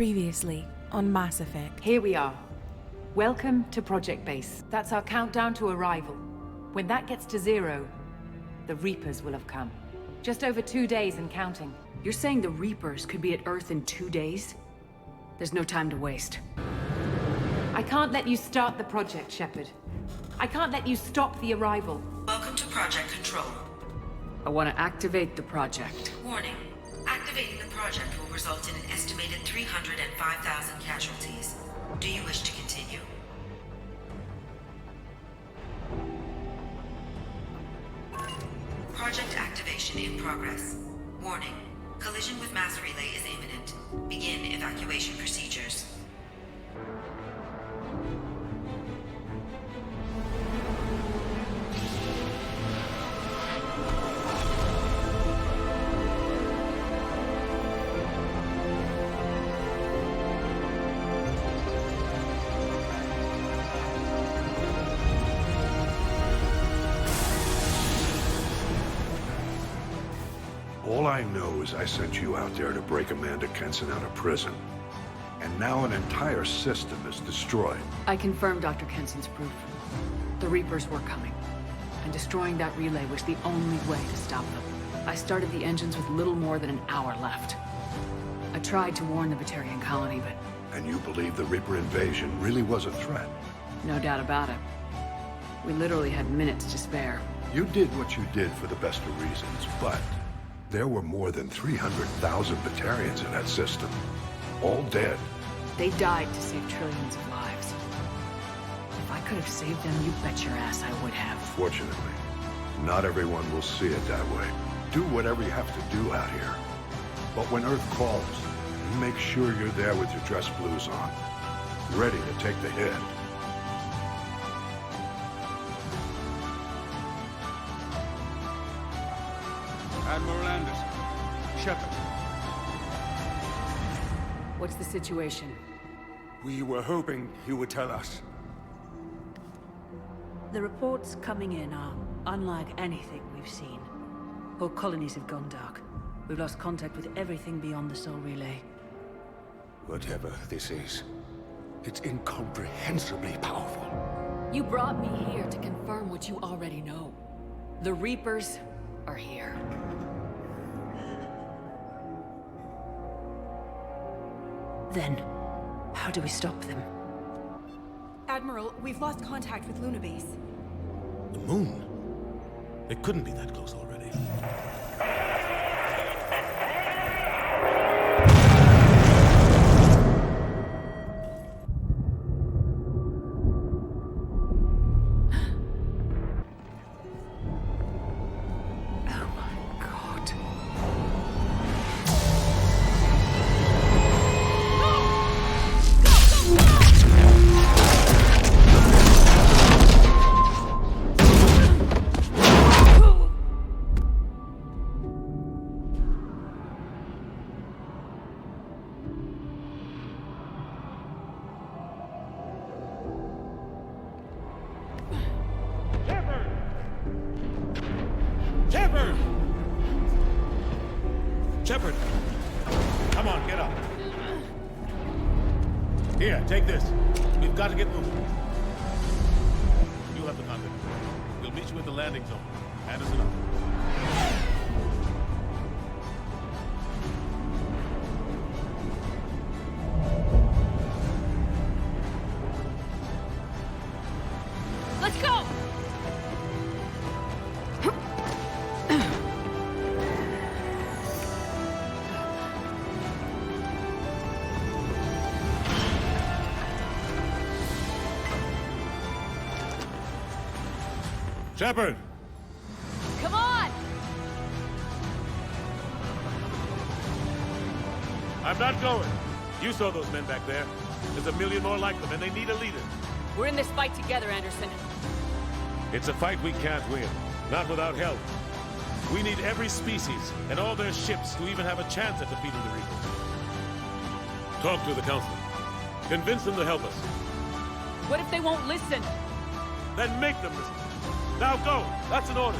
Previously on Mass Effect. Here we are. Welcome to Project Base. That's our countdown to arrival. When that gets to 0, the Reapers will have come. Just over 2 days and counting. You're saying the Reapers could be at Earth in 2 days? There's no time to waste. I can't let you start the project, Shepard. I can't let you stop the arrival. Welcome to Project Control. I want to activate the project. Warning. Activating the project will result in an estimated 305,000 casualties. Do you wish to continue? Project activation in progress. Warning. Collision with mass relay is imminent. Begin evacuation procedures. All I know is I sent you out there to break Amanda Kenson out of prison. And now an entire system is destroyed. I confirmed Dr. Kenson's proof. The Reapers were coming, and destroying that relay was the only way to stop them. I started the engines with little more than an hour left. I tried to warn the Batarian colony, but And you believe the Reaper invasion really was a threat. no doubt about it. We literally had minutes to spare. You did what you did for the best of reasons, but there were more than 300,000 Batarians in that system. All dead. They died to save trillions of lives. If I could have saved them, you bet your ass I would have. Fortunately, not everyone will see it that way. Do whatever you have to do out here. But when Earth calls, you make sure you're there with your dress blues on. Ready to take the hit. Admiral Anderson. Shepard. What's the situation? We were hoping you would tell us. The reports coming in are unlike anything we've seen. Whole colonies have gone dark. We've lost contact with everything beyond the Soul Relay. Whatever this is, it's incomprehensibly powerful. You brought me here to confirm what you already know. The Reapers are here. Then, how do we stop them? Admiral, we've lost contact with Luna Base. The moon? It couldn't be that close already. Oh my god. Shepard! Shepard! Come on, get up. Here, take this. We've got to get moving. You have the contact. We'll meet you at the landing zone. Anderson up. Let's go! Shepard! Come on! I'm not going. You saw those men back there. There's a million more like them, and they need a leader. We're in this fight together, Anderson. It's a fight we can't win. Not without help. We need every species and all their ships to even have a chance at defeating the Reapers. Talk to the Council. Convince them to help us. What if they won't listen? Then make them listen. Now go! That's an order!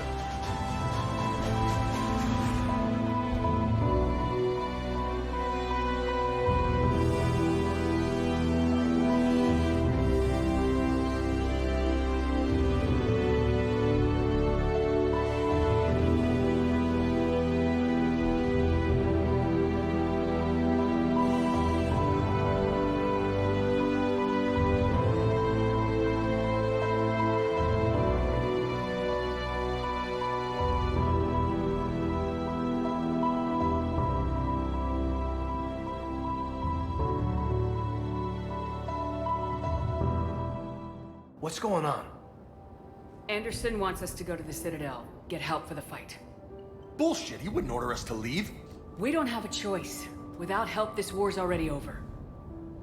What's going on? Anderson wants us to go to the Citadel, get help for the fight. Bullshit, he wouldn't order us to leave. We don't have a choice. Without help, this war's already over.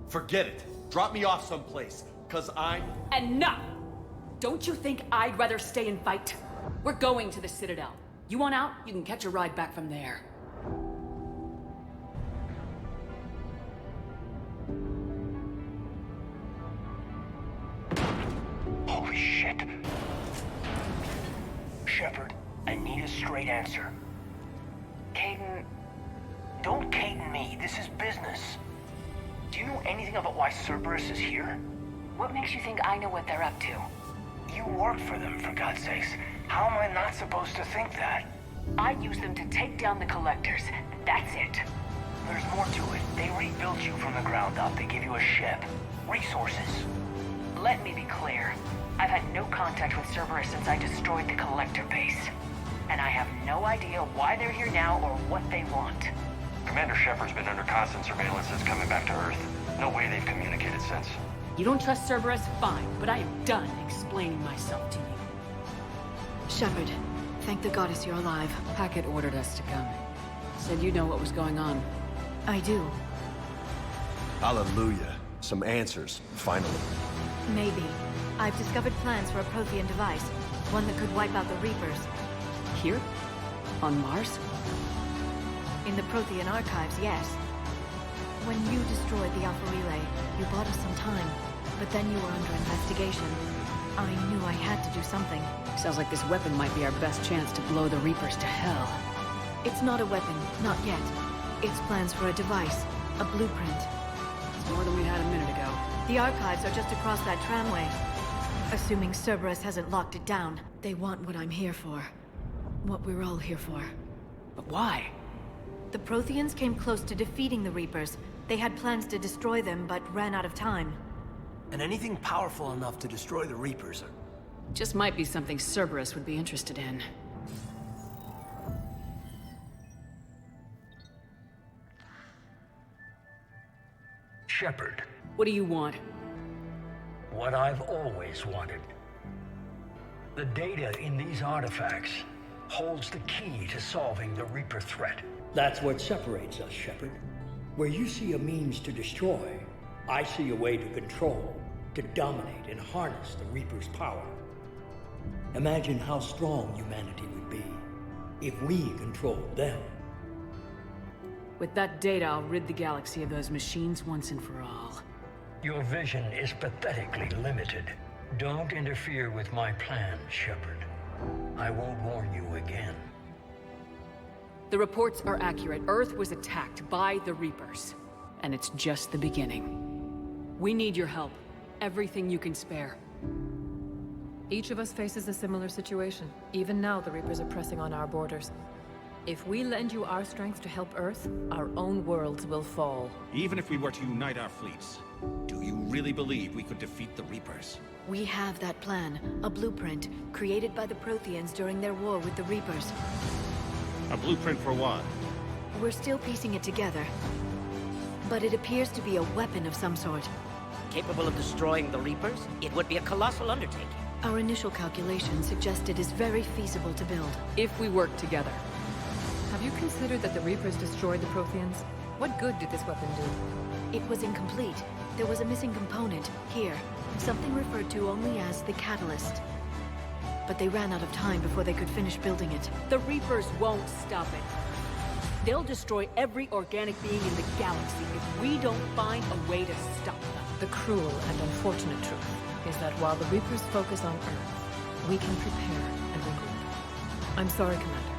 Forget it. Drop me off someplace, cause I'm... Enough! Don't you think I'd rather stay and fight? We're going to the Citadel. You want out? You can catch a ride back from there. Holy shit. Shepard, I need a straight answer. Kaidan... Don't Kaidan me. This is business. Do you know anything about why Cerberus is here? What makes you think I know what they're up to? You work for them, for God's sakes. How am I not supposed to think that? I use them to take down the Collectors. That's it. There's more to it. They rebuilt you from the ground up. They give you a ship. Resources. Let me be clear. I've had no contact with Cerberus since I destroyed the Collector base. And I have no idea why they're here now or what they want. Commander Shepard's been under constant surveillance since coming back to Earth. No way they've communicated since. You don't trust Cerberus? Fine, but I am done explaining myself to you. Shepard, thank the goddess you're alive. Hackett ordered us to come. Said you know what was going on. I do. Hallelujah. Some answers, finally. Maybe. I've discovered plans for a Prothean device. One that could wipe out the Reapers. Here? On Mars? In the Prothean archives, yes. When you destroyed the Alpha Relay, you bought us some time. But then you were under investigation. I knew I had to do something. Sounds like this weapon might be our best chance to blow the Reapers to hell. It's not a weapon, not yet. It's plans for a device, a blueprint. It's more than we had a minute ago. The archives are just across that tramway. Assuming Cerberus hasn't locked it down, they want what I'm here for. What we're all here for. But why? The Protheans came close to defeating the Reapers. They had plans to destroy them, but ran out of time. And anything powerful enough to destroy the Reapers are... Just might be something Cerberus would be interested in. Shepard. What do you want? What I've always wanted. The data in these artifacts holds the key to solving the Reaper threat. That's what separates us, Shepard. Where you see a means to destroy, I see a way to control, to dominate and harness the Reaper's power. Imagine how strong humanity would be if we controlled them. With that data, I'll rid the galaxy of those machines once and for all. Your vision is pathetically limited. Don't interfere with my plan, Shepard. I won't warn you again. The reports are accurate. Earth was attacked by the Reapers. And it's just the beginning. We need your help. Everything you can spare. Each of us faces a similar situation. Even now, the Reapers are pressing on our borders. If we lend you our strength to help Earth, our own worlds will fall. Even if we were to unite our fleets, do you really believe we could defeat the Reapers? We have that plan, a blueprint, created by the Protheans during their war with the Reapers. A blueprint for what? We're still piecing it together. But it appears to be a weapon of some sort. Capable of destroying the Reapers? It would be a colossal undertaking. Our initial calculations suggest it is very feasible to build. If we work together. Have you considered that the Reapers destroyed the Protheans? What good did this weapon do? It was incomplete. There was a missing component, here. Something referred to only as the Catalyst. But they ran out of time before they could finish building it. The Reapers won't stop it. They'll destroy every organic being in the galaxy if we don't find a way to stop them. The cruel and unfortunate truth is that while the Reapers focus on Earth, we can prepare and regroup. I'm sorry, Commander.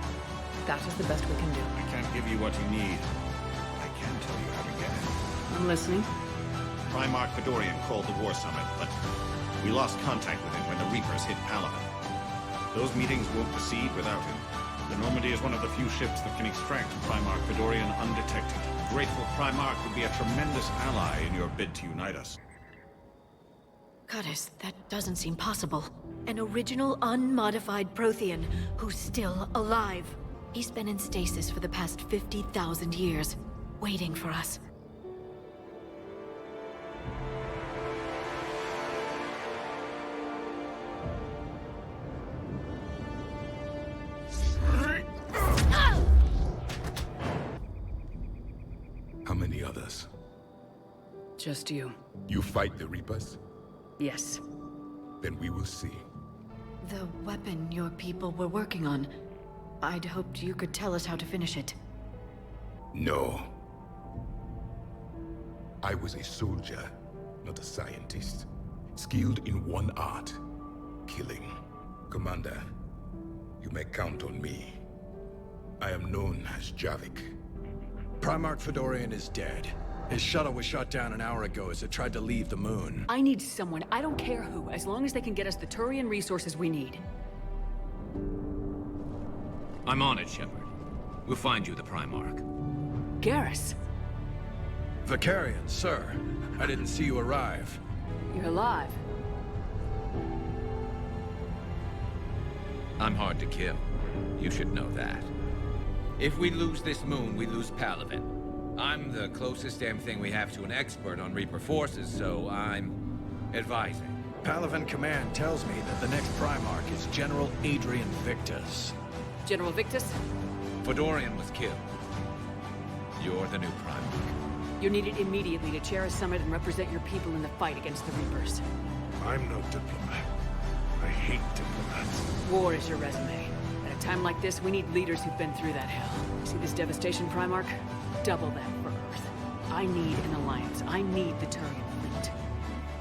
That is the best we can do. I can't give you what you need. I can tell you how to get it. I'm listening. Primarch Fedorian called the War Summit, but we lost contact with him when the Reapers hit Palaven. Those meetings won't proceed without him. The Normandy is one of the few ships that can extract Primarch Fedorian undetected. Grateful Primarch would be a tremendous ally in your bid to unite us. Goddess, that doesn't seem possible. An original, unmodified Prothean who's still alive. He's been in stasis for the past 50,000 years, waiting for us. us? Just you. You fight the Reapers? Yes. Then we will see. The weapon your people were working on. I'd hoped you could tell us how to finish it. No. I was a soldier, not a scientist. Skilled in one art, killing. Commander, you may count on me. I am known as Javik. Primarch Fedorian is dead. His shuttle was shot down an hour ago as it tried to leave the moon. I need someone, I don't care who, as long as they can get us the Turian resources we need. I'm on it, Shepard. We'll find you the Primarch. Garrus. Vicarian, sir. I didn't see you arrive. You're alive. I'm hard to kill. You should know that. If we lose this moon, we lose Palaven. I'm the closest damn thing we have to an expert on Reaper forces, so I'm advising. Palaven Command tells me that the next Primarch is General Adrian Victus. General Victus? Fedorian was killed. You're the new Primarch. You're needed immediately to chair a summit and represent your people in the fight against the Reapers. I'm no diplomat. I hate diplomats. War is your resume. At a time like this, we need leaders who've been through that hell. See this devastation, Primarch? Double that for Earth. I need an alliance. I need the Turian fleet.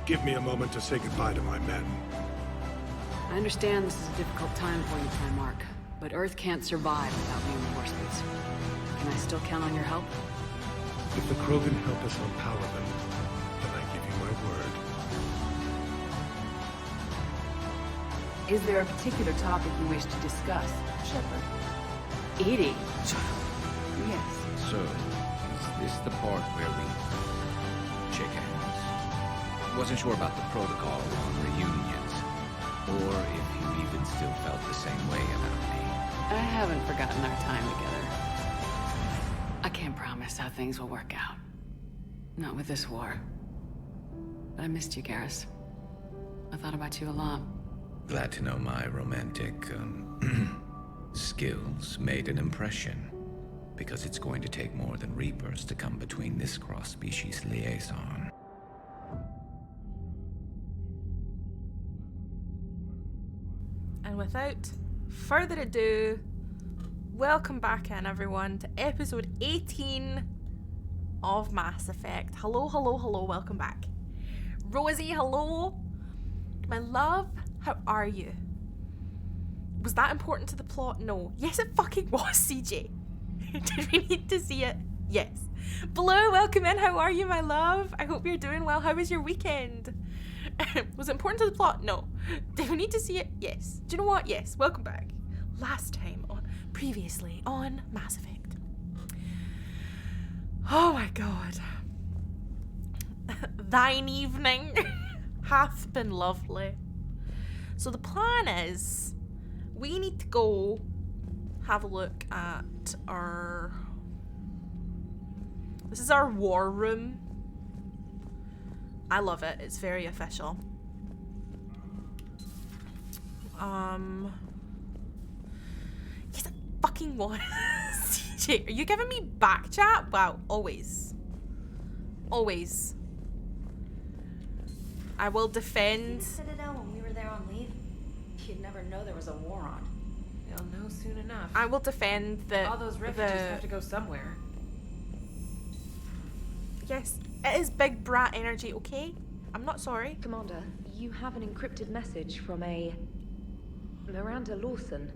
Give me a moment to say goodbye to my men. I understand this is a difficult time for you, Primarch, but Earth can't survive without reinforcements. Can I still count on your help? If the Krogan help us on Palaven, then I give you my word. Is there a particular topic you wish to discuss, Shepard? Edie? Yes. So, is this the part where we shake hands? Wasn't sure about the protocol on reunions, or if you even still felt the same way about me. I haven't forgotten our time together. I can't promise how things will work out. Not with this war. But I missed you, Garrus. I thought about you a lot. Glad to know my romantic, skills made an impression. Because it's going to take more than Reapers to come between this cross-species liaison. And without further ado, welcome back in, everyone, to episode 18 of Mass Effect. Hello, hello, hello, welcome back. Rosie, hello. My love, how are you? Was that important to the plot? No. Yes, it fucking was, CJ. Did we need to see it? Yes. Blue, welcome in. How are you, my love? I hope you're doing well. How was your weekend? Was it important to the plot? No. Did we need to see it? Yes. Do you know what? Yes. Welcome back. Last time previously on Mass Effect. Oh my god. Thine evening hath been lovely. So the plan is we need to go have a look at our... This is our war room. I love it. It's very official. Yes, I fucking was. CJ, are you giving me back chat? Wow, always. Always. I will defend... Citadel when we were there on leave? You'd never know there was a war on. They'll know soon enough. I will defend the... All those refugees have to go somewhere. Yes, it is big brat energy, okay? I'm not sorry. Commander, you have an encrypted message from a... Miranda Lawson.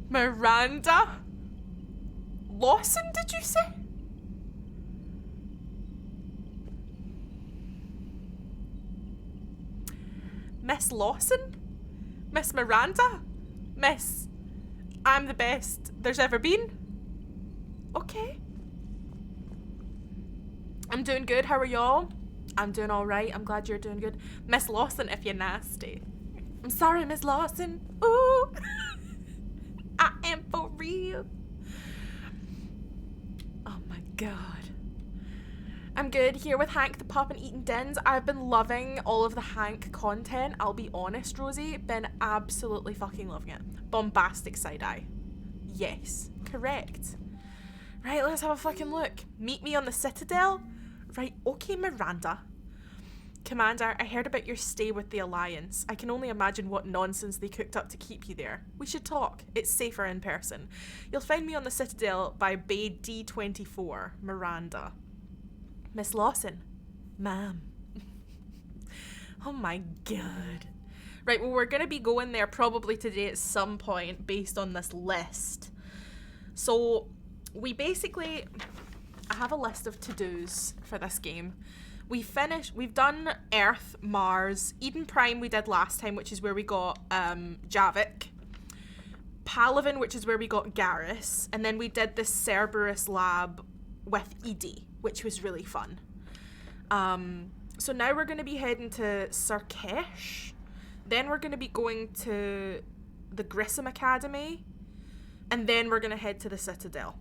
Miranda? Lawson, did you say? Miss Lawson? Miss Miranda? Miss... I'm the best there's ever been? Okay. I'm doing good, how are y'all? I'm doing alright, I'm glad you're doing good. Miss Lawson, if you're nasty. I'm sorry, Miss Lawson. Ooh! I am for real. Oh my god. I'm good here with Hank the Pup and Eating Dins. I've been loving all of the Hank content. I'll be honest, Rosie. Been absolutely fucking loving it. Bombastic side-eye. Yes, correct. Right, let's have a fucking look. Meet me on the Citadel? Right, okay, Miranda. Commander, I heard about your stay with the Alliance. I can only imagine what nonsense they cooked up to keep you there. We should talk. It's safer in person. You'll find me on the Citadel by Bay D24, Miranda. Miss Lawson. Ma'am. Oh my god. Right, well, we're going to be going there probably today at some point based on this list. So, we basically... I have a list of to-dos for this game. We've done Earth, Mars, Eden Prime we did last time, which is where we got Javik. Palaven, which is where we got Garrus. And then we did the Cerberus lab with Edie, which was really fun. So now we're going to be heading to Sarkesh. Then we're going to be going to the Grissom Academy. And then we're going to head to the Citadel.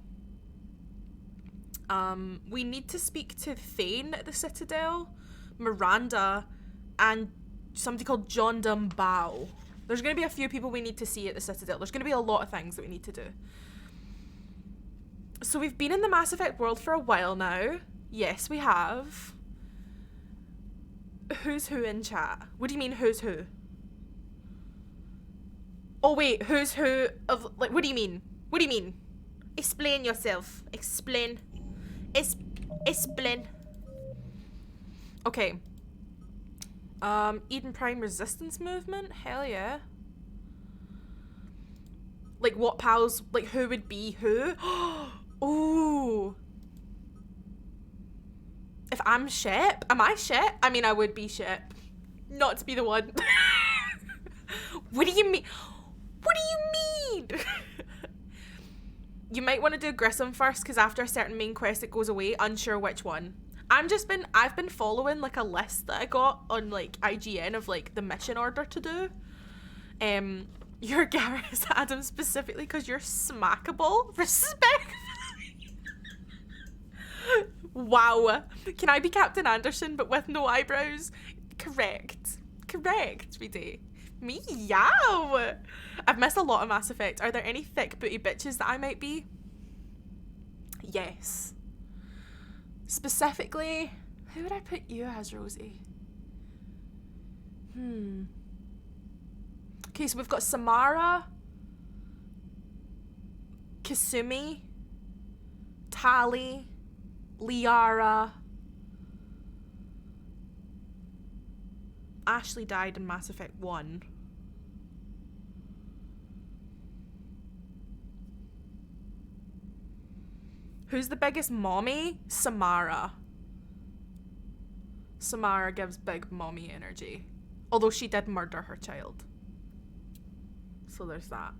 We need to speak to Thane at the Citadel, Miranda, and somebody called John Dumbao. There's going to be a few people we need to see at the Citadel. There's going to be a lot of things that we need to do. So we've been in the Mass Effect world for a while now. Yes, we have. Who's who in chat? What do you mean, who's who? Oh, wait, who's who of... Like, what do you mean? What do you mean? Explain yourself. Explain. Explain. Okay. Eden Prime Resistance Movement? Hell yeah. Like, what pals... Like, who would be who? Ooh. If I'm Shep? Am I Shep? I mean, I would be Shep. Not to be the one. What do you mean? What do you mean? You might want to do Grissom first, because after a certain main quest it goes away. Unsure which one. I've been following like a list that I got on like IGN of like the mission order to do. You're Garrus, Adam, specifically because you're smackable. Respectfully. Wow. Can I be Captain Anderson but with no eyebrows? Correct. Correct, Reedy. Meow. I've missed a lot of Mass Effect. Are there any thick booty bitches that I might be? Yes. Specifically, who would I put you as, Rosie? Okay, so we've got Samara, Kasumi, Tali, Liara. Ashley died in Mass Effect 1. Who's the biggest mommy? Samara. Samara gives big mommy energy. Although she did murder her child. So there's that.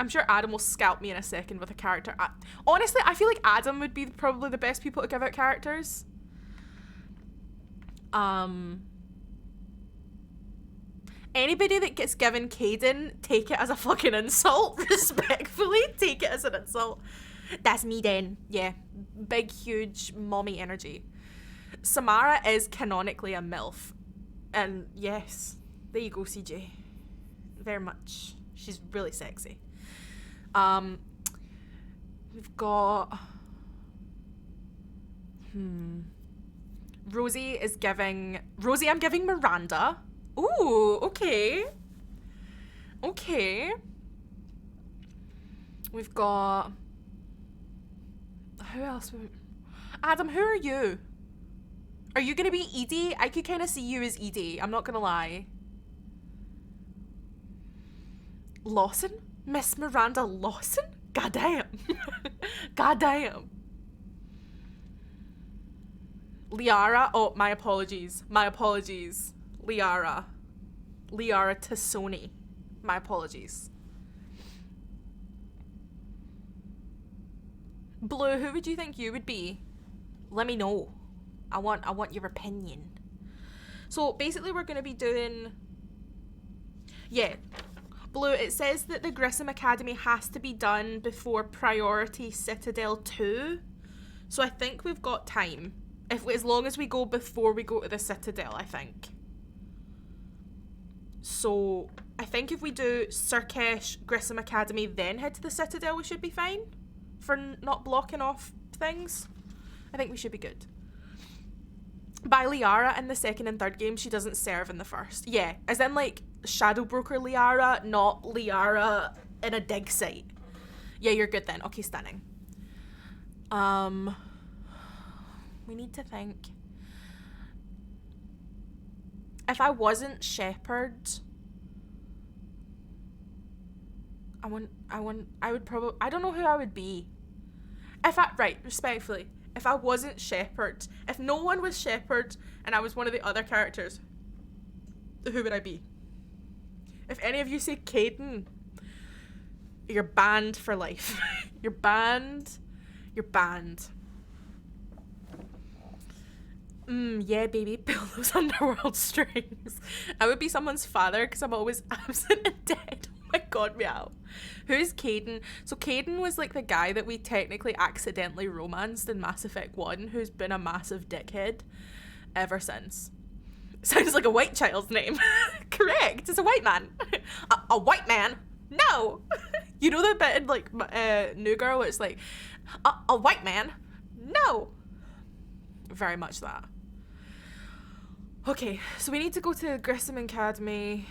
I'm sure Adam will scalp me in a second with a character. Honestly, I feel like Adam would be probably the best people to give out characters. Anybody that gets given Kaidan, take it as a fucking insult. Respectfully, take it as an insult. That's me then. Yeah. Big, huge mommy energy. Samara is canonically a MILF. And yes, there you go, CJ. Very much. She's really sexy. We've got... Rosie, I'm giving Miranda. Ooh, okay. Okay. We've got... Who else? Adam, who are you? Are you gonna be Edie? I could kind of see you as Edie. I'm not gonna lie. Lawson? Miss Miranda Lawson? Goddamn. Goddamn. Liara. Oh, my apologies. My apologies. Liara. Liara Tassoni. My apologies. Blue, who would you think you would be? Let me know. I want your opinion. So basically we're going to be doing... Yeah. Blue, it says that the Grissom Academy has to be done before Priority Citadel 2. So I think we've got time. As long as we go before we go to the Citadel, I think. So I think if we do Surkesh, Grissom Academy, then head to the Citadel, we should be fine for not blocking off things. I think we should be good. By Liara in the second and third game, she doesn't serve in the first. Yeah, as in like Shadow Broker Liara, not Liara in a dig site. Yeah, you're good then. Okay, stunning. We need to think. If I wasn't Shepard, I would probably, I don't know who I would be. Respectfully, if I wasn't Shepard, if no one was Shepard and I was one of the other characters, who would I be? If any of you say Kaidan, you're banned for life. You're banned. You're banned. Yeah, baby, pull those underworld strings. I would be someone's father because I'm always absent and dead. Oh my god, meow. Who's Kaidan? So Kaidan was like the guy that we technically accidentally romanced in Mass Effect 1, who's been a massive dickhead ever since. Sounds like a white child's name. Correct, it's a white man. A white man? No! You know the bit in like New Girl, it's like, a white man? No! Very much that. Okay, so we need to go to Grissom Academy.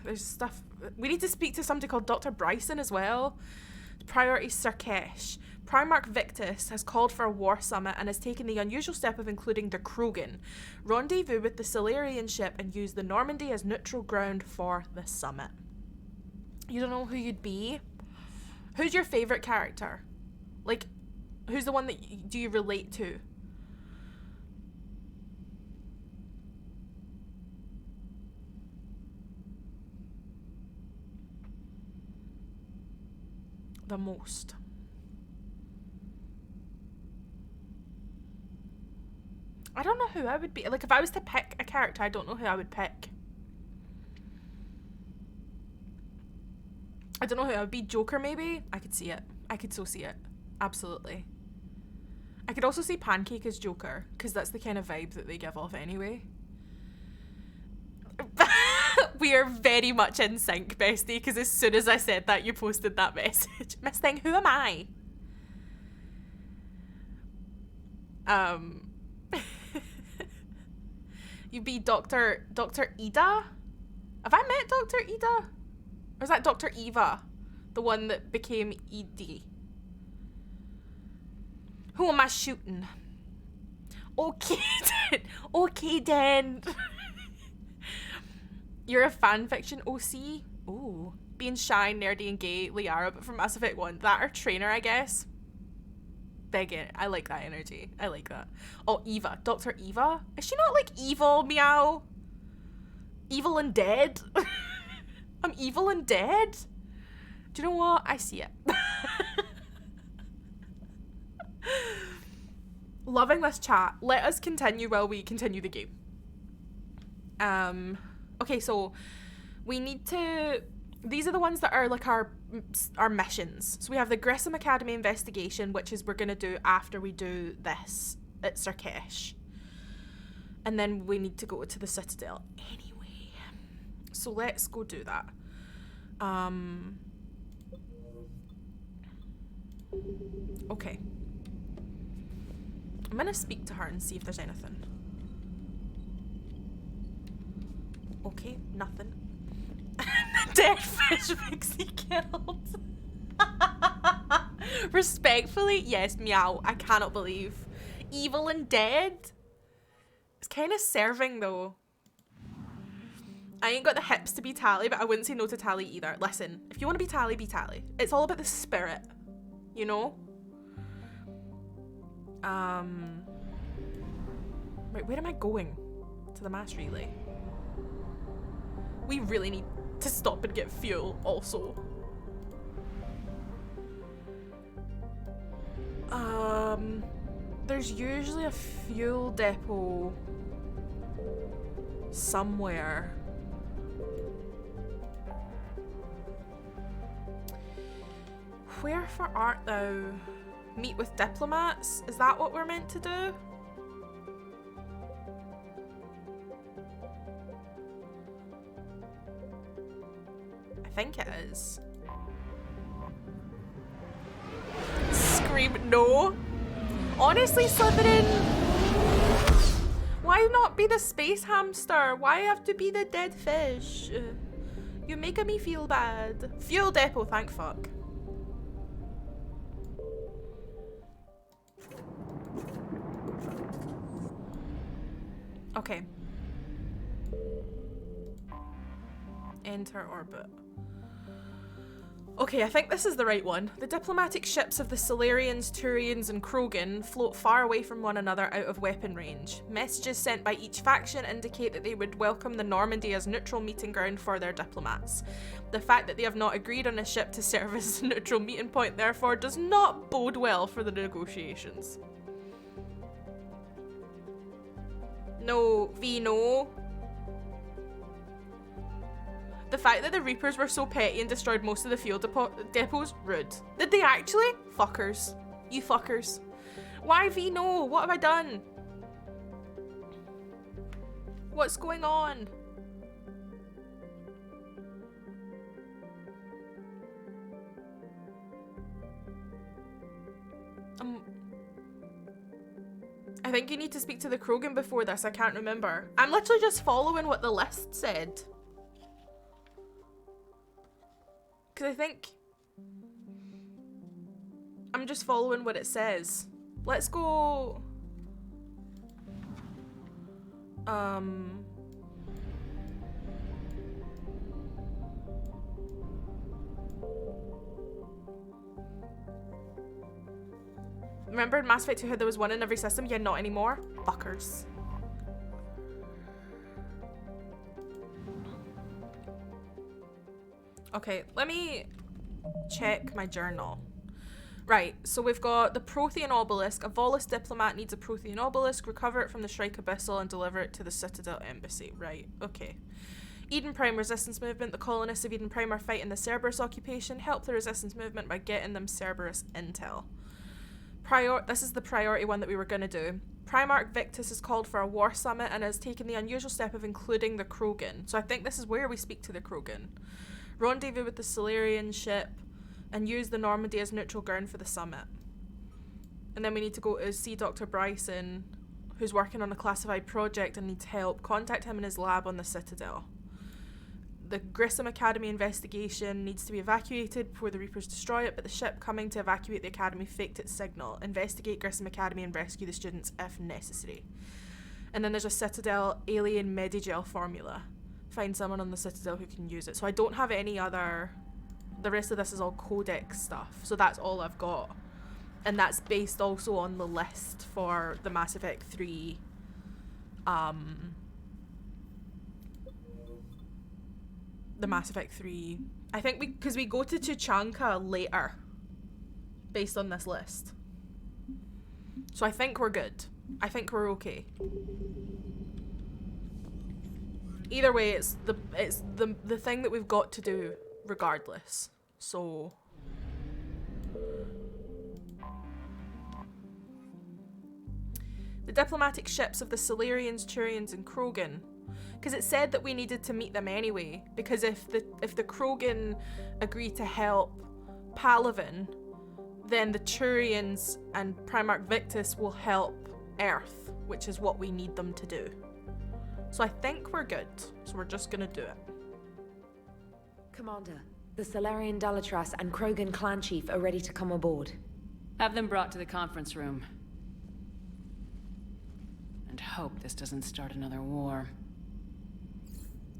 There's stuff. We need to speak to somebody called Dr. Bryson as well. Priority Surkesh. Primarch Victus has called for a war summit and has taken the unusual step of including the Krogan. Rendezvous with the Solarian ship and use the Normandy as neutral ground for the summit. You don't know who you'd be? Who's your favourite character? Like, who's the one that do you relate to? The most. I don't know who I would be. Like, if I was to pick a character, I don't know who I would pick. I don't know who I would be. Joker, maybe? I could see it. I could so see it. Absolutely. I could also see Pancake as Joker, because that's the kind of vibe that they give off anyway. We are very much in sync, bestie, because as soon as I said that, you posted that message. Miss Thing, who am I? You'd be Dr. Ida? Have I met Dr. Ida? Or is that Dr. Eva? The one that became ED? Who am I shooting? Okay then. Okay then. You're a fanfiction OC? Ooh. Being shy, nerdy, and gay, Liara, but from Mass Effect 1. That or Trainer, I guess. Big it. I like that energy. I like that. Oh, Eva. Dr. Eva? Is she not like evil, meow? Evil and dead? I'm evil and dead? Do you know what? I see it. Loving this chat. Let us continue while we continue the game. Okay, so we need to... These are the ones that are like our missions. So we have the Grissom Academy investigation, which is we're going to do after we do this at Surkesh. And then we need to go to the Citadel anyway. So let's go do that. Okay. I'm going to speak to her and see if there's anything. Okay, nothing. Dead fish Vixie killed. Respectfully, yes, meow. I cannot believe. Evil and dead? It's kind of serving though. I ain't got the hips to be Tali, but I wouldn't say no to Tali either. Listen, if you want to be Tali, be Tali. It's all about the spirit, you know? Right, where am I going? To the mass relay. We really need to stop and get fuel also. There's usually a fuel depot somewhere. Wherefore art thou? Meet with diplomats? Is that what we're meant to do? think it is. Scream no. Honestly, Slytherin, why not be the space hamster? Why have to be the dead fish? You're making me feel bad. Fuel depot, thank fuck. Okay. Enter orbit. Okay, I think this is the right one. The diplomatic ships of the Salarians, Turians, and Krogan float far away from one another out of weapon range. Messages sent by each faction indicate that they would welcome the Normandy as neutral meeting ground for their diplomats. The fact that they have not agreed on a ship to serve as a neutral meeting point, therefore, does not bode well for the negotiations. No, V, no. The fact that the Reapers were so petty and destroyed most of the fuel depots, rude. Did they actually? Fuckers. You fuckers. Why V, no? What have I done? What's going on? I think you need to speak to the Krogan before this, I can't remember. I'm literally just following what the list said. Because I think I'm just following what it says. Let's go. Remember in Mass Effect 2 how there was one in every system? Yeah, not anymore. Fuckers. Okay, let me check my journal. Right, so we've got the Prothean Obelisk. A Volus diplomat needs a Prothean Obelisk. Recover it from the Shrike Abyssal and deliver it to the Citadel Embassy. Right, okay. Eden Prime Resistance Movement. The colonists of Eden Prime are fighting the Cerberus occupation. Help the Resistance Movement by getting them Cerberus intel. This is the priority one that we were going to do. Primarch Victus has called for a war summit and has taken the unusual step of including the Krogan. So I think this is where we speak to the Krogan. Rendezvous with the Salarian ship and use the Normandy as neutral ground for the summit. And then we need to go to see Dr. Bryson, who's working on a classified project and needs help. Contact him in his lab on the Citadel. The Grissom Academy investigation needs to be evacuated before the Reapers destroy it, but the ship coming to evacuate the Academy faked its signal. Investigate Grissom Academy and rescue the students if necessary. And then there's a Citadel alien Medigel formula. Find someone on the Citadel who can use it. So I don't have any other... The rest of this is all Codex stuff. So that's all I've got. And that's based also on the list for the Mass Effect 3... The Mass Effect 3... I think because we go to Tuchanka later. Based on this list. So I think we're good. I think we're okay. Either way, it's the thing that we've got to do regardless. So the diplomatic ships of the Salarians, Turians, and Krogan, because it said that we needed to meet them anyway. Because if the Krogan agree to help Palaven, then the Turians and Primarch Victus will help Earth, which is what we need them to do. So I think we're good. So we're just gonna do it. Commander, the Salarian Dalatras and Krogan clan chief are ready to come aboard. Have them brought to the conference room. And hope this doesn't start another war.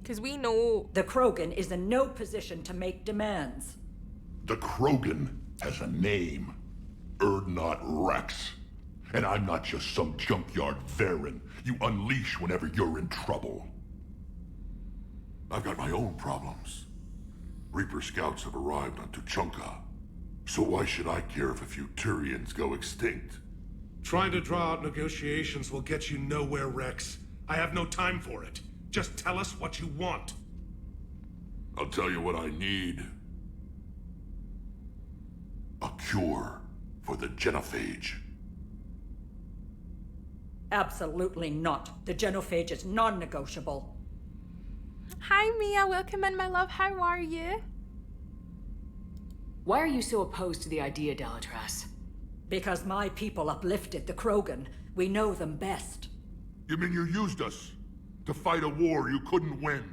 Because we know... The Krogan is in no position to make demands. The Krogan has a name. Urdnot Rex. And I'm not just some junkyard Varen you unleash whenever you're in trouble. I've got my own problems. Reaper scouts have arrived on Tuchanka. So why should I care if a few Turians go extinct? Trying to draw out negotiations will get you nowhere, Rex. I have no time for it. Just tell us what you want. I'll tell you what I need. A cure for the genophage. Absolutely not. The genophage is non-negotiable. Hi Mia, welcome in my love, how are you? Why are you so opposed to the idea, Delatras? Because my people uplifted the Krogan. We know them best. You mean you used us to fight a war you couldn't win?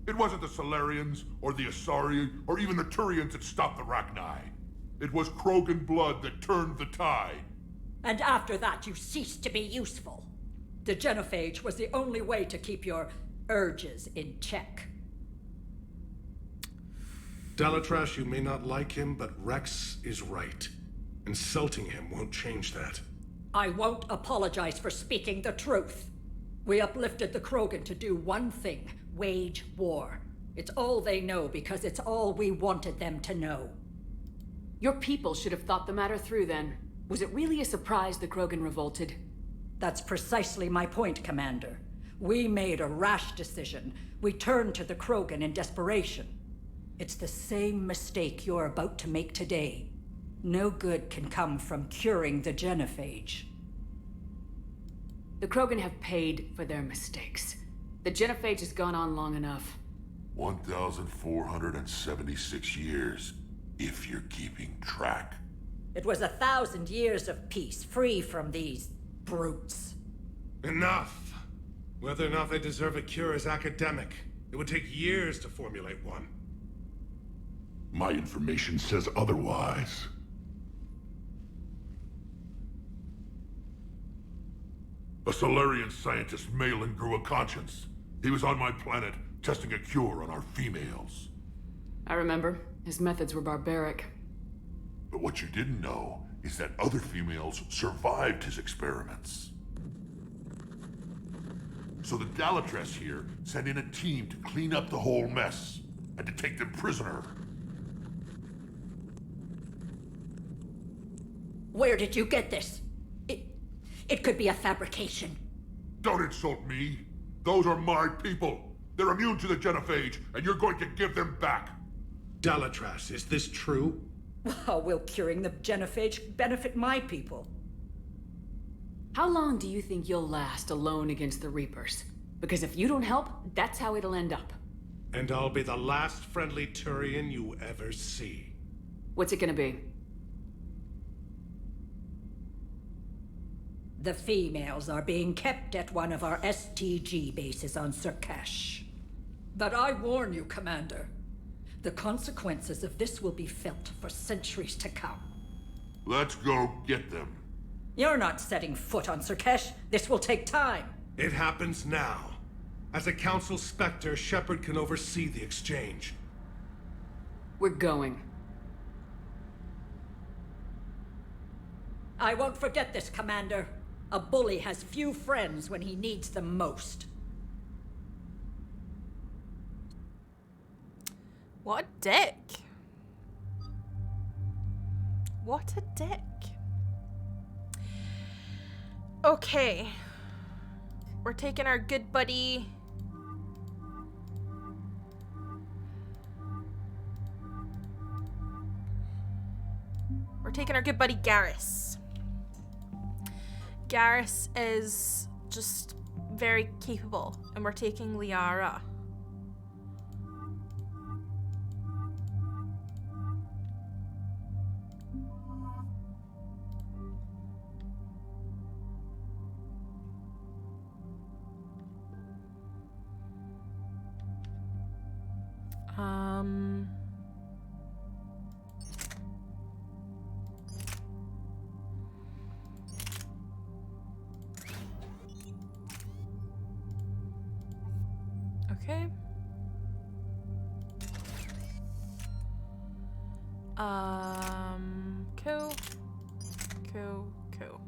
It wasn't the Solarians, or the Asari, or even the Turians that stopped the Rachni. It was Krogan blood that turned the tide. And after that, you ceased to be useful. The genophage was the only way to keep your urges in check. Delatras, you may not like him, but Rex is right. Insulting him won't change that. I won't apologize for speaking the truth. We uplifted the Krogan to do one thing: wage war. It's all they know because it's all we wanted them to know. Your people should have thought the matter through then. Was it really a surprise the Krogan revolted? That's precisely my point, Commander. We made a rash decision. We turned to the Krogan in desperation. It's the same mistake you're about to make today. No good can come from curing the genophage. The Krogan have paid for their mistakes. The genophage has gone on long enough. 1,476 years, if you're keeping track. It was 1,000 years of peace, free from these brutes. Enough! Whether or not they deserve a cure is academic. It would take years to formulate one. My information says otherwise. A Solarian scientist, Malin, grew a conscience. He was on my planet, testing a cure on our females. I remember. His methods were barbaric. But what you didn't know is that other females survived his experiments. So the Delatras here sent in a team to clean up the whole mess, and to take them prisoner. Where did you get this? It could be a fabrication. Don't insult me. Those are my people. They're immune to the genophage, and you're going to give them back. Delatras, is this true? How will curing the genophage benefit my people? How long do you think you'll last alone against the Reapers? Because if you don't help, that's how it'll end up. And I'll be the last friendly Turian you ever see. What's it gonna be? The females are being kept at one of our STG bases on Surkash. But I warn you, Commander, the consequences of this will be felt for centuries to come. Let's go get them. You're not setting foot on Surkash. This will take time. It happens now. As a Council Spectre, Shepard can oversee the exchange. We're going. I won't forget this, Commander. A bully has few friends when he needs them most. What a dick. What a dick. Okay. We're taking our good buddy. We're taking our good buddy Garrus. Garrus is just very capable, and we're taking Liara. Okay. Cool. Cool. Cool.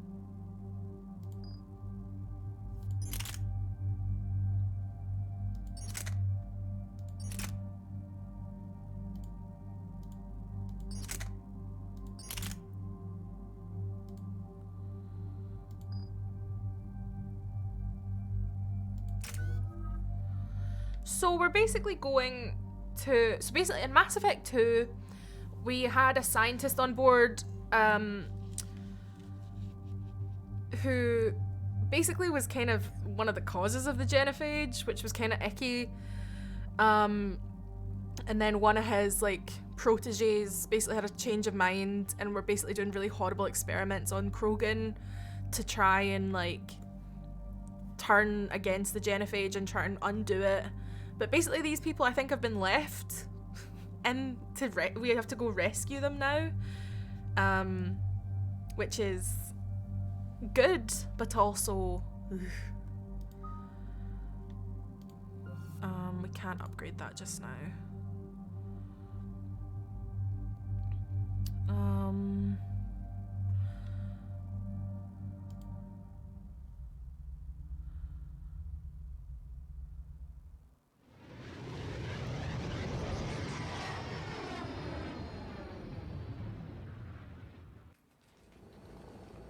So we're basically going to... So basically in Mass Effect 2, we had a scientist on board who basically was kind of one of the causes of the genophage, which was kind of icky. And then one of his, like, proteges basically had a change of mind and were basically doing really horrible experiments on Krogan to try and like turn against the genophage and try and undo it. But basically these people I think have been left and we have to go rescue them now, which is good but also we can't upgrade that just now.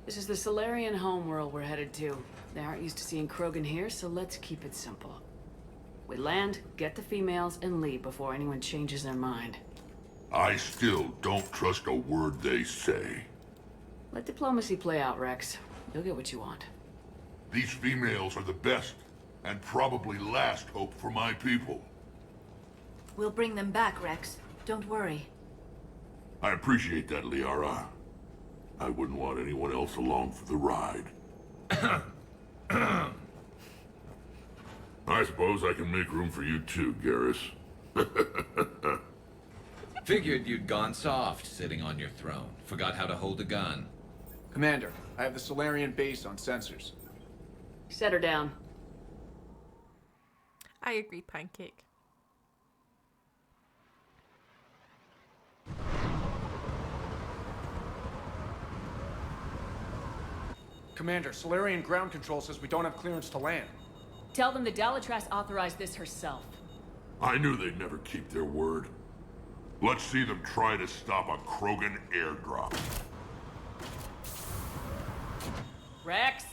This is the Solarian homeworld we're headed to. They aren't used to seeing Krogan here, so let's keep it simple. We land, get the females, and leave before anyone changes their mind. I still don't trust a word they say. Let diplomacy play out, Rex. You'll get what you want. These females are the best, and probably last hope for my people. We'll bring them back, Rex. Don't worry. I appreciate that, Liara. I wouldn't want anyone else along for the ride. I suppose I can make room for you too, Garrus. Figured you'd gone soft sitting on your throne. Forgot how to hold a gun. Commander, I have the Solarian base on sensors. Set her down. I agree, Pancake. Commander, Solarian ground control says we don't have clearance to land. Tell them the Dalatrass authorized this herself. I knew they'd never keep their word. Let's see them try to stop a Krogan airdrop. Rex?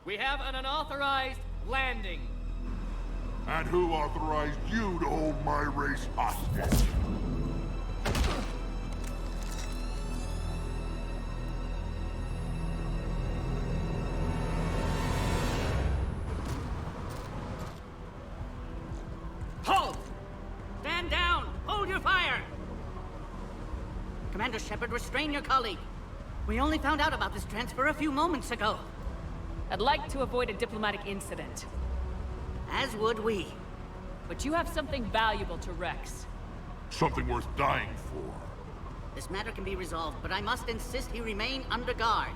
We have an unauthorized landing. And who authorized you to hold my race hostage? Hold! Stand down! Hold your fire! Commander Shepard, restrain your colleague. We only found out about this transfer a few moments ago. I'd like to avoid a diplomatic incident. As would we. But you have something valuable to Rex. Something worth dying for. This matter can be resolved, but I must insist he remain under guard.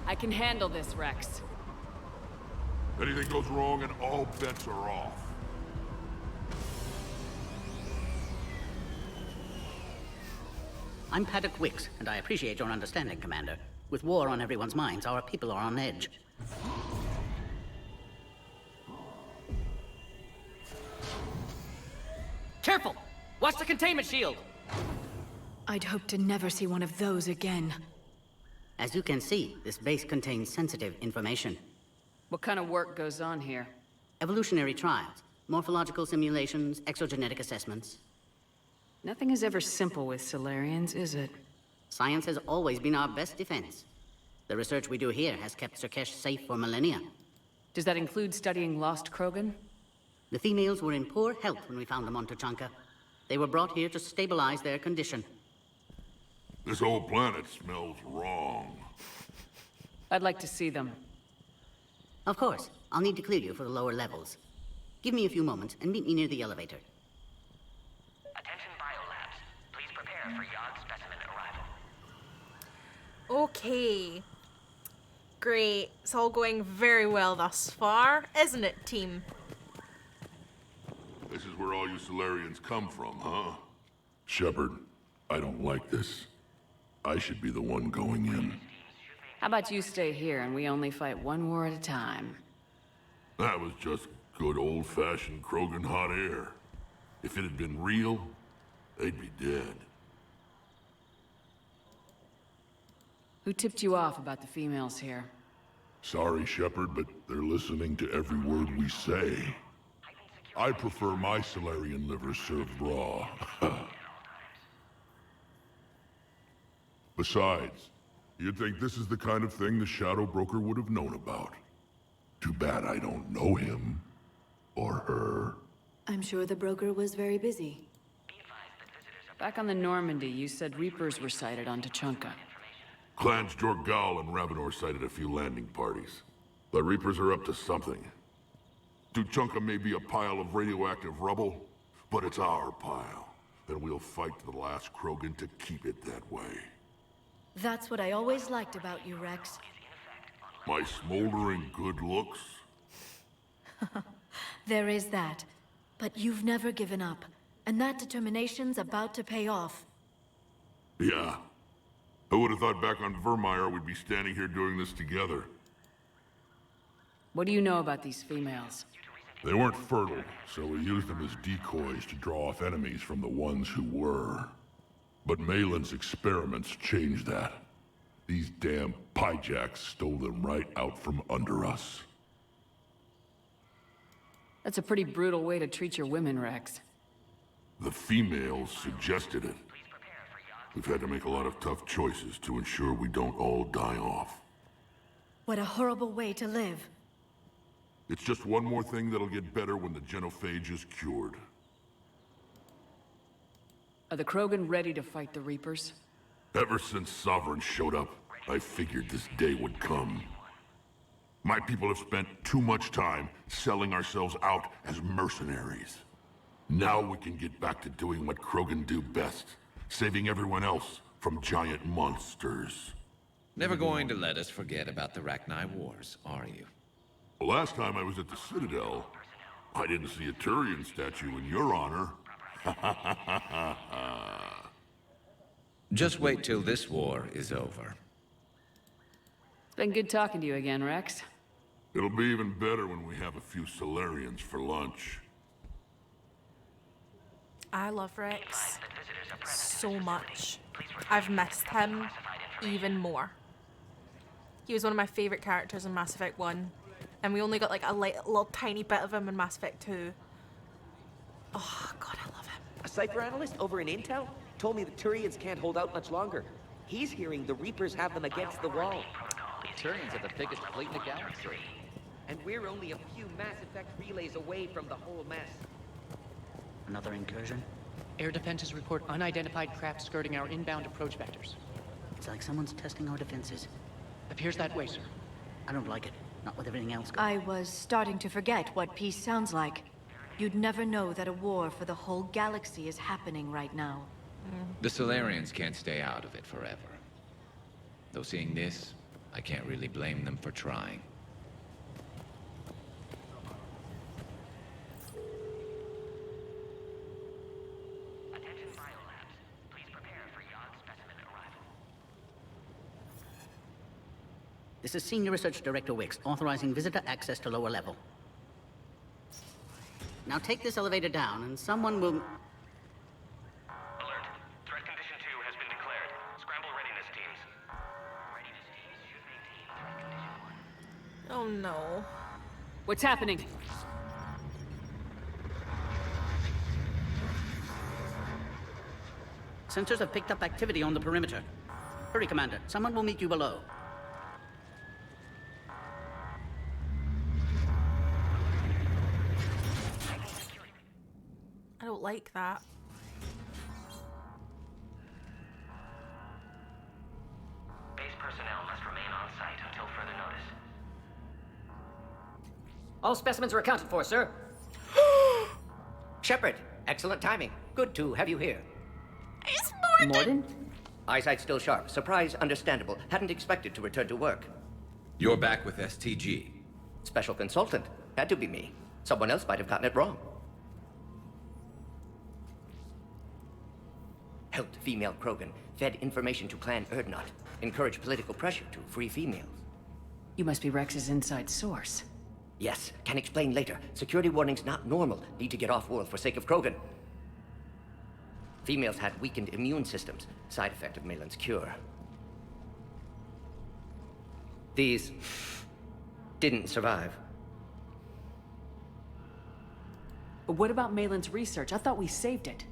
I can handle this, Rex. Anything goes wrong and all bets are off. I'm Paddock Wicks, and I appreciate your understanding, Commander. With war on everyone's minds, our people are on edge. Careful! Watch the containment shield! I'd hope to never see one of those again. As you can see, this base contains sensitive information. What kind of work goes on here? Evolutionary trials, morphological simulations, exogenetic assessments. Nothing is ever simple with Solarians, is it? Science has always been our best defense. The research we do here has kept Surkesh safe for millennia. Does that include studying lost Krogan? The females were in poor health when we found them on Tuchanka. They were brought here to stabilize their condition. This whole planet smells wrong. I'd like to see them. Of course. I'll need to clear you for the lower levels. Give me a few moments and meet me near the elevator. Attention biolabs. Please prepare for Yod specimen arrival. Okay. Great. It's all going very well thus far, isn't it, team? This is where all you Solarians come from, huh? Shepard, I don't like this. I should be the one going in. How about you stay here and we only fight one war at a time? That was just good old-fashioned Krogan hot air. If it had been real, they'd be dead. Who tipped you off about the females here? Sorry, Shepard, but they're listening to every word we say. I prefer my Solarian liver served raw. Besides, you'd think this is the kind of thing the Shadow Broker would have known about. Too bad I don't know him. Or her. I'm sure the broker was very busy. Back on the Normandy, you said Reapers were sighted on Tuchanka. Clans Jorgal and Ravenor sighted a few landing parties. The Reapers are up to something. Tuchanka may be a pile of radioactive rubble, but it's our pile. And we'll fight to the last Krogan to keep it that way. That's what I always liked about you, Rex. My smoldering good looks? There is that. But you've never given up. And that determination's about to pay off. Yeah. I would have thought back on Vermeer we'd be standing here doing this together. What do you know about these females? They weren't fertile, so we used them as decoys to draw off enemies from the ones who were. But Malin's experiments changed that. These damn Pyjaks stole them right out from under us. That's a pretty brutal way to treat your women, Rex. The females suggested it. We've had to make a lot of tough choices to ensure we don't all die off. What a horrible way to live. It's just one more thing that'll get better when the genophage is cured. Are the Krogan ready to fight the Reapers? Ever since Sovereign showed up, I figured this day would come. My people have spent too much time selling ourselves out as mercenaries. Now we can get back to doing what Krogan do best, saving everyone else from giant monsters. Never going to let us forget about the Rachni Wars, are you? Last time I was at the Citadel, I didn't see a Turian statue in your honor. Just wait till this war is over. It's been good talking to you again, Rex. It'll be even better when we have a few Solarians for lunch. I love Rex so much. I've missed him even more. He was one of my favorite characters in Mass Effect 1. And we only got like a little tiny bit of him in Mass Effect 2. Oh, God, I love him. A Cypher analyst over in Intel told me the Turians can't hold out much longer. He's hearing the Reapers have them against the wall. The Turians are the biggest fleet in the galaxy. And we're only a few Mass Effect relays away from the whole mess. Another incursion? Air defenses report unidentified craft skirting our inbound approach vectors. It's like someone's testing our defenses. Appears that way, sir. I don't like it. Not with everything else going. I was starting to forget what peace sounds like. You'd never know that a war for the whole galaxy is happening right now. The Solarians can't stay out of it forever. Though seeing this, I can't really blame them for trying. This is Senior Research Director Wicks, authorizing visitor access to lower level. Now take this elevator down, and someone will... Alert. Threat condition 2 has been declared. Scramble readiness teams. Readiness teams should maintain threat condition 1. Oh no. What's happening? Sensors have picked up activity on the perimeter. Hurry, Commander. Someone will meet you below. I don't like that. Base personnel must remain on site until further notice. All specimens are accounted for, sir. Shepard, excellent timing. Good to have you here. It's Mordin! Mordin? Eyesight still sharp. Surprise understandable. Hadn't expected to return to work. You're back with STG. Special consultant. Had to be me. Someone else might have gotten it wrong. Helped female Krogan. Fed information to Clan Erdnot. Encouraged political pressure to free females. You must be Rex's inside source. Yes, can explain later. Security warnings not normal. Need to get off-world for sake of Krogan. Females had weakened immune systems. Side effect of Malin's cure. These didn't survive. But what about Malin's research? I thought we saved it.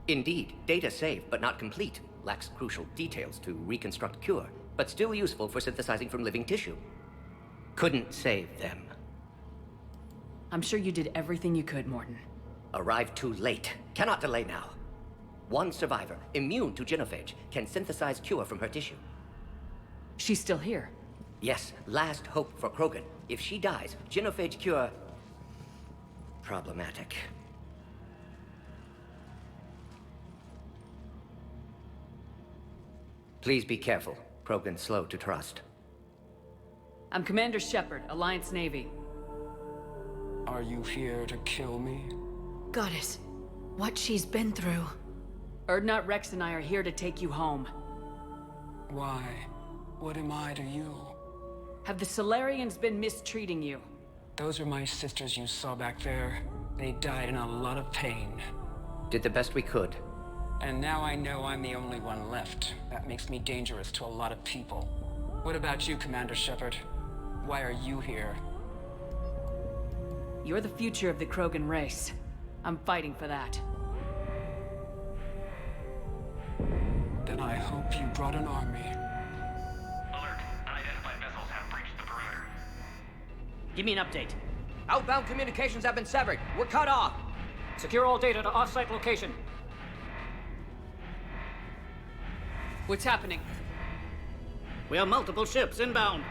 Indeed, data saved, but not complete. Lacks crucial details to reconstruct cure, but still useful for synthesizing from living tissue. Couldn't save them. I'm sure you did everything you could, Morton. Arrived too late. Cannot delay now. One survivor, immune to genophage, can synthesize cure from her tissue. She's still here. Yes, last hope for Krogan. If she dies, genophage cure... problematic. Please be careful. Krogan's slow to trust. I'm Commander Shepard, Alliance Navy. Are you here to kill me? Goddess, what she's been through. Urdnot Rex and I are here to take you home. Why? What am I to you? Have the Solarians been mistreating you? Those are my sisters you saw back there. They died in a lot of pain. Did the best we could. And now I know I'm the only one left. That makes me dangerous to a lot of people. What about you, Commander Shepard? Why are you here? You're the future of the Krogan race. I'm fighting for that. Then I hope you brought an army. Alert. Unidentified vessels have breached the perimeter. Give me an update. Outbound communications have been severed. We're cut off. Secure all data to off-site location. What's happening? We have multiple ships inbound.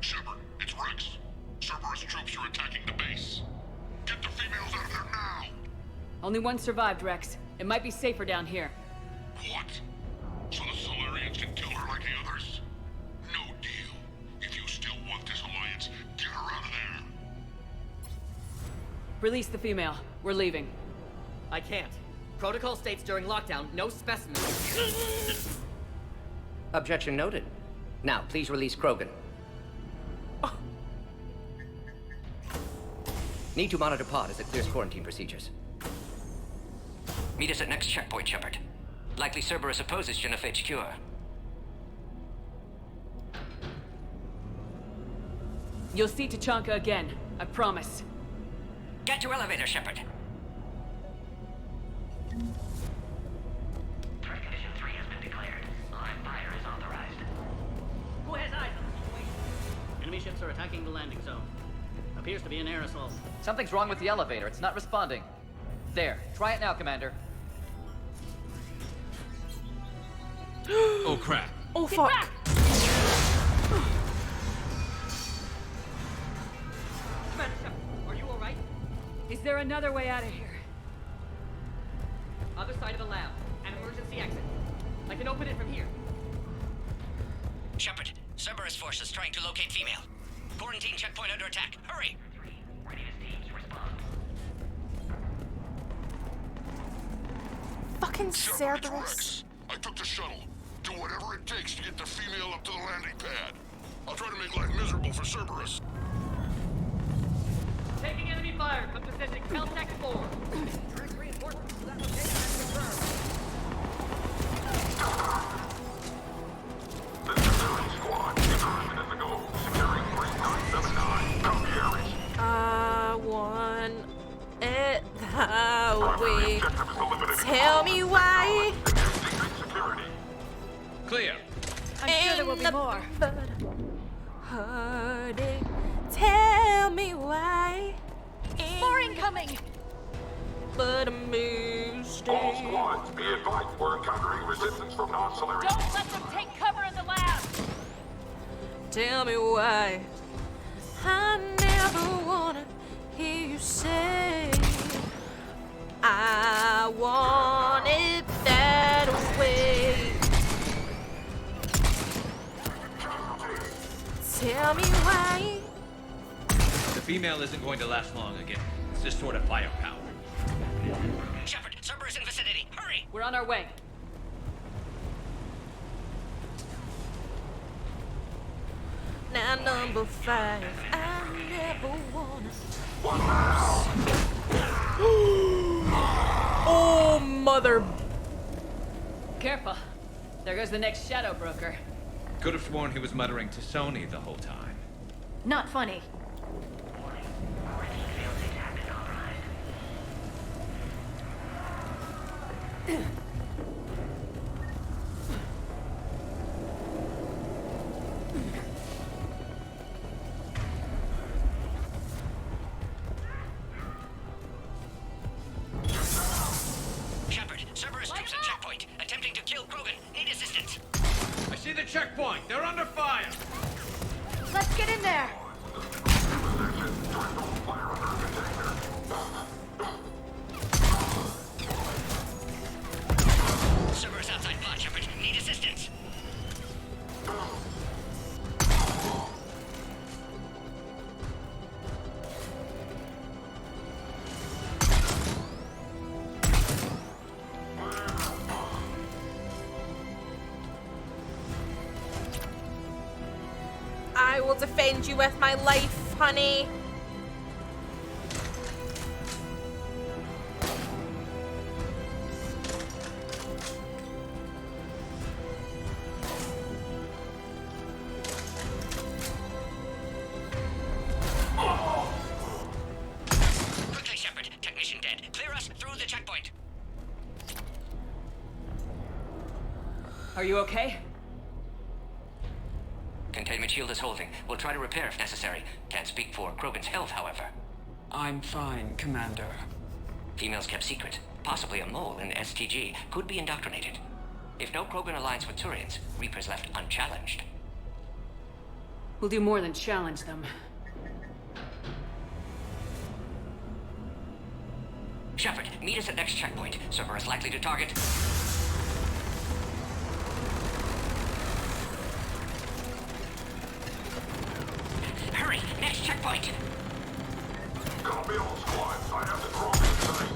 Shepard, it's Rex. Cerberus troops are attacking the base. Get the females out of there now! Only one survived, Rex. It might be safer down here. What? So the Solarians can kill her like the others? No deal. If you still want this alliance, get her out of there. Release the female. We're leaving. I can't. Protocol states during lockdown, no specimens. Objection noted. Now, please release Krogan. Need to monitor pod as it clears quarantine procedures. Meet us at next checkpoint, Shepard. Likely Cerberus opposes genophage cure. You'll see Tachanka again. I promise. Get to elevator, Shepard. Threat condition 3 has been declared. Live fire is authorized. Who has eyes on the way? Enemy ships are attacking the landing zone. Appears to be an air assault. Something's wrong with the elevator. It's not responding. There. Try it now, Commander. Oh, crap. Oh, fuck. Commander Shepard, are you alright? Is there another way out of here? Other side of the lab. An emergency exit. I can open it from here. Shepard, Cerberus forces trying to locate female. Quarantine checkpoint under attack. Hurry! Readiness teams respond. Fucking Shepard, it's Cerberus. Rex. I took the shuttle. Do whatever it takes to get the female up to the landing pad. I'll try to make life miserable for Cerberus. Taking enemy fire. Come position. Caltech 4. Direct reinforcements to that location has confirmed. This is Zero Squad. Interested in the go. Securing 3979. Copy, Ares. I want it that way. Tell me why. Clear. I'm sure there will be more. Heartache. Tell me why. More incoming! But a mistake. All squads, be advised we're encountering resistance from non-Solarians. Don't let them take cover in the lab! Tell me why. I never wanna hear you say I want it that way. Tell me why. The female isn't going to last long again. It's just sort of firepower. Shepard, Cerberus in vicinity. Hurry! We're on our way. Now number 5, I never wanna. Oh, mother. Careful. There goes the next shadow broker. Could have sworn he was muttering to Sony the whole time. Not funny. see the checkpoint. They're under fire. Let's get in there. Servers outside Pod Shepard. Need assistance. I will defend you with my life, honey. Quickly, Shepard. Technician dead. Clear us through the checkpoint. Are you okay? Containment shield is holding. We'll try to repair if necessary. Can't speak for Krogan's health, however. I'm fine, Commander. Females kept secret. Possibly a mole in STG. Could be indoctrinated. If no Krogan aligns with Turians, Reapers left unchallenged. We'll do more than challenge them. Shepard, meet us at next checkpoint. Cerberus likely to target. Hurry! Next checkpoint! Copy all squads. I have the Krogan in sight.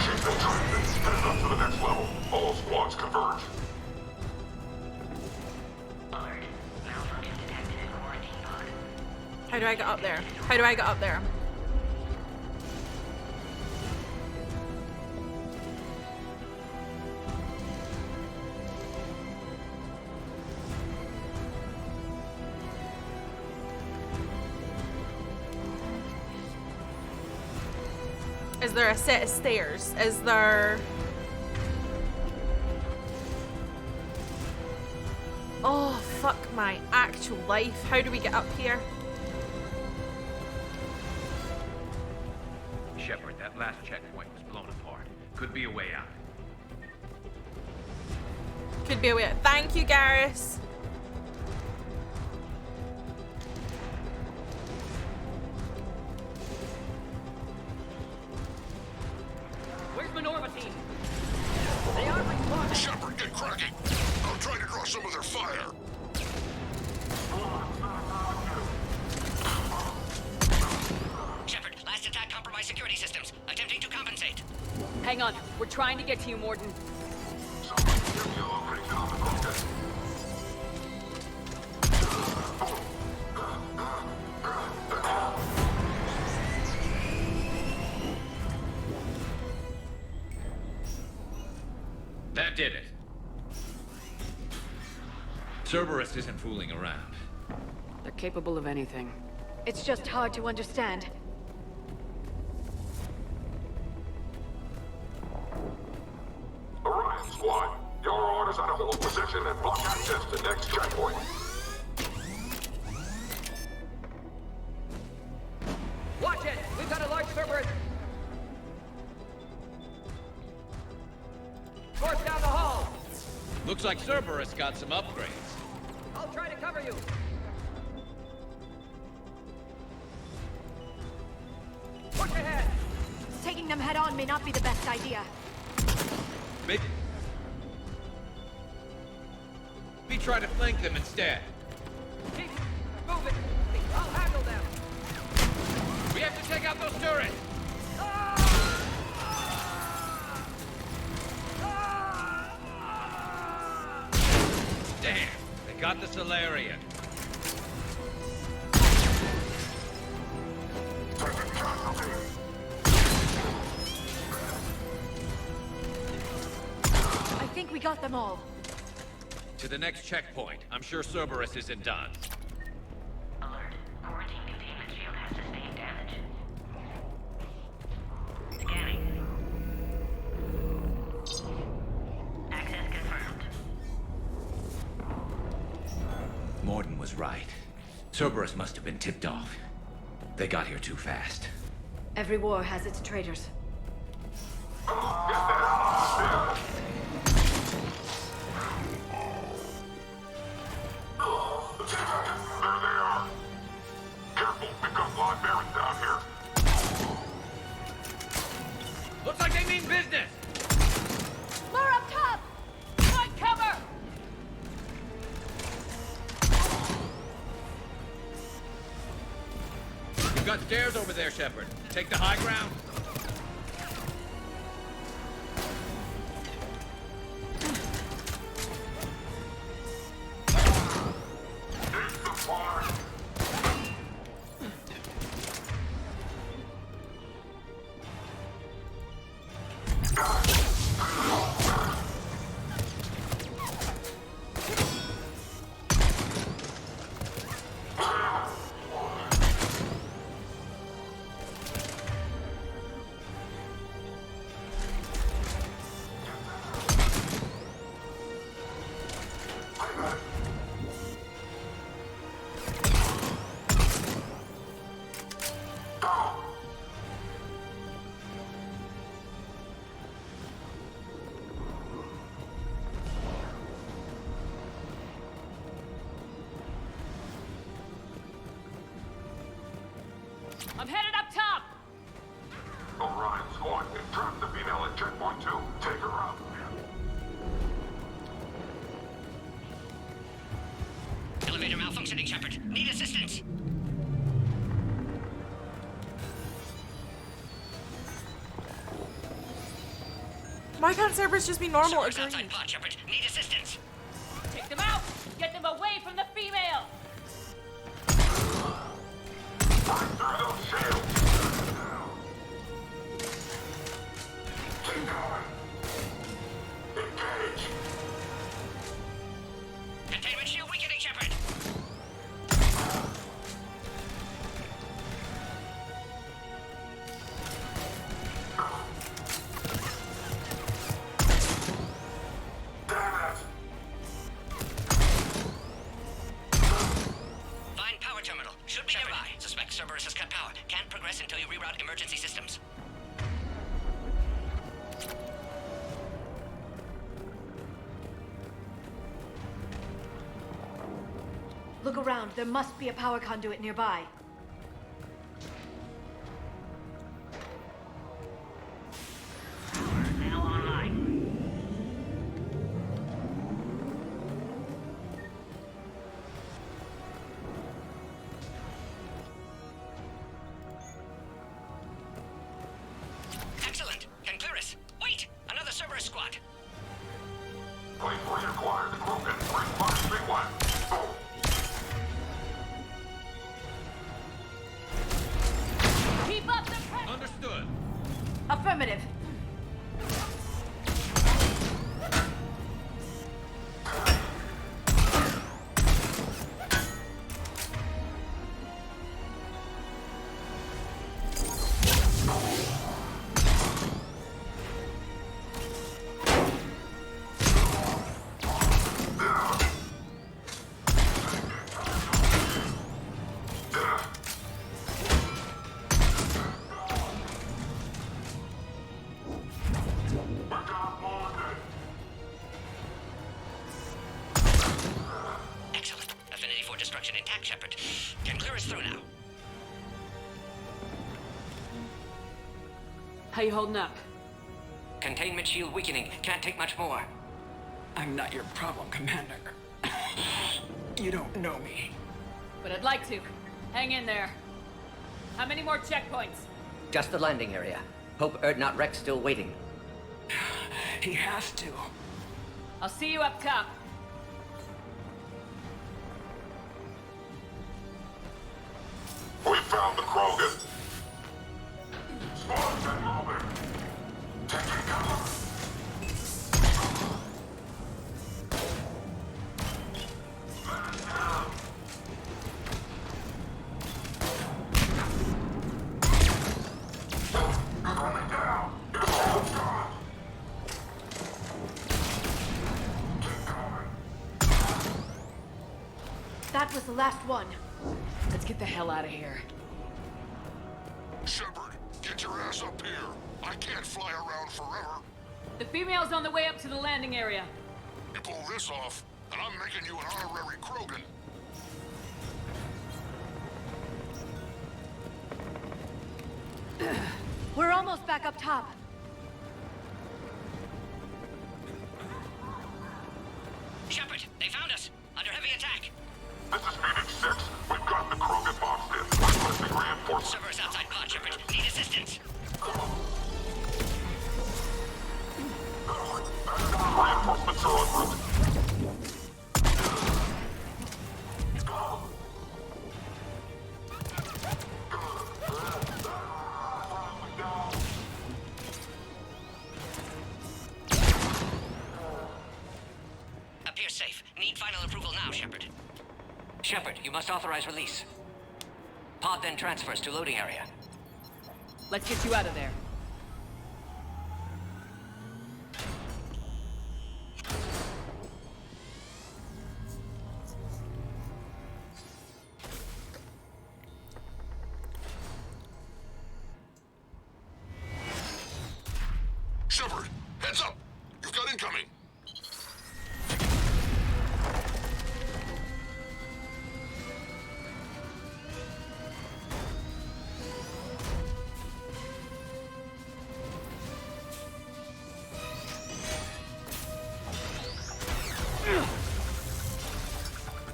Keep the tracking. Head up to the next level. All squads converge. How do I get up there? How do I get up there? Is there a set of stairs? Is there... Oh, fuck my actual life. How do we get up here? Shepard, that last checkpoint was blown apart. Could be a way out. Could be a way out. Thank you, Garrus. Where's Minerva team? They are responding. Shepard, get cracking. I'm trying to draw some of their fire. Shepard, last attack compromised security systems. Attempting to compensate. Hang on. We're trying to get to you, Mordin. That did it. Cerberus isn't fooling around. They're capable of anything. It's just hard to understand. Orion squad, your orders are to hold position and block access to next checkpoint. Watch it! We've got a large Cerberus. Force down the hall. Looks like Cerberus got some upgrades. I'll try to cover you. Push ahead. Taking them head on may not be the best idea. Maybe try to flank them instead. Keep moving. I'll handle them. We have to take out those turrets. Damn, they got the Solarian. I think we got them all. To the next checkpoint. I'm sure Cerberus isn't done. Alert. Quarantine containment shield has sustained damage. Scanning. Access confirmed. Mordin was right. Cerberus must have been tipped off. They got here too fast. Every war has its traitors. got stairs over there, Shepard. Take the high ground. I'm headed up top! Orion squad, trap the female at checkpoint 2. Take her out. Elevator malfunctioning, Shepard. Need assistance. Why can't Cerberus just be normal or Servers outside pod, Shepard. Need assistance. Take them out! Get them away from the female! Break through those shields! Keep going. Engage. Containment shield weakening, Shepard. Find power terminal. Should be nearby. Suspect Cerberus has cut power. Can't progress until you reroute emergency systems. Look around. There must be a power conduit nearby. Now online. Excellent. Can clear us. Wait! Another Cerberus squad. Wait for your acquired the Krogan. Bring 531. Keep up the pressure! Understood. Affirmative. Excellent. Affinity for destruction intact, Shepard. Can clear us through now. How you holding up? Containment shield weakening. Can't take much more. I'm not your problem, Commander. You don't know me. But I'd like to. Hang in there. How many more checkpoints? Just the landing area. Hope Erdnot Rex still waiting. He has to. I'll see you up top. We found the Krogan. Squad's been moving. Taking cover. Man down. You're going down. You're almost gone. Keep going. That was the last one. Let's get the hell out of here. Shepard, get your ass up here. I can't fly around forever. The female's on the way up to the landing area. You pull this off, and I'm making you an honorary Krogan. We're almost back up top. Shepard, they found us. Under heavy attack. This is Phoenix 6. We've got the Krogan boxed in. Requesting reinforcements. Cerberus Appears safe. Need final approval now, Shepard. Shepard, you must authorize release. Pod then transfers to loading area. Let's get you out of there. Shepard, heads up! You've got incoming!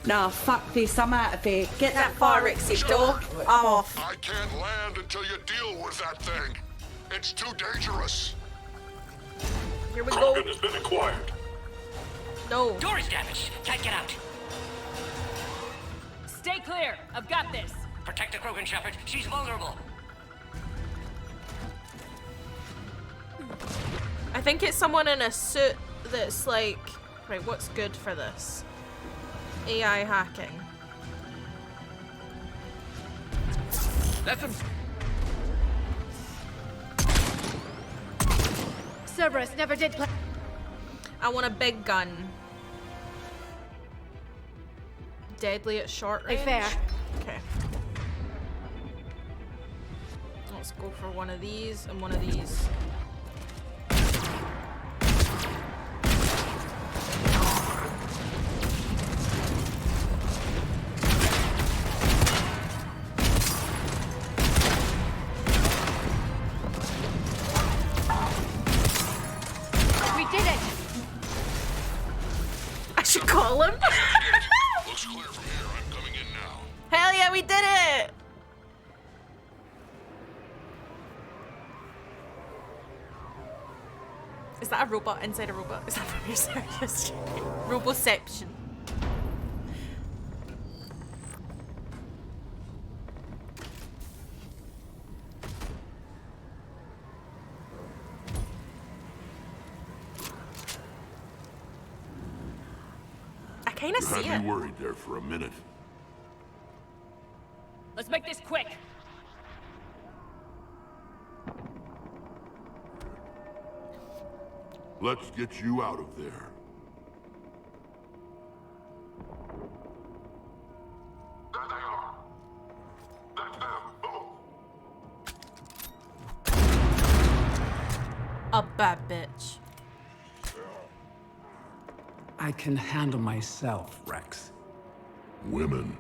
Nah, fuck this, I'm out of here. Get that fire exit door. I'm off. I can't land until you deal with that thing. It's too dangerous. Here we go. Krogan has been acquired. No. Door is damaged. Can't get out. Stay clear. I've got this. Protect the Krogan, Shepard. She's vulnerable. I think it's someone in a suit that's like... Right, what's good for this? AI hacking. That's him. Cerberus never did play. I want a big gun. Deadly at short range. Fair. Okay. Let's go for one of these and one of these. Call him. Looks clear from here. I'm coming in now. Hell yeah, we did it! Is that a robot inside a robot? Is that from your service? Roboception. I kind of see it. You had me worried there for a minute. Let's make this quick. Let's get you out of there. There they are. That's them. Boom. A bad bitch. I can handle myself, Rex. Women.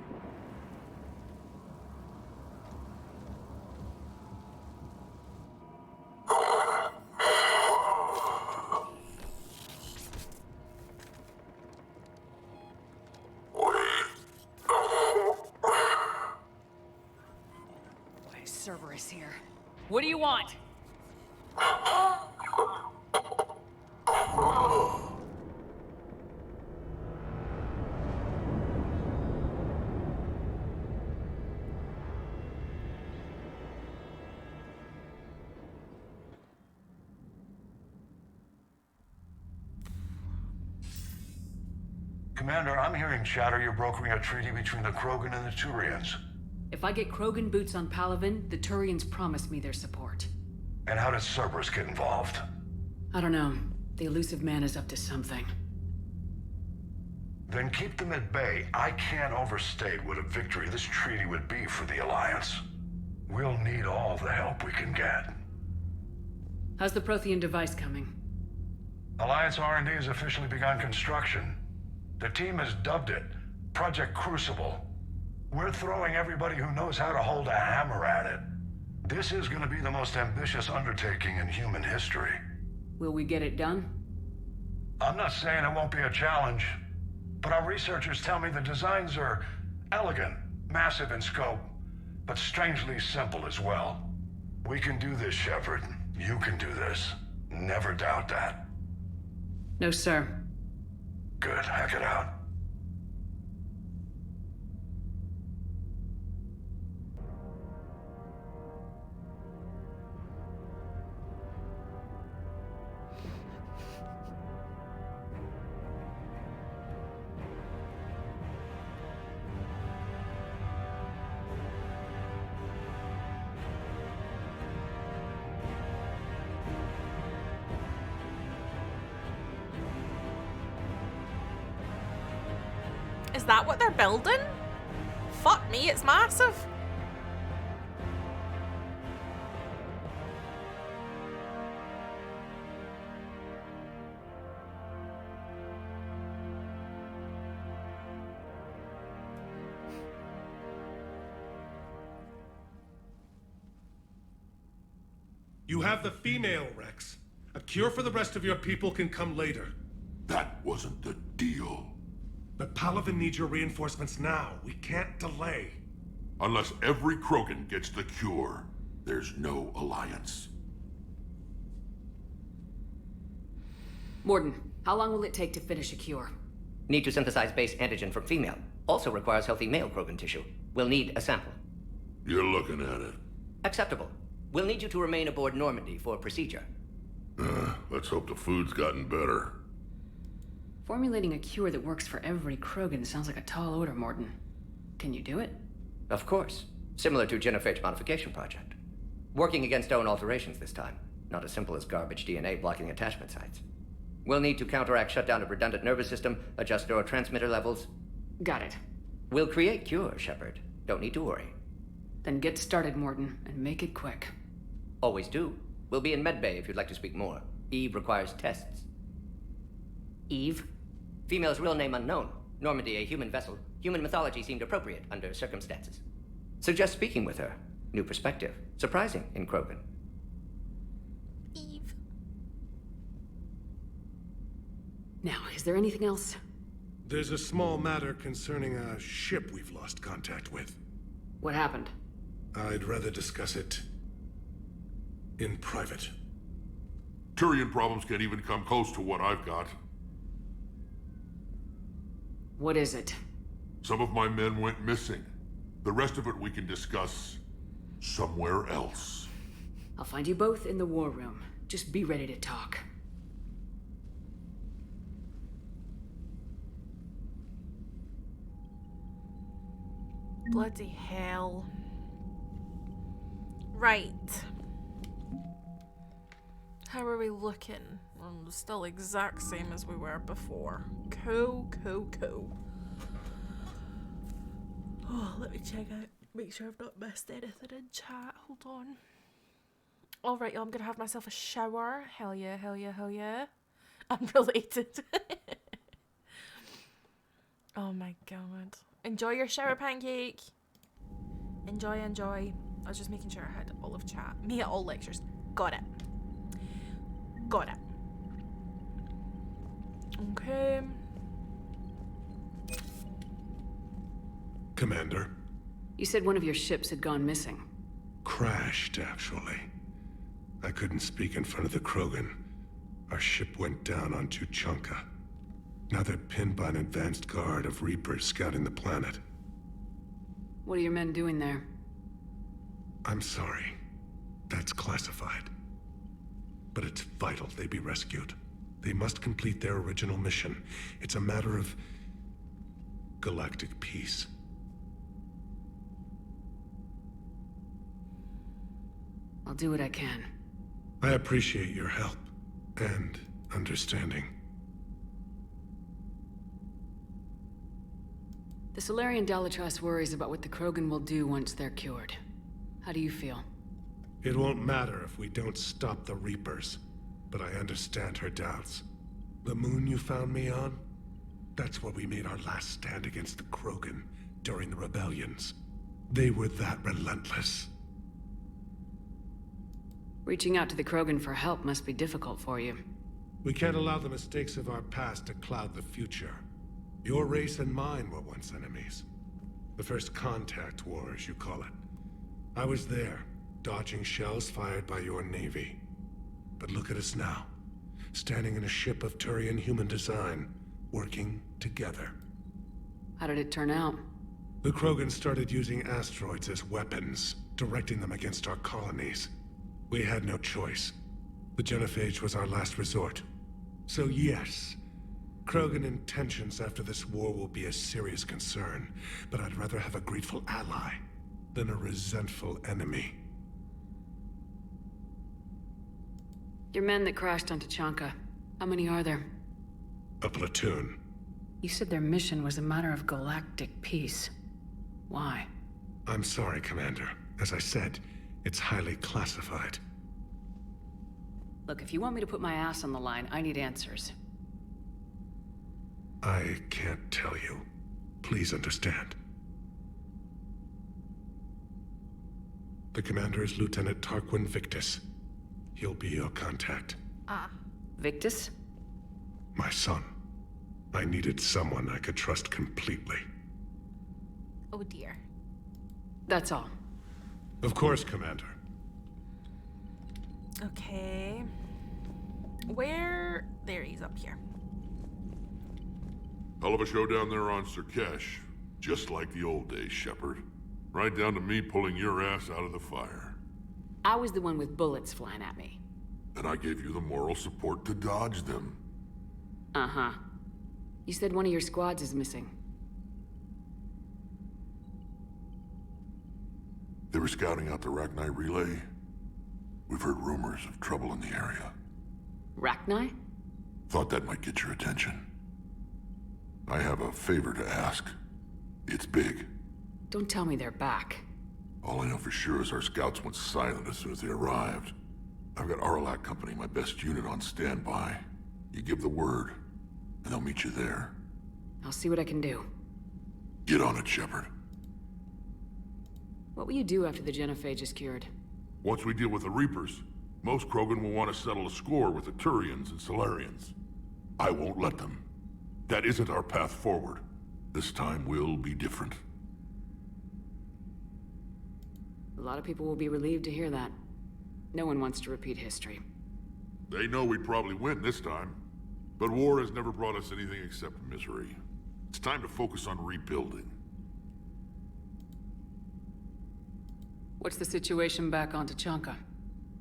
Why is Cerberus here? What do you want? Commander, I'm hearing chatter you're brokering a treaty between the Krogan and the Turians. If I get Krogan boots on Palaven, the Turians promise me their support. And how did Cerberus get involved? I don't know. The elusive man is up to something. Then keep them at bay. I can't overstate what a victory this treaty would be for the Alliance. We'll need all the help we can get. How's the Prothean device coming? Alliance R&D has officially begun construction. The team has dubbed it Project Crucible. We're throwing everybody who knows how to hold a hammer at it. This is going to be the most ambitious undertaking in human history. Will we get it done? I'm not saying it won't be a challenge, but our researchers tell me the designs are elegant, massive in scope, but strangely simple as well. We can do this, Shepard. You can do this. Never doubt that. No, sir. Good. Hack it out. Is that what they're building? Fuck me, it's massive. You have the female, Rex. A cure for the rest of your people can come later. That wasn't the deal. But Palaven needs your reinforcements now. We can't delay. Unless every Krogan gets the cure, there's no alliance. Mordin, how long will it take to finish a cure? Need to synthesize base antigen from female. Also requires healthy male Krogan tissue. We'll need a sample. You're looking at it. Acceptable. We'll need you to remain aboard Normandy for procedure. Let's hope the food's gotten better. Formulating a cure that works for every Krogan sounds like a tall order, Mordin. Can you do it? Of course. Similar to Genophage modification project. Working against own alterations this time. Not as simple as garbage DNA blocking attachment sites. We'll need to counteract shutdown of redundant nervous system, adjust neurotransmitter levels. Got it. We'll create cure, Shepard. Don't need to worry. Then get started, Mordin, and make it quick. Always do. We'll be in medbay if you'd like to speak more. Eve requires tests. Eve? Female's real name unknown. Normandy, a human vessel. Human mythology seemed appropriate under circumstances. Suggest speaking with her. New perspective. Surprising in Krogan. Eve. Now, is there anything else? There's a small matter concerning a ship we've lost contact with. What happened? I'd rather discuss it in private. Turian problems can't even come close to what I've got. What is it? Some of my men went missing. The rest of it we can discuss somewhere else. I'll find you both in the war room. Just be ready to talk. Bloody hell. Right. How are we looking? We're still exact same as we were before. Cool. Oh, let me check out. Make sure I've not missed anything in chat. Hold on. Alright, I'm gonna have myself a shower. Hell yeah. Unrelated. Oh my god. Enjoy your shower, Pancake. Enjoy. I was just making sure I had all of chat. Me at all lectures. Got it. Okay. Commander. You said one of your ships had gone missing. Crashed, actually. I couldn't speak in front of the Krogan. Our ship went down on Tuchanka. Now they're pinned by an advanced guard of Reapers scouting the planet. What are your men doing there? I'm sorry. That's classified. But it's vital they be rescued. They must complete their original mission. It's a matter of galactic peace. I'll do what I can. I appreciate your help and understanding. The Solarian Dalatrass worries about what the Krogan will do once they're cured. How do you feel? It won't matter if we don't stop the Reapers, but I understand her doubts. The moon you found me on? That's where we made our last stand against the Krogan during the rebellions. They were that relentless. Reaching out to the Krogan for help must be difficult for you. We can't allow the mistakes of our past to cloud the future. Your race and mine were once enemies. The First Contact War, as you call it. I was there, dodging shells fired by your navy. But look at us now, standing in a ship of Turian human design, working together. How did it turn out? The Krogan started using asteroids as weapons, directing them against our colonies. We had no choice. The Genophage was our last resort. So yes, Krogan intentions after this war will be a serious concern, but I'd rather have a grateful ally than a resentful enemy. Your men that crashed on Tuchanka, how many are there? A platoon. You said their mission was a matter of galactic peace. Why? I'm sorry, Commander. As I said, it's highly classified. Look, if you want me to put my ass on the line, I need answers. I can't tell you. Please understand. The commander is Lieutenant Tarquin Victus. He'll be your contact. Ah. Victus? My son. I needed someone I could trust completely. Oh dear. That's all. Of course, Commander. Okay. Where? There, he's up here. Hell of a show down there on Surkesh. Just like the old days, Shepard. Right down to me pulling your ass out of the fire. I was the one with bullets flying at me. And I gave you the moral support to dodge them. Uh-huh. You said one of your squads is missing. They were scouting out the Rachni relay. We've heard rumors of trouble in the area. Rachni? Thought that might get your attention. I have a favor to ask. It's big. Don't tell me they're back. All I know for sure is our scouts went silent as soon as they arrived. I've got Aralak Company, my best unit, on standby. You give the word, and they'll meet you there. I'll see what I can do. Get on it, Shepard. What will you do after the genophage is cured? Once we deal with the Reapers, most Krogan will want to settle a score with the Turians and Solarians. I won't let them. That isn't our path forward. This time will be different. A lot of people will be relieved to hear that. No one wants to repeat history. They know we'd probably win this time. But war has never brought us anything except misery. It's time to focus on rebuilding. What's the situation back on Tuchanka?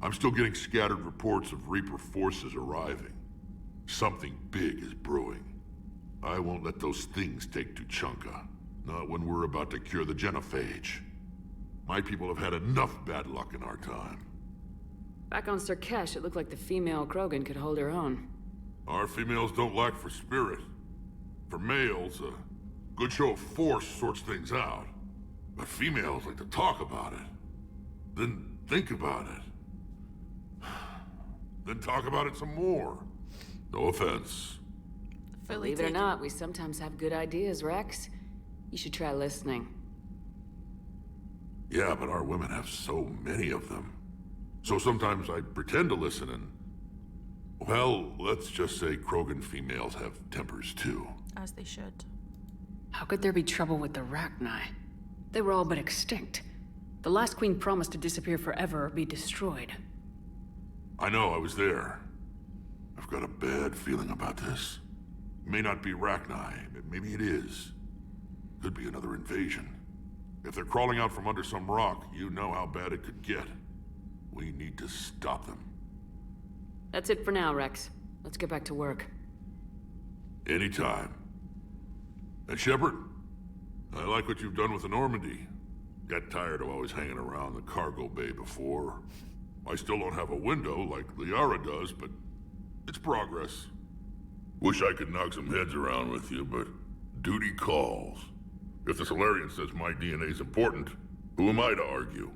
I'm still getting scattered reports of Reaper forces arriving. Something big is brewing. I won't let those things take Tuchanka. Not when we're about to cure the genophage. My people have had enough bad luck in our time. Back on Surkesh, it looked like the female Krogan could hold her own. Our females don't lack for spirit. For males, a good show of force sorts things out. But females like to talk about it. Then think about it. Then talk about it some more. No offense. Believe it or not, we sometimes have good ideas, Rex. You should try listening. Yeah, but our women have so many of them. So sometimes I pretend to listen and... Well, let's just say Krogan females have tempers too. As they should. How could there be trouble with the Rachni? They were all but extinct. The last queen promised to disappear forever or be destroyed. I know, I was there. I've got a bad feeling about this. It may not be Rachni, but maybe it is. Could be another invasion. If they're crawling out from under some rock, you know how bad it could get. We need to stop them. That's it for now, Rex. Let's get back to work. Anytime. And Shepard, I like what you've done with the Normandy. Got tired of always hanging around the cargo bay before. I still don't have a window like Liara does, but it's progress. Wish I could knock some heads around with you, but duty calls. If the Solarian says my DNA's important, who am I to argue?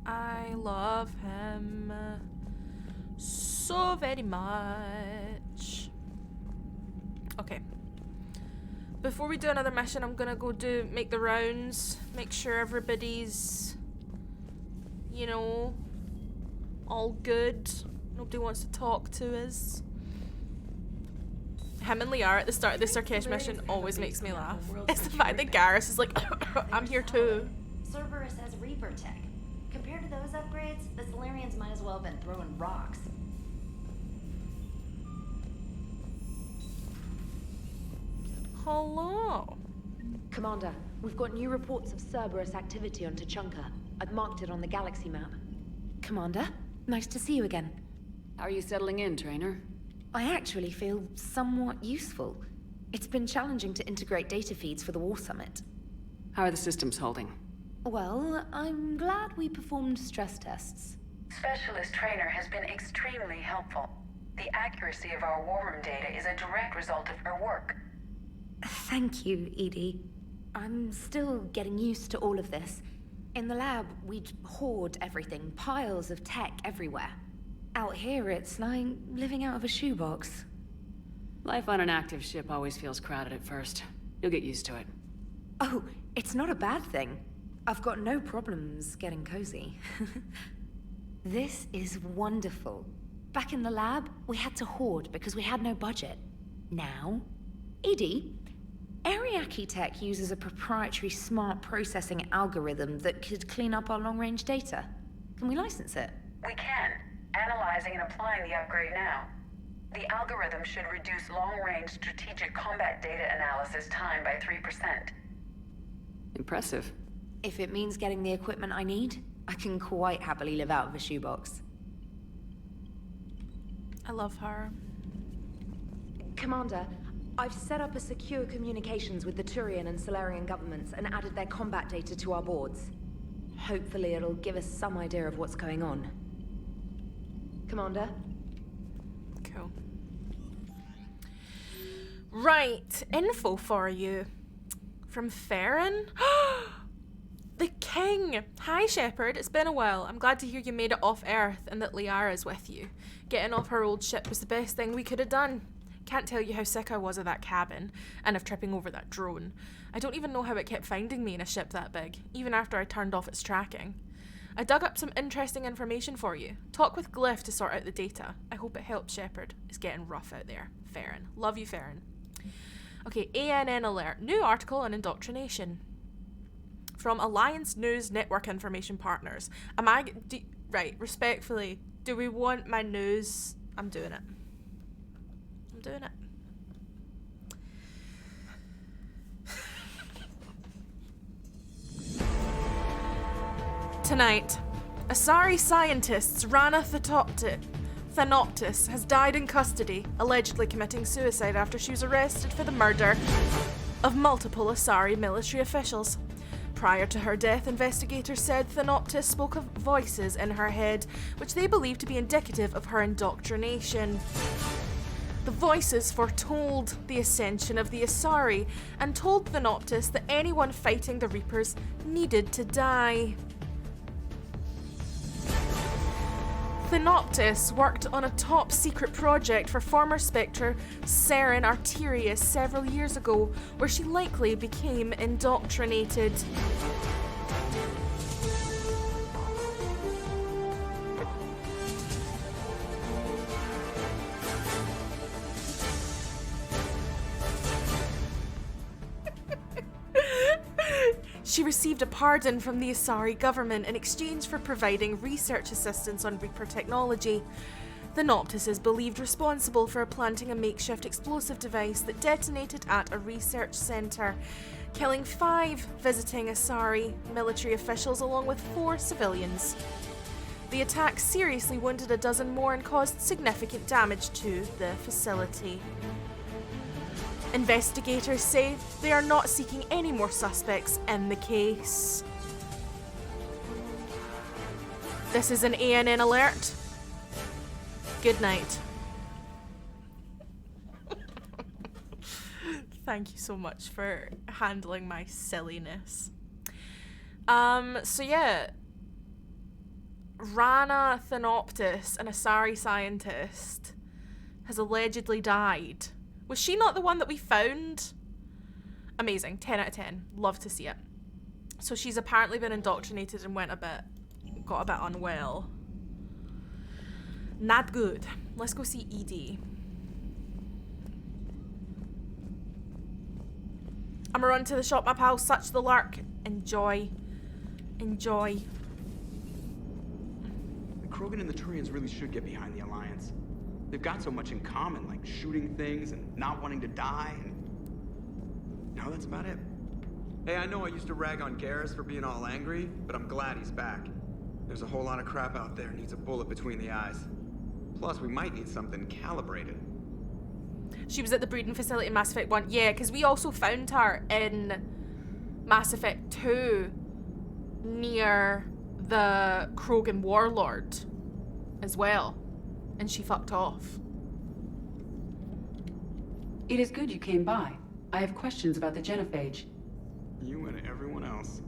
I love him so very much. Okay. Before we do another mission, I'm gonna go make the rounds, make sure everybody's, you know, all good. Nobody wants to talk to us. Him and Liara at the start of the Surkesh mission always makes me laugh. It's the fact that Garrus is like, I'm here too. Cerberus has Reaper tech. Compared to those upgrades, the Solarians might as well have been throwing rocks. Hello. Commander, we've got new reports of Cerberus activity on Tuchanka. I've marked it on the galaxy map. Commander, nice to see you again. How are you settling in, Trainer? I actually feel somewhat useful. It's been challenging to integrate data feeds for the War Summit. How are the systems holding? Well, I'm glad we performed stress tests. Specialist Trainer has been extremely helpful. The accuracy of our war room data is a direct result of her work. Thank you, Edie. I'm still getting used to all of this. In the lab, we'd hoard everything, piles of tech everywhere. Out here, it's like living out of a shoebox. Life on an active ship always feels crowded at first. You'll get used to it. Oh, it's not a bad thing. I've got no problems getting cozy. This is wonderful. Back in the lab, we had to hoard because we had no budget. Now, Edie, Ariake Tech uses a proprietary smart processing algorithm that could clean up our long-range data. Can we license it? We can. Analyzing and applying the upgrade now. The algorithm should reduce long-range strategic combat data analysis time by 3%. Impressive. If it means getting the equipment I need, I can quite happily live out of a shoebox. I love her. Commander, I've set up a secure communications with the Turian and Solarian governments and added their combat data to our boards. Hopefully it'll give us some idea of what's going on. Commander? Cool. Right, info for you. From Farron? The King! Hi, Shepard. It's been a while. I'm glad to hear you made it off Earth and that Liara's with you. Getting off her old ship was the best thing we could have done. Can't tell you how sick I was of that cabin, and of tripping over that drone. I don't even know how it kept finding me in a ship that big, even after I turned off its tracking. I dug up some interesting information for you. Talk with Glyph to sort out the data. I hope it helps, Shepard. It's getting rough out there. Farron. Love you, Farron. Okay, ANN alert. New article on indoctrination. From Alliance News Network Information Partners. Right, respectfully, do we want my news? I'm doing it. I'm doing it. Tonight, Asari scientists Rana Thanoptis has died in custody, allegedly committing suicide after she was arrested for the murder of multiple Asari military officials. Prior to her death, investigators said Thanoptis spoke of voices in her head, which they believed to be indicative of her indoctrination. The voices foretold the ascension of the Asari and told Thanoptis that anyone fighting the Reapers needed to die. Thanoptis worked on a top-secret project for former Spectre Seren Arterius several years ago, where she likely became indoctrinated. She received a pardon from the Asari government in exchange for providing research assistance on Reaper technology. Thanoptis is believed responsible for planting a makeshift explosive device that detonated at a research center, killing 5 visiting Asari military officials along with 4 civilians. The attack seriously wounded a dozen more and caused significant damage to the facility. Investigators say they are not seeking any more suspects in the case. This is an ANN alert. Good night. Thank you so much for handling my silliness. So yeah. Rana Thanoptis, an Asari scientist, has allegedly died. Was she not the one that we found? Amazing. 10 out of 10. Love to see it. So she's apparently been indoctrinated and got a bit unwell. Not good. Let's go see Edie. I'm gonna run to the shop, my pal. Such the lark. Enjoy. Enjoy. The Krogan and the Turians really should get behind the Alliance. They've got so much in common, like shooting things and not wanting to die, and... No, that's about it. Hey, I know I used to rag on Garrus for being all angry, but I'm glad he's back. There's a whole lot of crap out there needs a bullet between the eyes. Plus, we might need something calibrated. She was at the breeding facility in Mass Effect 1. Yeah, because we also found her in Mass Effect 2 near the Krogan Warlord as well. And she fucked off. It is good you came by. I have questions about the genophage. You and everyone else.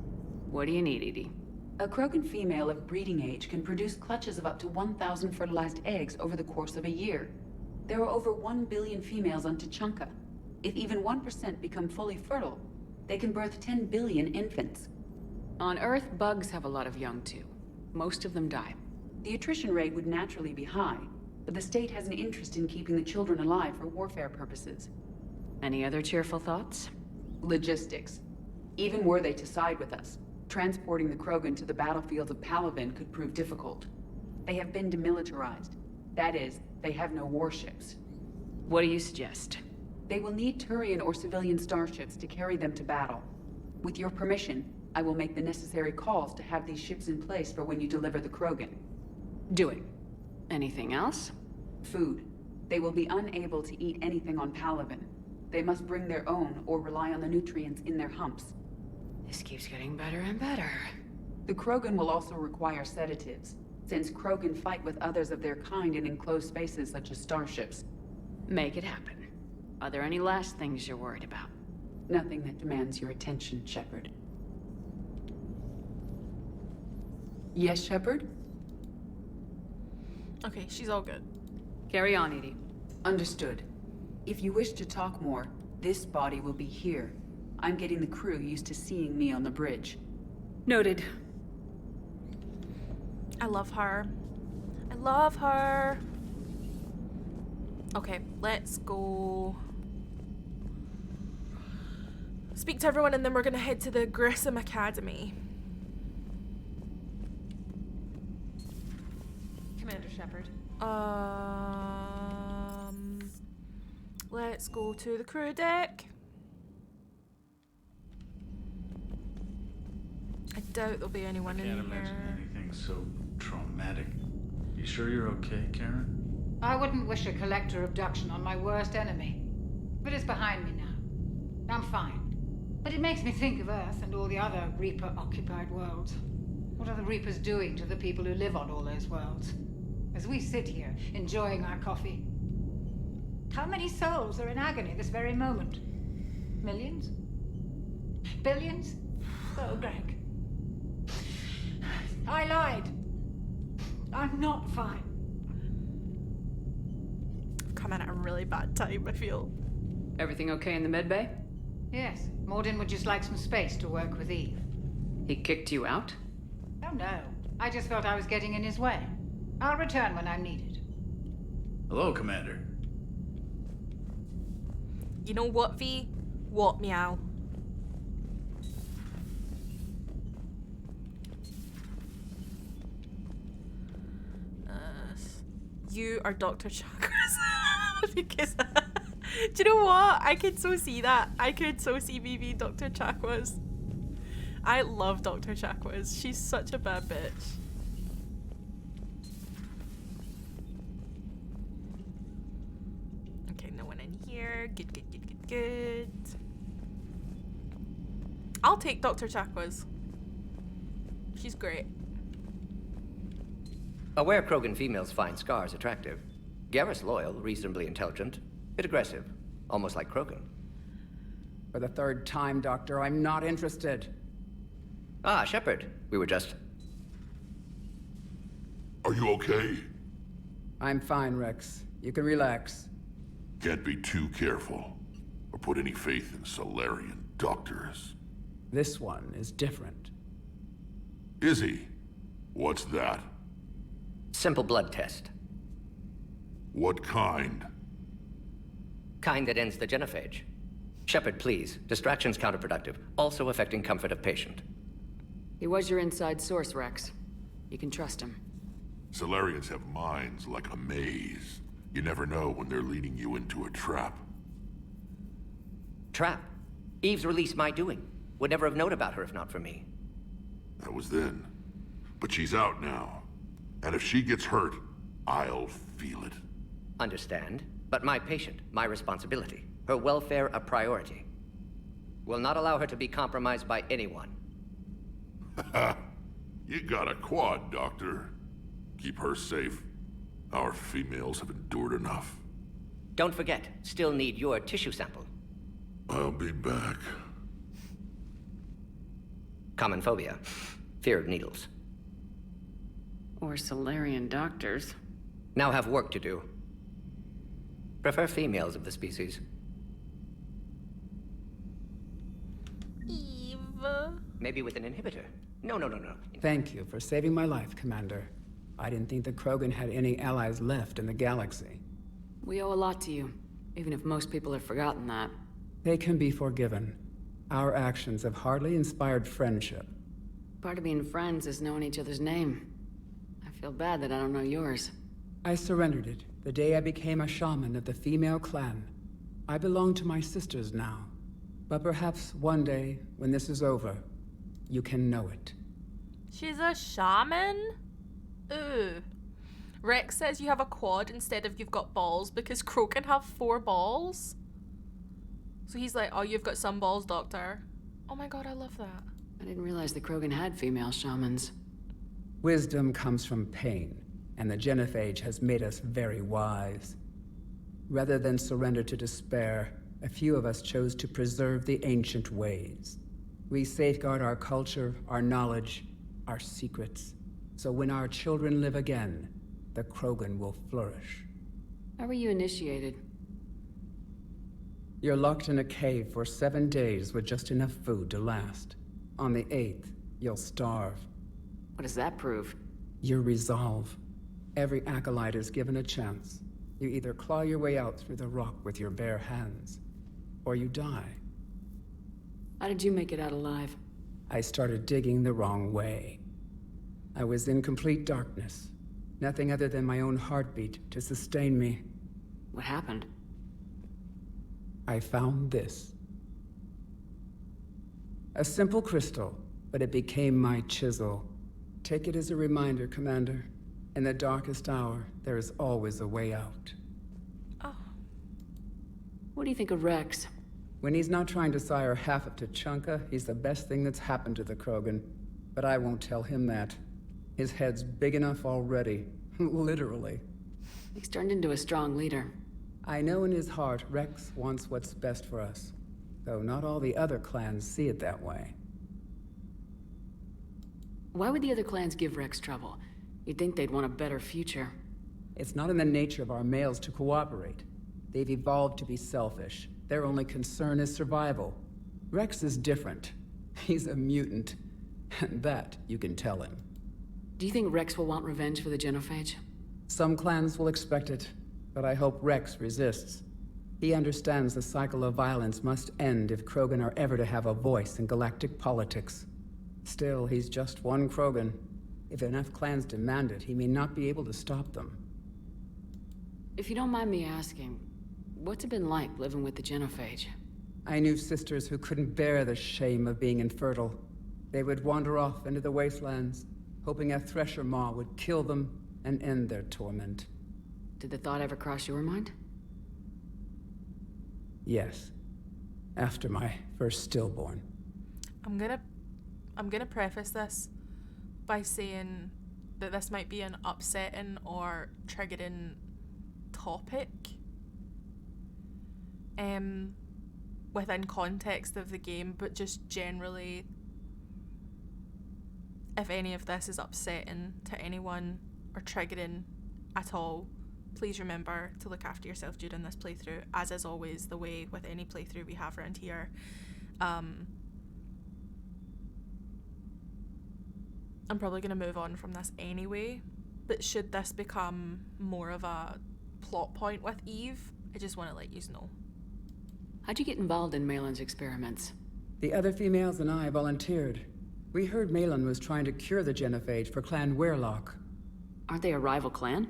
What do you need, Edie? A Krogan female of breeding age can produce clutches of up to 1,000 fertilized eggs over the course of a year. There are over 1 billion females on Tuchanka. If even 1% become fully fertile, they can birth 10 billion infants. On Earth, bugs have a lot of young too. Most of them die. The attrition rate would naturally be high, but the state has an interest in keeping the children alive for warfare purposes. Any other cheerful thoughts? Logistics. Even were they to side with us, transporting the Krogan to the battlefields of Palaven could prove difficult. They have been demilitarized. That is, they have no warships. What do you suggest? They will need Turian or civilian starships to carry them to battle. With your permission, I will make the necessary calls to have these ships in place for when you deliver the Krogan. Do it. Anything else? Food. They will be unable to eat anything on Palaven. They must bring their own or rely on the nutrients in their humps. This keeps getting better and better. The Krogan will also require sedatives, since Krogan fight with others of their kind in enclosed spaces such as starships. Make it happen. Are there any last things you're worried about? Nothing that demands your attention, Shepard. Yes, Shepard? Okay, she's all good. Carry on, Edie. Understood. If you wish to talk more, this body will be here. I'm getting the crew used to seeing me on the bridge. Noted. I love her. I love her. Okay, let's go speak to everyone, and then we're gonna head to the Grissom Academy. Commander Shepard. Let's go to the crew deck. I doubt there'll be anyone in Can't imagine here. anything so traumatic. You sure you're okay, Karen? I wouldn't wish a collector abduction on my worst enemy. But it's behind me now. I'm fine. But it makes me think of Earth and all the other Reaper-occupied worlds. What are the Reapers doing to the people who live on all those worlds? As we sit here, enjoying our coffee. How many souls are in agony this very moment? Millions? Billions? Oh, Greg. I lied. I'm not fine. Come in at a really bad time, I feel. Everything okay in the medbay? Yes. Mordin would just like some space to work with Eve. He kicked you out? Oh, no. I just felt I was getting in his way. I'll return when I'm needed. Hello, Commander. You know what, V? What, meow? You are Dr. Chakwas. Because do you know what? I could so see that. I could so see BB Dr. Chakwas. I love Dr. Chakwas. She's such a bad bitch. Okay, no one in here. Good, good, good, good, good. I'll take Dr. Chakwas. She's great. Aware Krogan females find Scars attractive. Garrus loyal, reasonably intelligent, bit aggressive, almost like Krogan. For the third time, Doctor, I'm not interested. Ah, Shepard. We were just... Are you okay? I'm fine, Rex. You can relax. Can't be too careful, or put any faith in Solarian doctors. This one is different. Is he? What's that? Simple blood test. What kind? Kind that ends the genophage. Shepard, please. Distraction's counterproductive, also affecting comfort of patient. He was your inside source, Rex. You can trust him. Solarians have minds like a maze. You never know when they're leading you into a trap. Trap? Eve's release my doing. Would never have known about her if not for me. That was then. But she's out now. And if she gets hurt, I'll feel it. Understand. But my patient, my responsibility. Her welfare a priority. Will not allow her to be compromised by anyone. You got a quad, Doctor. Keep her safe. Our females have endured enough. Don't forget, still need your tissue sample. I'll be back. Common phobia. Fear of needles. Or Solarian doctors. Now have work to do. Prefer females of the species. Eve. Maybe with an inhibitor. No. Thank you for saving my life, Commander. I didn't think the Krogan had any allies left in the galaxy. We owe a lot to you, even if most people have forgotten that. They can be forgiven. Our actions have hardly inspired friendship. Part of being friends is knowing each other's name. I feel bad that I don't know yours. I surrendered it the day I became a shaman of the female clan. I belong to my sisters now. But perhaps one day, when this is over, you can know it. She's a shaman? Ooh. Rex says you have a quad instead of you've got balls because Krogan have 4 balls. So he's like, oh, you've got some balls, Doctor. Oh my god, I love that. I didn't realize the Krogan had female shamans. Wisdom comes from pain, and the Genophage has made us very wise. Rather than surrender to despair, a few of us chose to preserve the ancient ways. We safeguard our culture, our knowledge, our secrets. So when our children live again, the Krogan will flourish. How were you initiated? You're locked in a cave for 7 days with just enough food to last. On the 8th, you'll starve. What does that prove? Your resolve. Every acolyte is given a chance. You either claw your way out through the rock with your bare hands, or you die. How did you make it out alive? I started digging the wrong way. I was in complete darkness. Nothing other than my own heartbeat to sustain me. What happened? I found this. A simple crystal, but it became my chisel. Take it as a reminder, Commander. In the darkest hour, there is always a way out. Oh. What do you think of Rex? When he's not trying to sire half of Tuchanka, he's the best thing that's happened to the Krogan. But I won't tell him that. His head's big enough already. Literally. He's turned into a strong leader. I know in his heart Rex wants what's best for us. Though not all the other clans see it that way. Why would the other clans give Rex trouble? You'd think they'd want a better future. It's not in the nature of our males to cooperate. They've evolved to be selfish. Their only concern is survival. Rex is different. He's a mutant. And that you can tell him. Do you think Rex will want revenge for the Genophage? Some clans will expect it, but I hope Rex resists. He understands the cycle of violence must end if Krogan are ever to have a voice in galactic politics. Still, he's just one Krogan. If enough clans demand it, he may not be able to stop them. If you don't mind me asking, what's it been like living with the Genophage? I knew sisters who couldn't bear the shame of being infertile. They would wander off into the wastelands, hoping a Thresher Maw would kill them and end their torment. Did the thought ever cross your mind? Yes. After my first stillborn. I'm gonna preface this by saying that this might be an upsetting or triggering topic. Within context of the game, but just generally, if any of this is upsetting to anyone or triggering at all, please remember to look after yourself during this playthrough, as is always the way with any playthrough we have around here. I'm probably going to move on from this anyway, but should this become more of a plot point with Eve, I just want to let you know. How'd you get involved in Maelon's experiments? The other females and I volunteered. We heard Maelon was trying to cure the Genophage for Clan Weirlock. Aren't they a rival clan?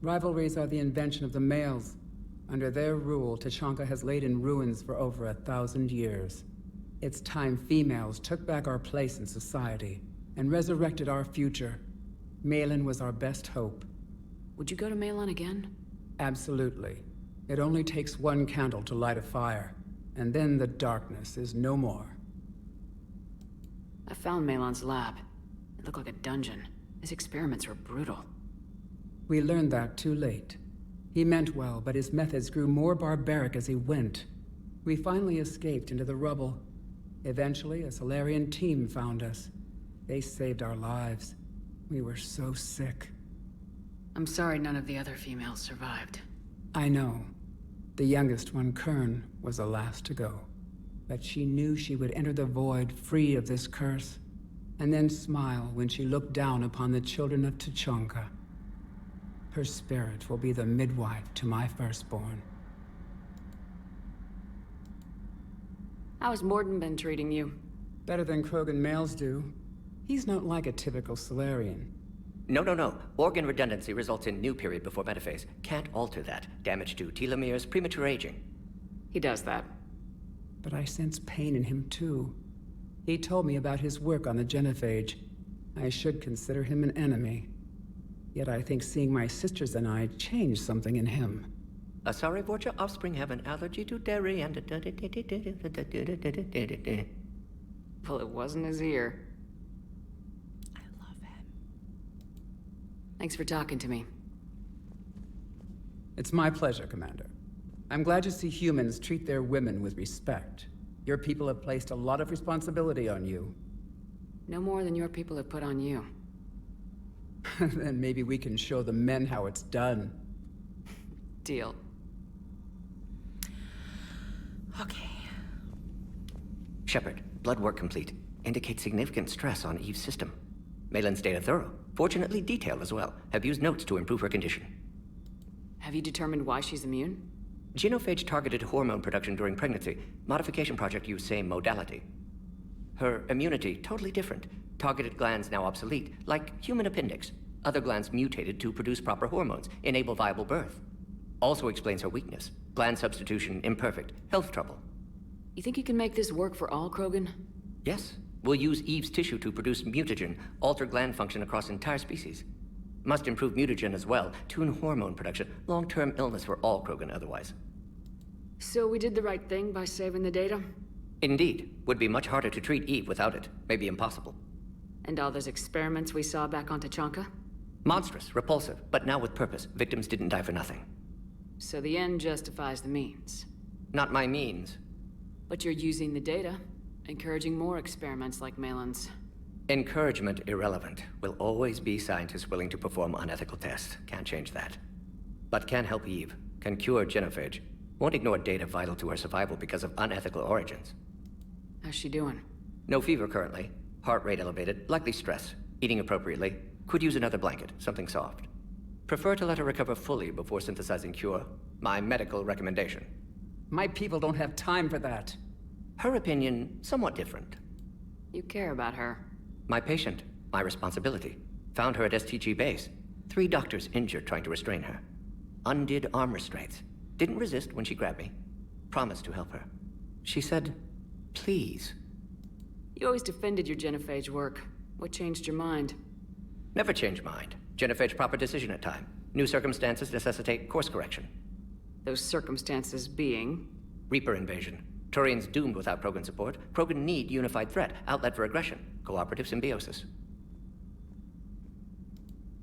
Rivalries are the invention of the males. Under their rule, Tuchanka has laid in ruins for over 1,000 years. It's time females took back our place in society and resurrected our future. Maelon was our best hope. Would you go to Maelon again? Absolutely. It only takes one candle to light a fire, and then the darkness is no more. I found Maelon's lab. It looked like a dungeon. His experiments were brutal. We learned that too late. He meant well, but his methods grew more barbaric as he went. We finally escaped into the rubble. Eventually, a Solarian team found us. They saved our lives. We were so sick. I'm sorry none of the other females survived. I know. The youngest one, Kern, was the last to go. But she knew she would enter the void free of this curse, and then smile when she looked down upon the children of Tuchanka. Her spirit will be the midwife to my firstborn. How's Mordin been treating you? Better than Krogan males do. He's not like a typical Solarian. No. Organ redundancy results in new period before metaphase. Can't alter that. Damage to telomeres, premature aging. He does that. But I sense pain in him too. He told me about his work on the genophage. I should consider him an enemy. Yet I think seeing my sisters and I changed something in him. Asari Vorcha offspring have an allergy to dairy and... Well, it wasn't his ear. I love him. Thanks for talking to me. It's my pleasure, Commander. I'm glad to see humans treat their women with respect. Your people have placed a lot of responsibility on you. No more than your people have put on you. Then maybe we can show the men how it's done. Deal. Okay. Shepard, blood work complete. Indicates significant stress on Eve's system. Malin's data thorough. Fortunately detailed as well. Have used notes to improve her condition. Have you determined why she's immune? Genophage targeted hormone production during pregnancy. Modification project used same modality. Her immunity totally different. Targeted glands now obsolete, like human appendix. Other glands mutated to produce proper hormones, enable viable birth. Also explains her weakness. Gland substitution imperfect. Health trouble. You think you can make this work for all Krogan? Yes. We'll use Eve's tissue to produce mutagen, alter gland function across entire species. Must improve mutagen as well, tune hormone production. Long-term illness for all Krogan otherwise. So we did the right thing by saving the data? Indeed. Would be much harder to treat Eve without it. Maybe impossible. And all those experiments we saw back on Tuchanka? Monstrous, repulsive, but now with purpose. Victims didn't die for nothing. So the end justifies the means. Not my means. But you're using the data, encouraging more experiments like Malin's. Encouragement irrelevant. Will always be scientists willing to perform unethical tests. Can't change that. But can help Eve. Can cure genophage. Won't ignore data vital to her survival because of unethical origins. How's she doing? No fever currently. Heart rate elevated. Likely stress. Eating appropriately. Could use another blanket. Something soft. Prefer to let her recover fully before synthesizing cure. My medical recommendation. My people don't have time for that. Her opinion, somewhat different. You care about her. My patient. My responsibility. Found her at STG base. 3 doctors injured trying to restrain her. Undid arm restraints. Didn't resist when she grabbed me. Promised to help her. She said, please. You always defended your genophage work. What changed your mind? Never change mind. Genophage proper decision at time. New circumstances necessitate course correction. Those circumstances being? Reaper invasion. Turians doomed without Krogan support. Krogan need unified threat. Outlet for aggression. Cooperative symbiosis.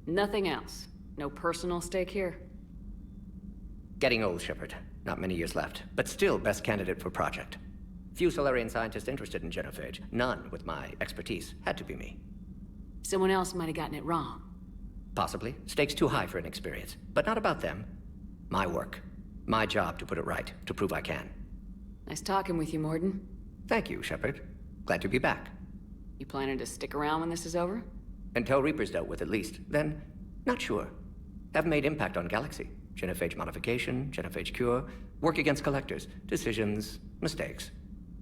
Nothing else. No personal stake here? Getting old, Shepard. Not many years left. But still best candidate for project. Few Solarian scientists interested in genophage. None with my expertise. Had to be me. Someone else might have gotten it wrong. Possibly. Stakes too high for inexperience. But not about them. My work. My job to put it right. To prove I can. Nice talking with you, Mordin. Thank you, Shepard. Glad to be back. You planning to stick around when this is over? Until Reaper's dealt with, at least. Then, not sure. Have made impact on Galaxy. Genophage modification, genophage cure, work against collectors, decisions, mistakes.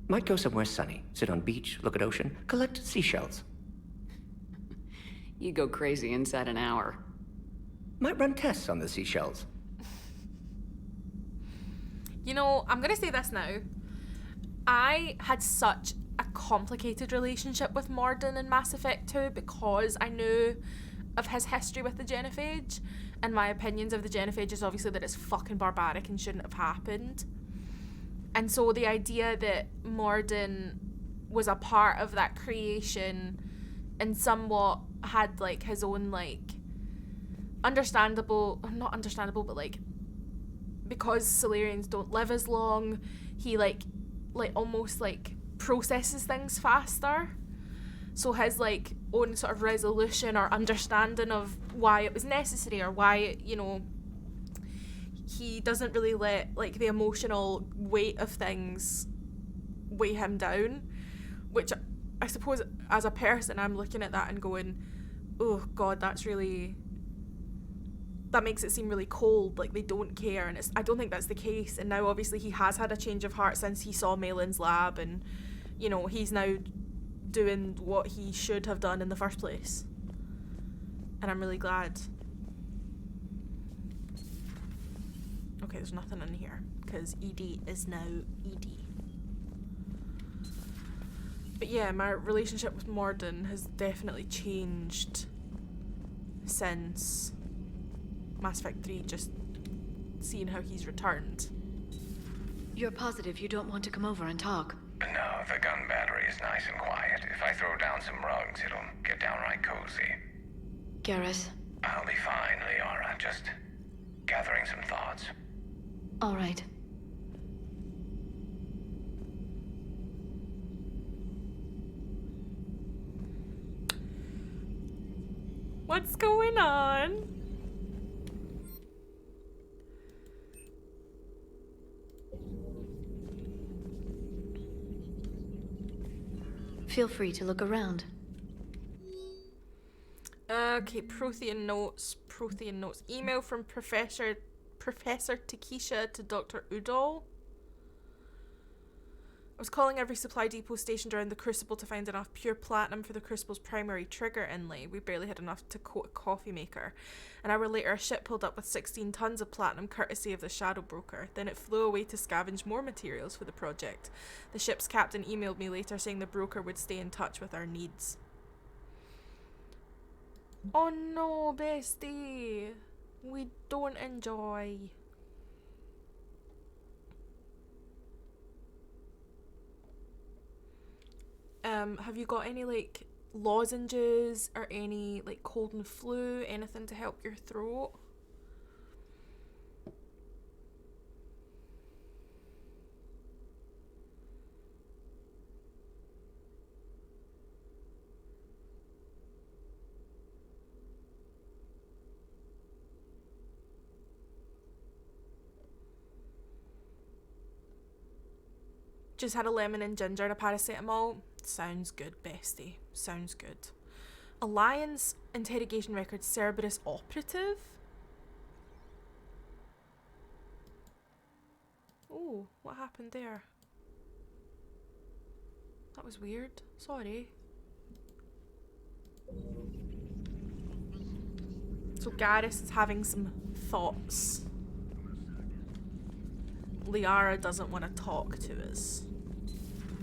Might go somewhere sunny, sit on beach, look at ocean, collect seashells. You go crazy inside an hour. Might run tests on the seashells. You know, I'm gonna say this now. I had such a complicated relationship with Mordin in Mass Effect 2 because I knew of his history with the genophage, and my opinions of the genophage is obviously that it's fucking barbaric and shouldn't have happened. And so the idea that Mordin was a part of that creation and somewhat had like his own like not understandable, but like because Solarians don't live as long, he like almost like processes things faster. So his like own sort of resolution or understanding of why it was necessary, or why, you know, he doesn't really let like the emotional weight of things weigh him down, which I suppose as a person I'm looking at that and going, oh god, that makes it seem really cold, like they don't care, and I don't think that's the case. And now obviously he has had a change of heart since he saw Malin's lab, and you know, he's now doing what he should have done in the first place, and I'm really glad. Okay, there's nothing in here because ED is now ED. But yeah, my relationship with Mordin has definitely changed since Mass Effect 3, just seeing how he's returned. You're positive you don't want to come over and talk? No, the gun battery is nice and quiet. If I throw down some rugs, it'll get downright cozy. Garrus? I'll be fine, Liara. Just gathering some thoughts. All right. What's going on? Feel free to look around. Okay, Prothean notes. Email from Professor Takesha to Dr. Udall. I was calling every supply depot stationed around the Crucible to find enough pure platinum for the Crucible's primary trigger inlay. We barely had enough to coat a coffee maker. An hour later, a ship pulled up with 16 tons of platinum courtesy of the Shadow Broker. Then it flew away to scavenge more materials for the project. The ship's captain emailed me later saying the broker would stay in touch with our needs. Oh no, bestie. We don't enjoy. Have you got any like lozenges or any like cold and flu, anything to help your throat? Just had a lemon and ginger and a paracetamol. Sounds good, bestie. Sounds good. Alliance interrogation record, Cerberus operative? Oh, what happened there? That was weird. Sorry. So Garrus is having some thoughts. Liara doesn't want to talk to us.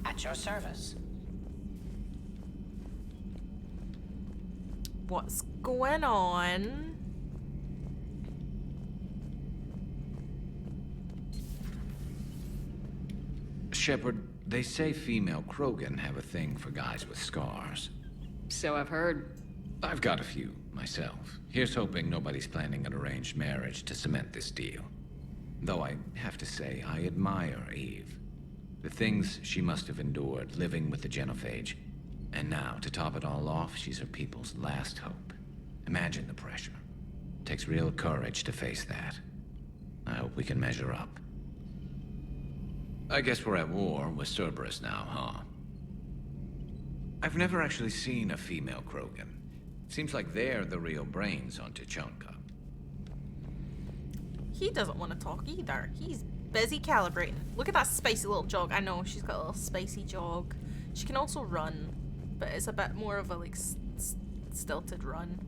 At your service. What's going on? Shepard, they say female Krogan have a thing for guys with scars. So I've heard. I've got a few, myself. Here's hoping nobody's planning an arranged marriage to cement this deal. Though I have to say, I admire Eve. The things she must have endured living with the Genophage. And now, to top it all off, she's her people's last hope. Imagine the pressure. Takes real courage to face that. I hope we can measure up. I guess we're at war with Cerberus now, huh? I've never actually seen a female Krogan. Seems like they're the real brains on Tuchanka. He doesn't want to talk either. He's busy calibrating. Look at that spicy little jog. I know, she's got a little spicy jog. She can also run, but it's a bit more of a like stilted run.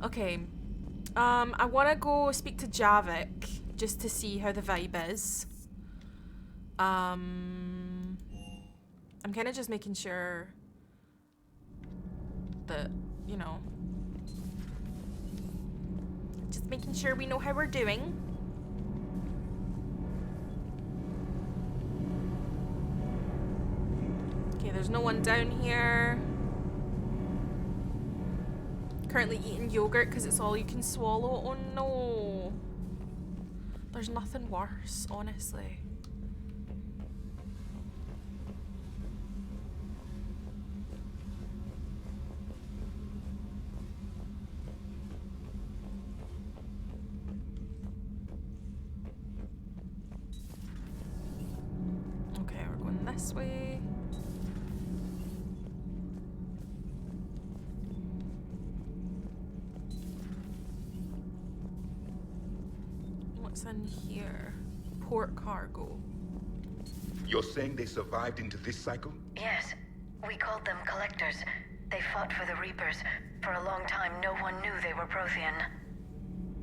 Okay. I want to go speak to Javik just to see how the vibe is. I'm kind of just making sure that, you know, just making sure we know how we're doing. Okay, there's no one down here. Currently eating yogurt because it's all you can swallow. Oh no. There's nothing worse, honestly. Okay, we're going this way. What's in here? Port cargo. You're saying they survived into this cycle? Yes. We called them Collectors. They fought for the Reapers. For a long time, no one knew they were Prothean.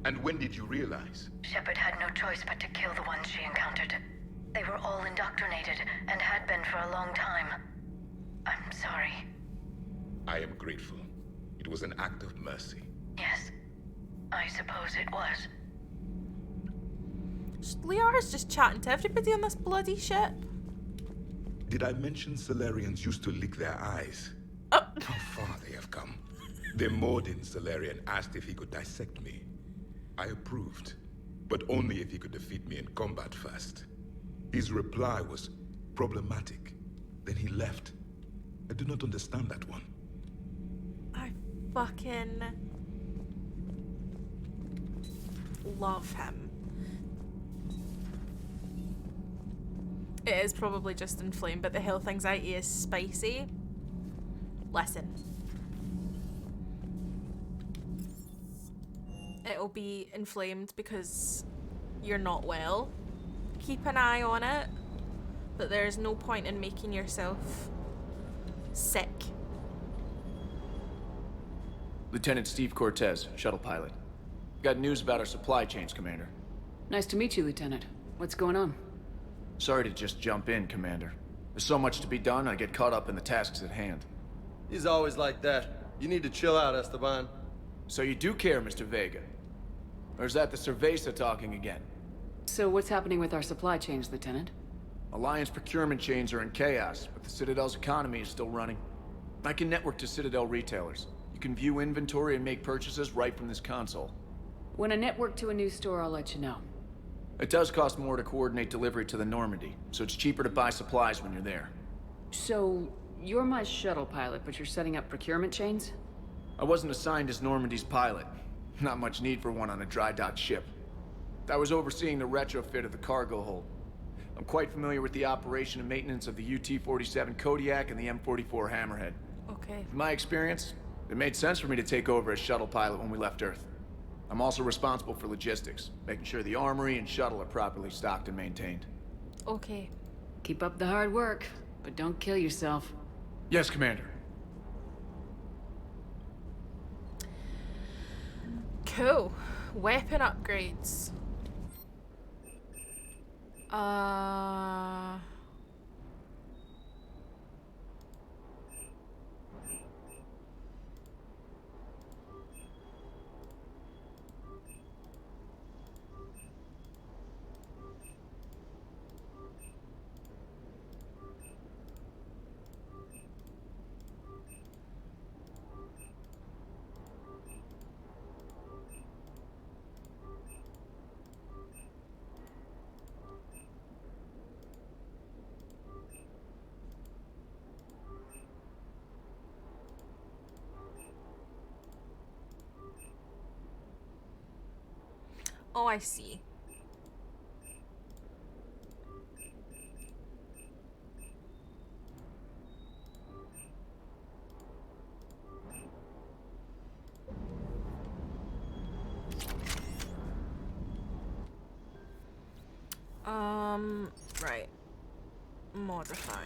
And when did you realize? Shepard had no choice but to kill the ones she encountered. They were all indoctrinated, and had been for a long time. I'm sorry. I am grateful. It was an act of mercy. Yes. I suppose it was. Liara's just chatting to everybody on this bloody ship. Did I mention Salarians used to lick their eyes? Oh. How far they have come. The Mordin Salarian asked if he could dissect me. I approved, but only if he could defeat me in combat first. His reply was problematic. Then he left. I do not understand that one. I fucking love him. It is probably just inflamed, but the health anxiety is spicy. Listen. It'll be inflamed because you're not well. Keep an eye on it, but there's no point in making yourself sick. Lieutenant Steve Cortez, shuttle pilot. Got news about our supply chains, Commander. Nice to meet you, Lieutenant. What's going on? Sorry to just jump in, Commander. There's so much to be done, I get caught up in the tasks at hand. He's always like that. You need to chill out, Esteban. So you do care, Mr. Vega? Or is that the Cerveza talking again? So what's happening with our supply chains, Lieutenant? Alliance procurement chains are in chaos, but the Citadel's economy is still running. I can network to Citadel retailers. You can view inventory and make purchases right from this console. When I network to a new store, I'll let you know. It does cost more to coordinate delivery to the Normandy, so it's cheaper to buy supplies when you're there. So, you're my shuttle pilot, but you're setting up procurement chains? I wasn't assigned as Normandy's pilot. Not much need for one on a dry dock ship. I was overseeing the retrofit of the cargo hold. I'm quite familiar with the operation and maintenance of the UT-47 Kodiak and the M44 Hammerhead. Okay. In my experience, it made sense for me to take over as shuttle pilot when we left Earth. I'm also responsible for logistics, making sure the armory and shuttle are properly stocked and maintained. Okay. Keep up the hard work, but don't kill yourself. Yes, Commander. Cool. Weapon upgrades. Oh, I see. Right. Modify.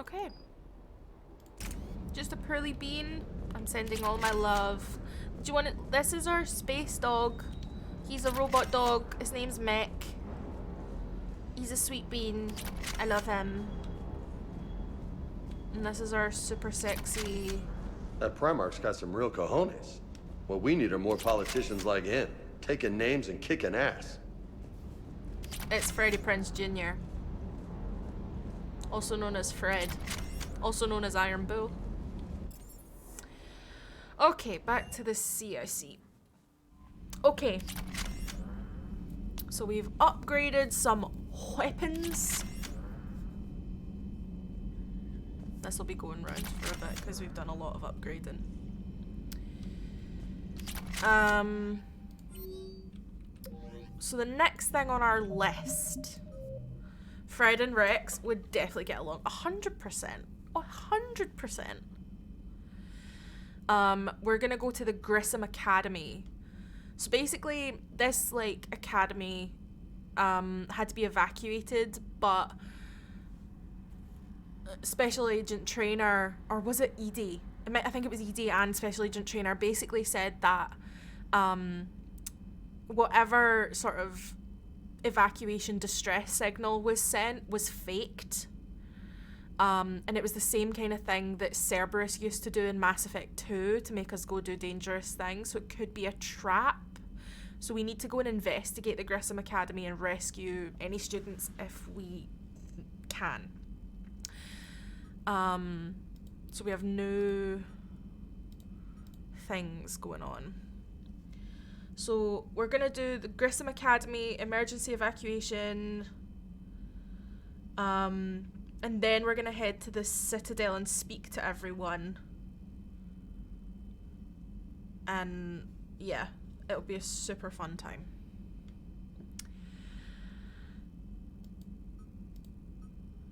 Okay. Just a pearly bean. I'm sending all my love. Do you want it? This is our space dog. He's a robot dog. His name's Mech. He's a sweet bean. I love him. And this is our super sexy... That Primarch's got some real cojones. What we need are more politicians like him, taking names and kicking ass. It's Freddie Prinze Jr. Also known as Fred. Also known as Iron Bull. Okay, back to the CIC. Okay. So we've upgraded some weapons. This will be going round for a bit because we've done a lot of upgrading. So the next thing on our list, Fred and Rex would definitely get along 100%. 100%. We're gonna go to the Grissom Academy. So basically, this like academy had to be evacuated, but Special Agent Trainer, or was it ED? I think it was ED and Special Agent Trainer basically said that whatever sort of evacuation distress signal was sent was faked. And it was the same kind of thing that Cerberus used to do in Mass Effect 2 to make us go do dangerous things, so it could be a trap. So we need to go and investigate the Grissom Academy and rescue any students if we can. So we have new things going on. So we're gonna do the Grissom Academy emergency evacuation, and then we're gonna head to the Citadel and speak to everyone. And yeah, it'll be a super fun time.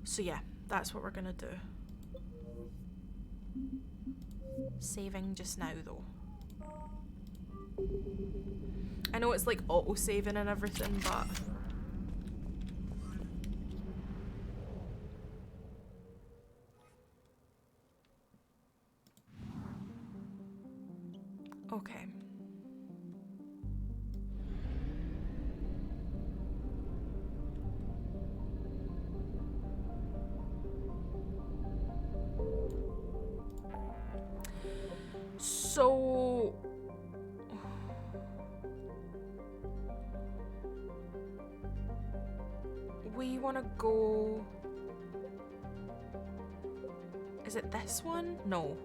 So yeah, that's what we're gonna do. Saving just now though. I know it's like auto-saving and everything, but okay. So we want to go. Is it this one? No.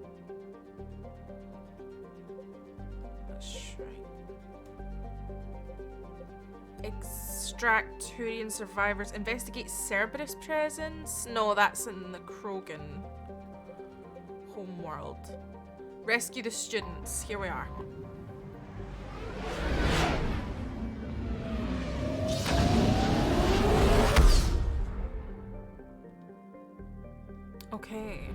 That's right. Extract Turian survivors. Investigate Cerberus presence. No, that's in the Krogan homeworld. Rescue the students. Here we are. Okay.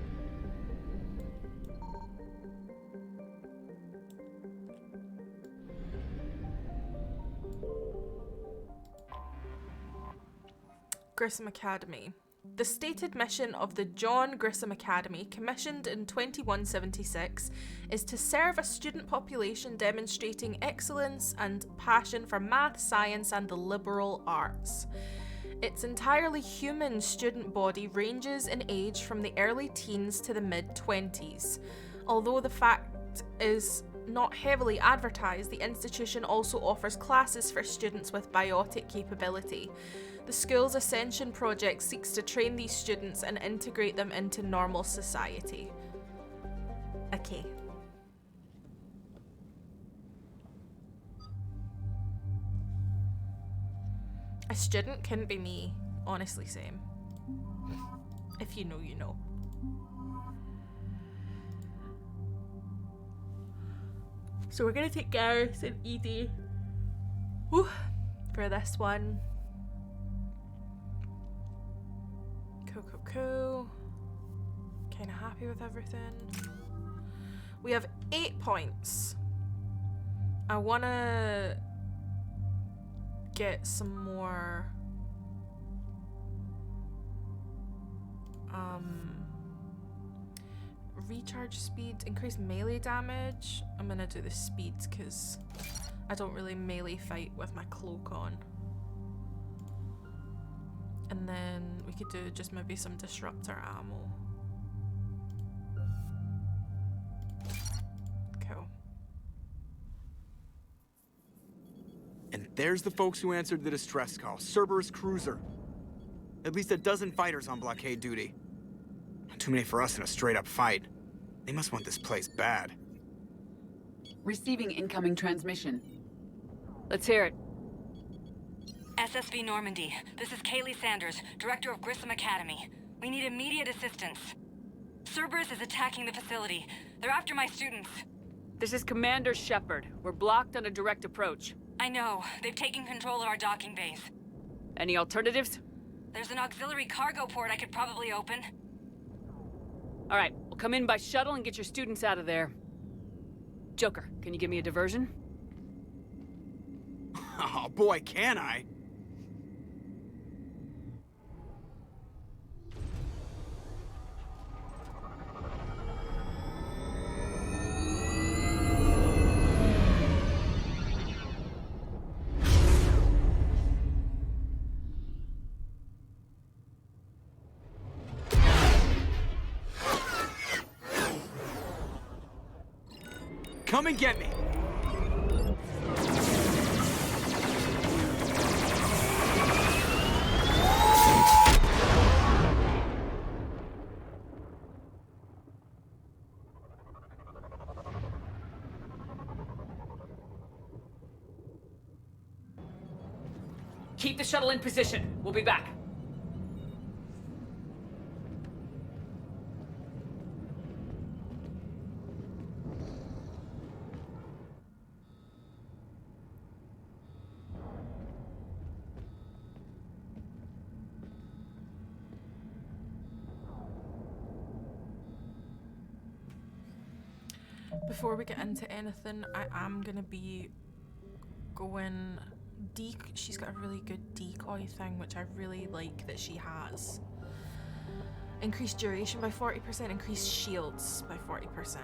Grissom Academy. The stated mission of the John Grissom Academy, commissioned in 2176, is to serve a student population demonstrating excellence and passion for math, science, and the liberal arts. Its entirely human student body ranges in age from the early teens to the mid-20s. Although the fact is not heavily advertised, the institution also offers classes for students with biotic capability. The school's Ascension project seeks to train these students and integrate them into normal society. Okay. A student couldn't be me, honestly, same. If you know, you know. So we're gonna take Gareth and Edie for this one. Cool. Kinda happy with everything. We have 8 points. I wanna get some more recharge speed, increase melee damage. I'm gonna do the speed because I don't really melee fight with my cloak on. And then we could do just maybe some disruptor ammo. There's the folks who answered the distress call. Cerberus cruiser. At least a dozen fighters on blockade duty. Not too many for us in a straight-up fight. They must want this place bad. Receiving incoming transmission. Let's hear it. SSV Normandy. This is Kaylee Sanders, Director of Grissom Academy. We need immediate assistance. Cerberus is attacking the facility. They're after my students. This is Commander Shepard. We're blocked on a direct approach. I know. They've taken control of our docking base. Any alternatives? There's an auxiliary cargo port I could probably open. All right, we'll come in by shuttle and get your students out of there. Joker, can you give me a diversion? Oh boy, can I! Come and get me! Keep the shuttle in position. We'll be back. Before we get into anything, I am gonna be going she's got a really good decoy thing, which I really like that she has. Increased duration by 40%, increased shields by 40%.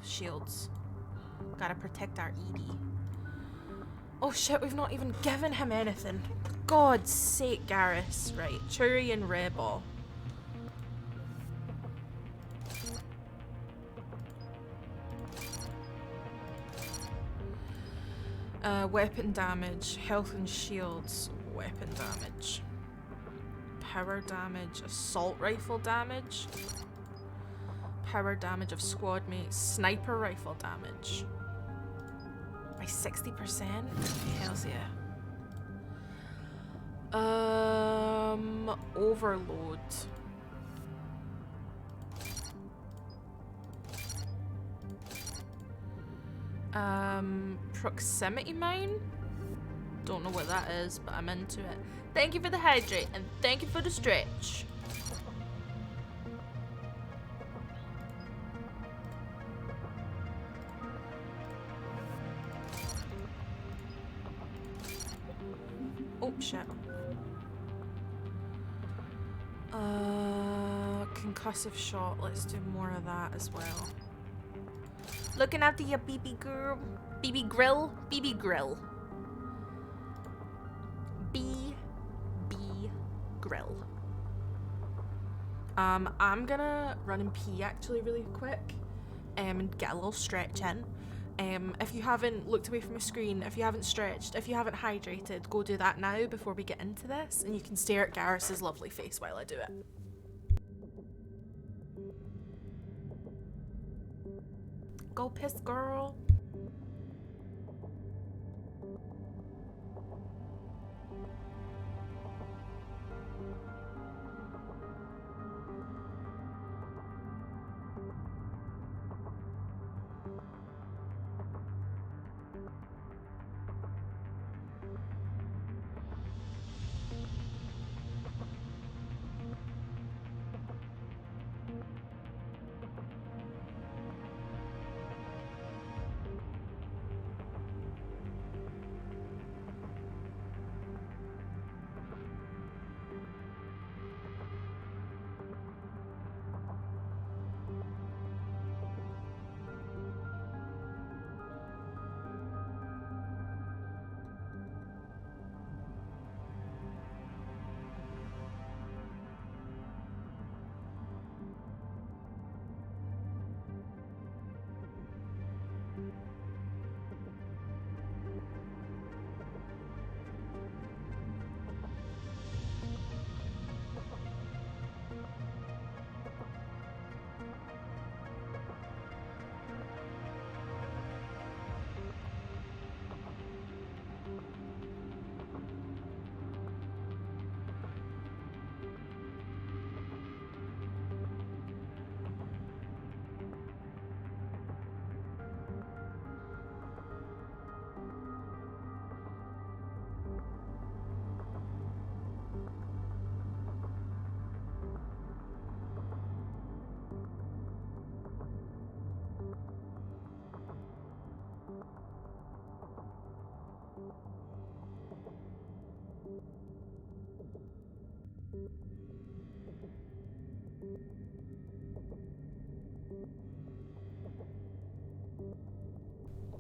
Shields. Gotta protect our Edie. Oh shit, we've not even given him anything. God's sake, Garrus. Right, Turian Rebel. Weapon damage, health and shields, weapon damage. Power damage, assault rifle damage. Power damage of squad mates, sniper rifle damage. By 60%? Hells yeah. Overload. Proximity mine? Don't know what that is, but I'm into it. Thank you for the hydrate, and thank you for the stretch. Oh, shit. Concussive shot. Let's do more of that as well. Looking after your BB girl. BB grill. BB grill. BB grill. I'm gonna run and pee actually really quick. And get a little stretch in. If you haven't looked away from the screen, if you haven't stretched, if you haven't hydrated, go do that now before we get into this, and you can stare at Garrus's lovely face while I do it. Go piss, girl.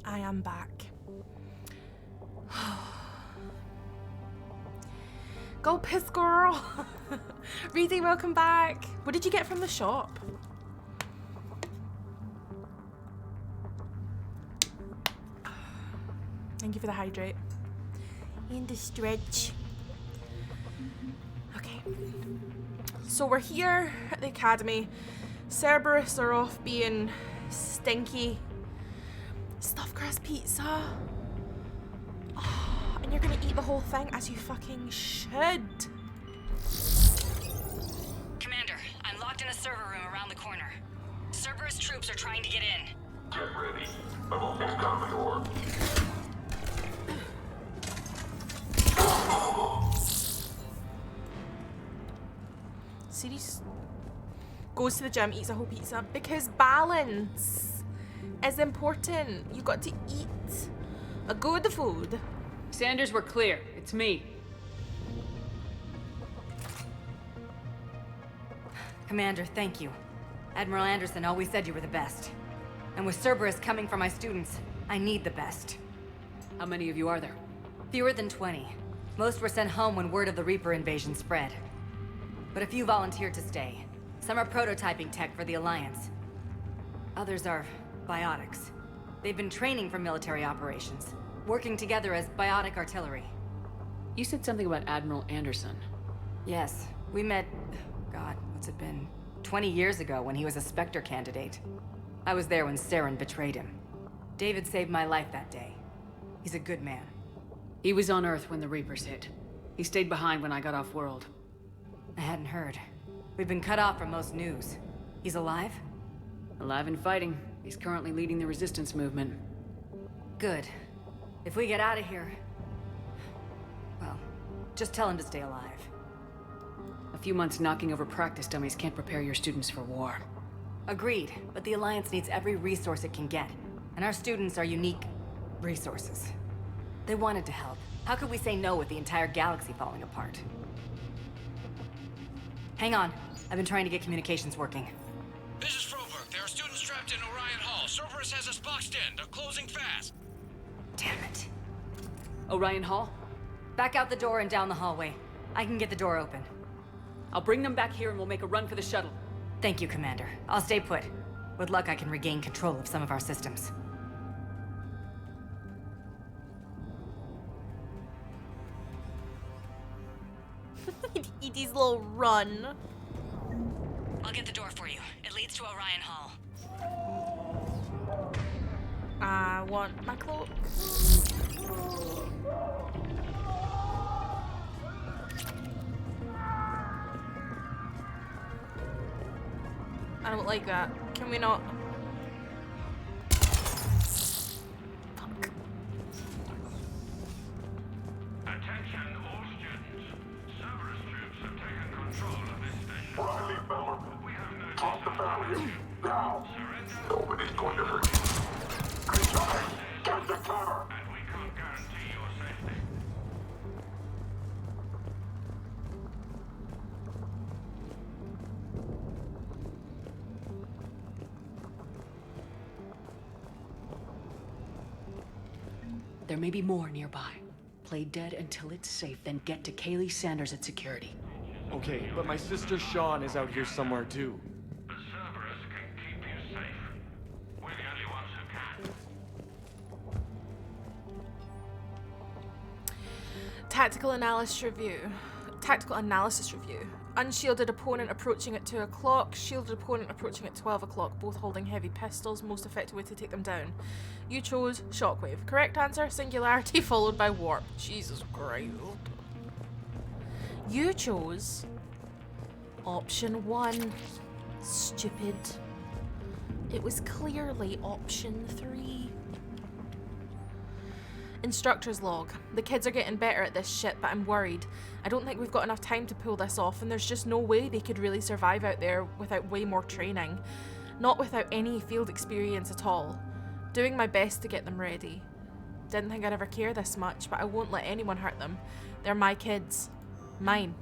I am back. Go piss, girl. Reedy, welcome back. What did you get from the shop? Thank you for the hydrate. And the stretch. Okay. So we're here at the academy. Cerberus are off being stinky. Stuffed crust pizza. Oh, and you're gonna eat the whole thing as you fucking should. Commander, I'm locked in a server room around the corner. Cerberus troops are trying to get in. Get ready. I'm almost Commodore. Series goes to the gym, eats a whole pizza because balance is important. You got to eat a good food. Sanders, we're clear. It's me. Commander, thank you. Admiral Anderson always said you were the best. And with Cerberus coming for my students, I need the best. How many of you are there? Fewer than 20. Most were sent home when word of the Reaper invasion spread. But a few volunteered to stay. Some are prototyping tech for the Alliance. Others are biotics. They've been training for military operations, working together as biotic artillery. You said something about Admiral Anderson. Yes, we met, God, what's it been? 20 years ago when he was a Spectre candidate. I was there when Saren betrayed him. David saved my life that day. He's a good man. He was on Earth when the Reapers hit. He stayed behind when I got off-world. I hadn't heard. We've been cut off from most news. He's alive? Alive and fighting. He's currently leading the resistance movement. Good. If we get out of here... well, just tell him to stay alive. A few months knocking over practice dummies can't prepare your students for war. Agreed, but the Alliance needs every resource it can get. And our students are unique resources. They wanted to help. How could we say no with the entire galaxy falling apart? Hang on. I've been trying to get communications working. This is Froberg. There are students trapped in Orion Hall. Cerberus has us boxed in. They're closing fast. Damn it. Orion Hall? Back out the door and down the hallway. I can get the door open. I'll bring them back here and we'll make a run for the shuttle. Thank you, Commander. I'll stay put. With luck, I can regain control of some of our systems. Edie's little run. I'll get the door for you. It leads to Orion Hall. I want my cloak. I don't like that. Can we not? Fuck. Attention all students. Cerberus troops have taken control of this station. Riley Bellerman. We have no off the barrier. Now. Surrender. Nobody's going to hurt you. Good time. Get the cover. And we can't guarantee your safety. There may be more nearby. Play dead until it's safe, then get to Kaylee Sanders at security. Okay, but my sister Sean is out here somewhere too. The Cerberus can keep you safe. We're the only ones who can. Tactical analysis review. Tactical analysis review. Unshielded opponent approaching at 2 o'clock. Shielded opponent approaching at 12 o'clock. Both holding heavy pistols. Most effective way to take them down. You chose Shockwave. Correct answer, Singularity followed by Warp. Jesus Christ. You chose option 1. Stupid. It was clearly option 3. Instructor's log. The kids are getting better at this shit, but I'm worried. I don't think we've got enough time to pull this off, and there's just no way they could really survive out there without way more training. Not without any field experience at all. Doing my best to get them ready. Didn't think I'd ever care this much, but I won't let anyone hurt them. They're my kids. Mine.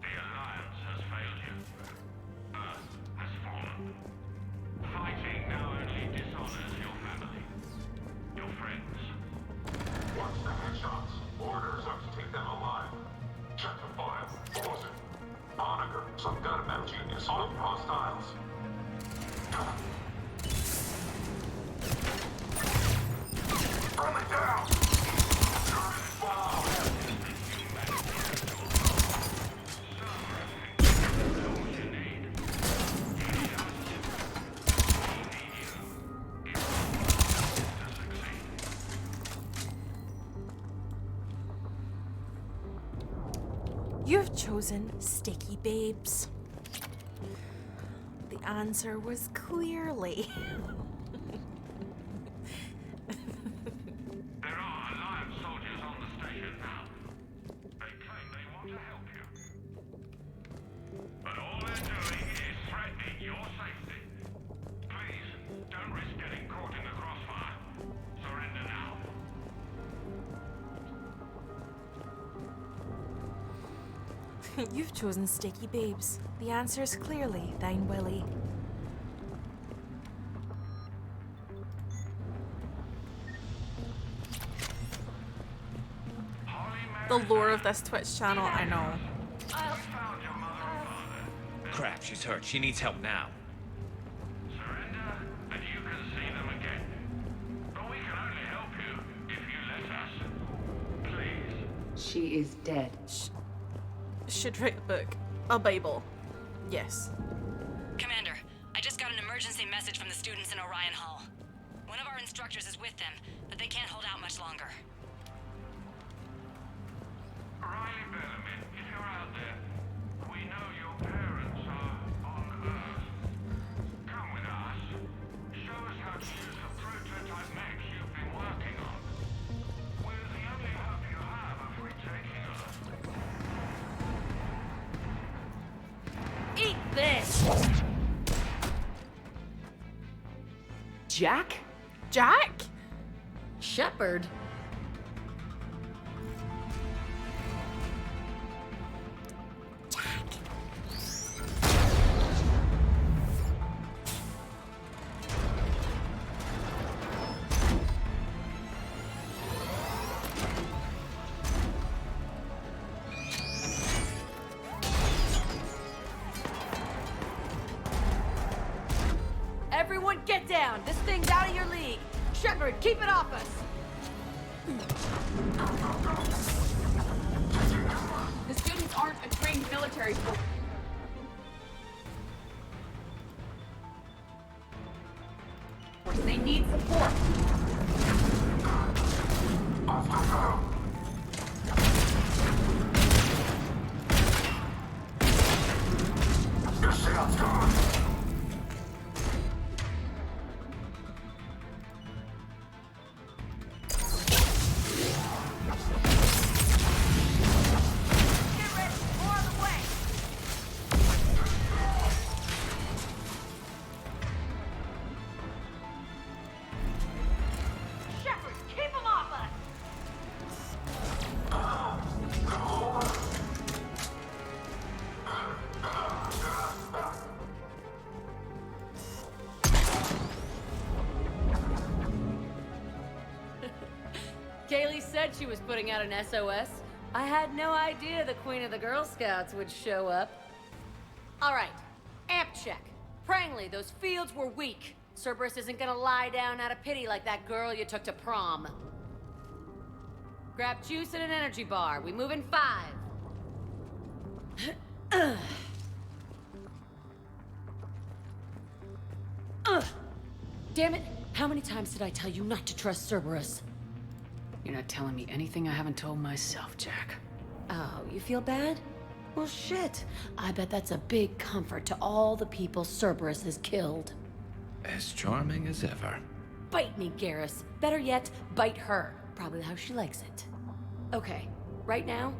The Alliance has failed you. Earth has fallen. chosen Sticky Babes. The answer was clearly... There are Alliance soldiers on the station now. They claim they want to help you. But all they're doing is threatening your safety. Please, don't risk getting caught in the crossfire. Surrender now. You've chosen Sticky Babes. The answer's clearly thine, Willie. The lore of this Twitch channel, I know. Crap, she's hurt. She needs help now. Surrender, and you can see them again. But we can only help you if you let us. Please. She is dead. Should write a book. A Bible. Yes. Commander, I just got an emergency message from the students in Orion Hall. One of our instructors is with them, but they can't hold out much longer. Riley Bellamy, if you're out there, we know your parents are on Earth. Come with us. Show us how to use the prototype mechs you've been working on. We're the only hope you have of retaking Earth. Eat this! Jack? Jack? Shepard? Everyone get down! This thing's out of your league! Shepard, keep it off us! The students aren't a trained military force. They need support. Kaylee said she was putting out an SOS. I had no idea the Queen of the Girl Scouts would show up. All right, amp check. Prangley, those fields were weak. Cerberus isn't gonna lie down out of pity like that girl you took to prom. Grab juice and an energy bar. We move in 5. Damn it! How many times did I tell you not to trust Cerberus? You're not telling me anything I haven't told myself, Jack. Oh, you feel bad? Well, shit. I bet that's a big comfort to all the people Cerberus has killed. As charming as ever. Bite me, Garrus. Better yet, bite her. Probably how she likes it. Okay, right now,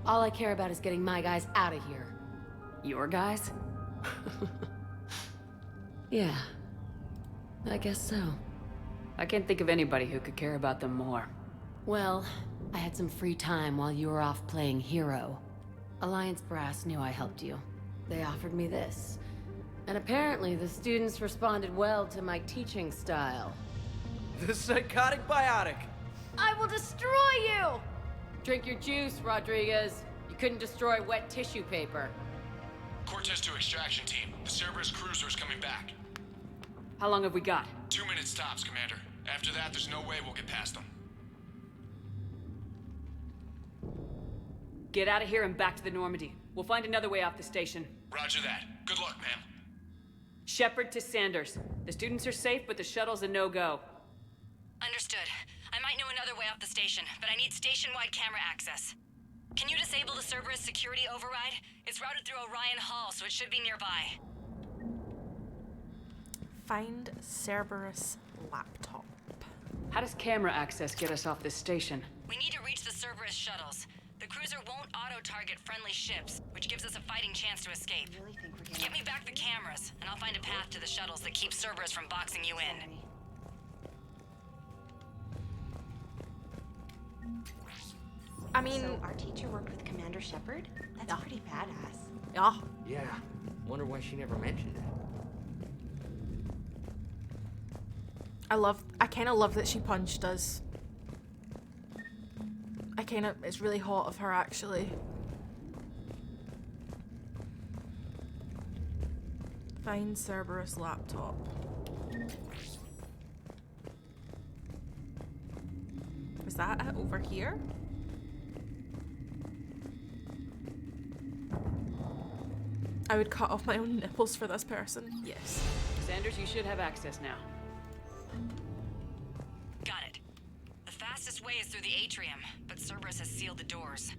all I care about is getting my guys out of here. Your guys? Yeah. I guess so. I can't think of anybody who could care about them more. Well, I had some free time while you were off playing hero. Alliance Brass knew I helped you. They offered me this. And apparently the students responded well to my teaching style. The psychotic biotic! I will destroy you! Drink your juice, Rodriguez. You couldn't destroy wet tissue paper. Cortez to extraction team. The Cerberus cruiser is coming back. How long have we got? 2 minutes tops, Commander. After that, there's no way we'll get past them. Get out of here and back to the Normandy. We'll find another way off the station. Roger that. Good luck, ma'am. Shepard to Sanders. The students are safe, but the shuttle's a no-go. Understood. I might know another way off the station, but I need station-wide camera access. Can you disable the Cerberus security override? It's routed through Orion Hall, so it should be nearby. Find Cerberus laptop. How does camera access get us off this station? We need to reach the Cerberus shuttles. The cruiser won't auto-target friendly ships, which gives us a fighting chance to escape. Get me back the cameras, and I'll find a path to the shuttles that keeps Cerberus from boxing you in. I mean... So our teacher worked with Commander Shepard? That's pretty badass. Yeah. Yeah. Wonder why she never mentioned it. I kind of love that she punched us. It's really hot of her, actually. Find Cerberus laptop. Was that it over here? I would cut off my own nipples for this person. Yes. Sanders, you should have access now. Got it. The fastest way is through the atrium, but Cerberus has sealed the doors.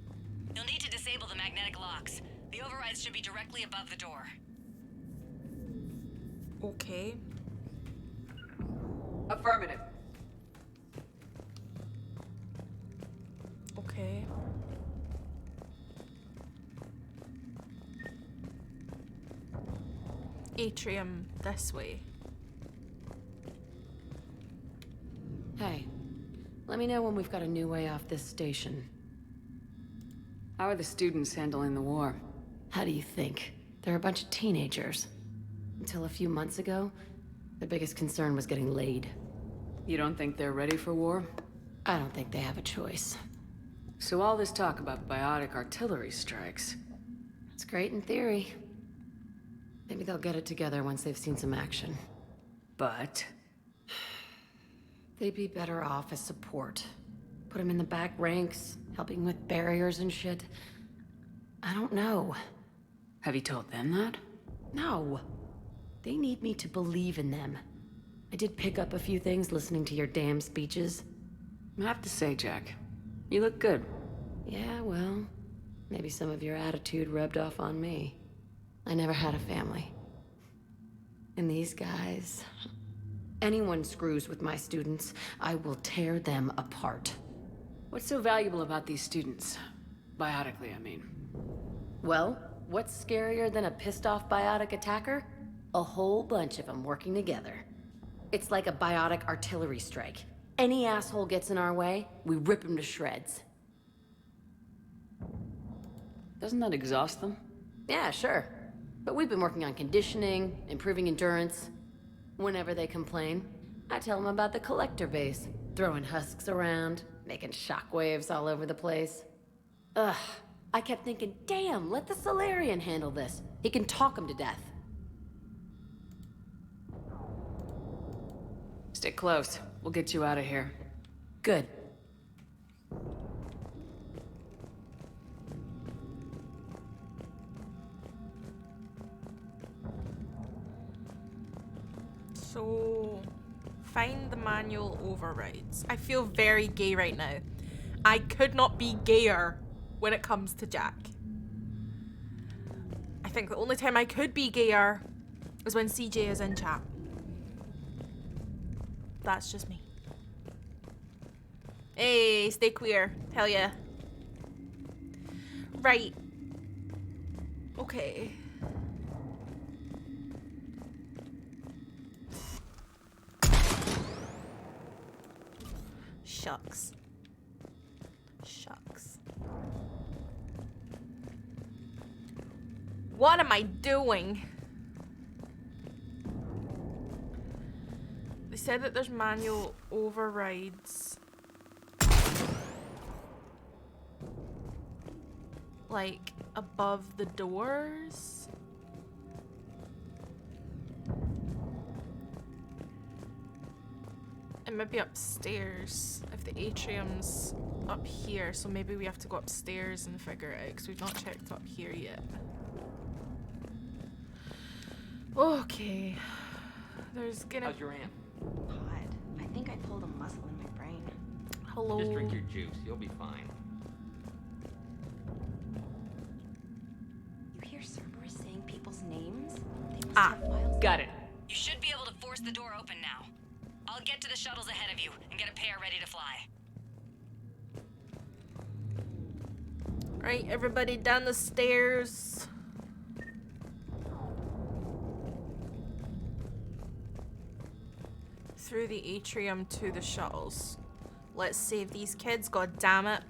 You'll need to disable the magnetic locks. The overrides should be directly above the door. Okay. Affirmative. Okay. Atrium this way. Hey, let me know when we've got a new way off this station. How are the students handling the war? How do you think? They're a bunch of teenagers. Until a few months ago, their biggest concern was getting laid. You don't think they're ready for war? I don't think they have a choice. So all this talk about biotic artillery strikes... It's great in theory. Maybe they'll get it together once they've seen some action. But... they'd be better off as support. Put them in the back ranks, helping with barriers and shit. I don't know. Have you told them that? No. They need me to believe in them. I did pick up a few things listening to your damn speeches. I have to say, Jack, you look good. Yeah, well, maybe some of your attitude rubbed off on me. I never had a family. And these guys... anyone screws with my students, I will tear them apart. What's so valuable about these students? Biotically, I mean. Well, what's scarier than a pissed-off biotic attacker? A whole bunch of them working together. It's like a biotic artillery strike. Any asshole gets in our way, we rip him to shreds. Doesn't that exhaust them? Yeah, sure. But we've been working on conditioning, improving endurance. Whenever they complain, I tell them about the collector base, throwing husks around, making shockwaves all over the place. Ugh, I kept thinking, damn, let the Salarian handle this. He can talk them to death. Stick close. We'll get you out of here. Good. So, find the manual overrides. I feel very gay right now. I could not be gayer when it comes to Jack. I think the only time I could be gayer is when CJ is in chat. That's just me. Hey, stay queer. Hell yeah. Right. Okay. Shucks. Shucks. What am I doing? They said that there's manual overrides. Like, above the doors? It might be upstairs if the atrium's up here, so maybe we have to go upstairs and figure it out because we've not checked up here yet. Okay. There's gonna... How's your aunt? Pod. I think I pulled a muscle in my brain. Hello. Just drink your juice. You'll be fine. Got it. You should be able to force the door open now. I'll get to the shuttles ahead of you and get a pair ready to fly. Right, everybody down the stairs. Through the atrium to the shuttles. Let's save these kids, god damn it.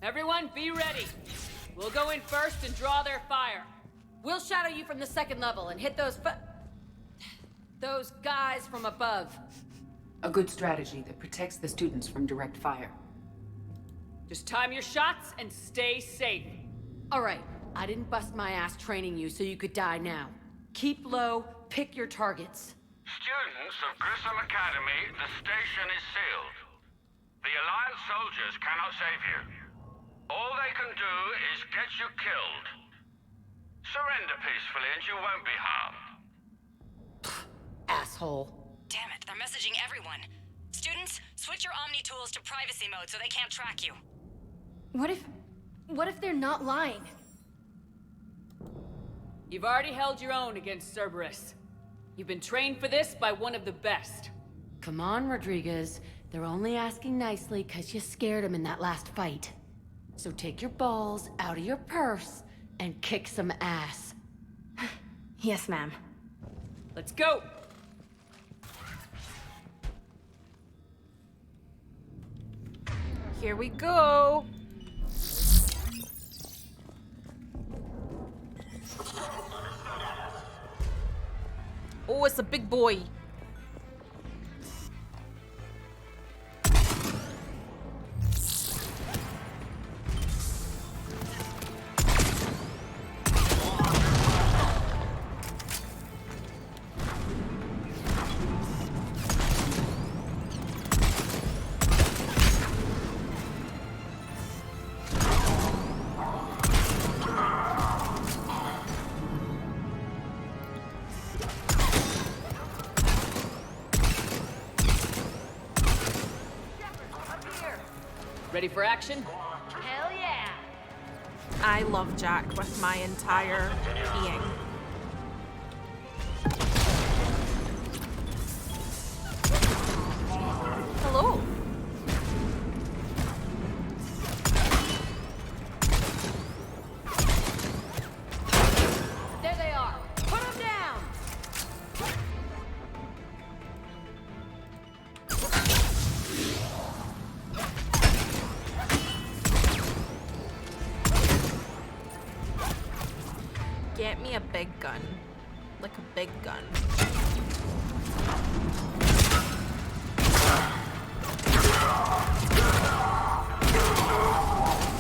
Everyone, be ready. We'll go in first and draw their fire. We'll shadow you from the second level and hit those guys from above. A good strategy that protects the students from direct fire. Just time your shots and stay safe. All right, I didn't bust my ass training you so you could die now. Keep low, pick your targets. Students of Grissom Academy, the station is sealed. The Alliance soldiers cannot save you. All they can do is get you killed. Surrender peacefully and you won't be harmed. Asshole. Damn it, they're messaging everyone. Students, switch your Omni tools to privacy mode so they can't track you. What if they're not lying? You've already held your own against Cerberus. You've been trained for this by one of the best. Come on, Rodriguez. They're only asking nicely because you scared them in that last fight. So take your balls out of your purse and kick some ass. Yes, ma'am. Let's go! Here we go. Oh, it's a big boy. Ready for action? Hell yeah! I love Jack with my entire being. Hello. There they are. Put them down! Get me a big gun. Like a big gun.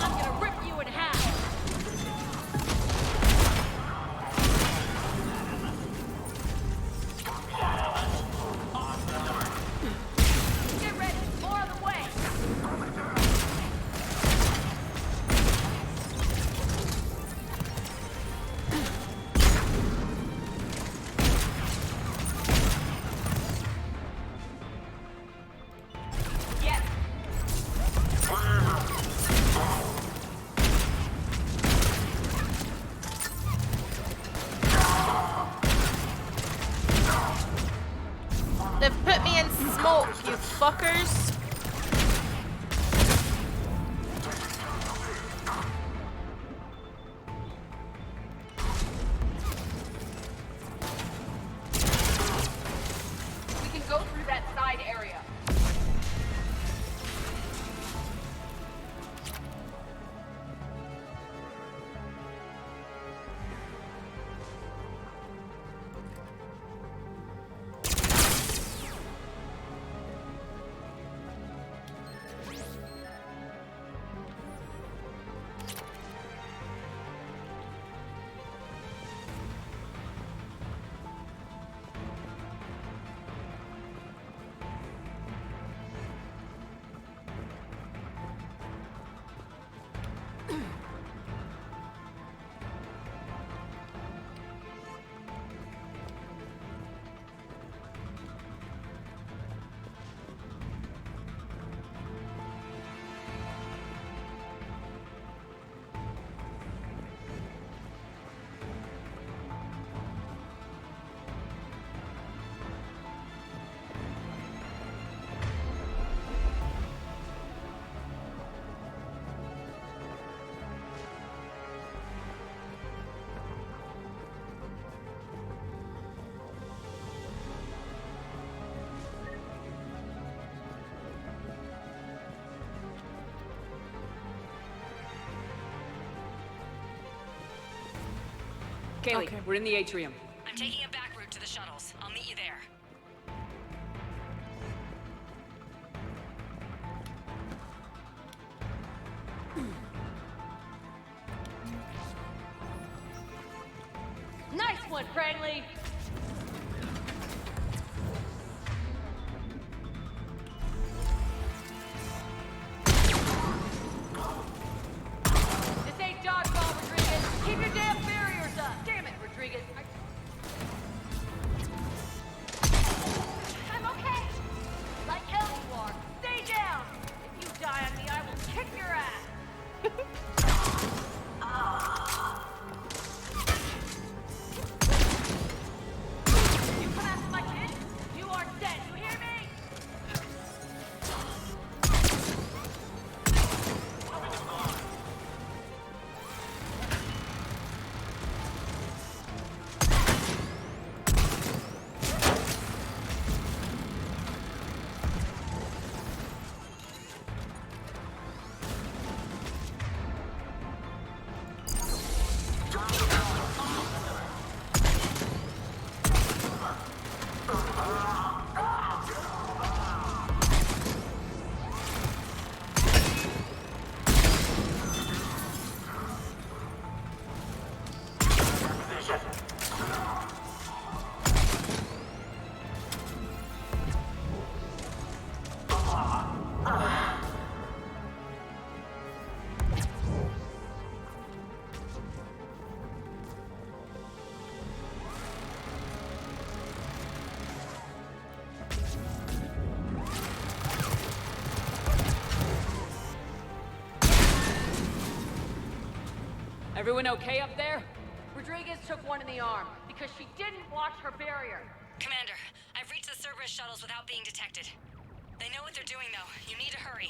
I'm gonna rip you in half! Get ready! More on the way! They've put me in smoke, you fuckers. We can go through that side area. Kaylee, Okay. we're in the atrium. I'm taking a back route to the shuttles. I'll meet you there. Nice one, Prangley! This ain't dodgeball, Rodriguez! Keep your damn barriers up! Damn it, Rodriguez! I'm okay! Like hell you are! Stay down! If you die on me, I will kick your ass! You come after my kid, you are dead, you hear me? Everyone okay up there? Rodriguez took one in the arm because she didn't watch her barrier. Commander, I've reached the Cerberus shuttles without being detected. They know what they're doing, though. You need to hurry.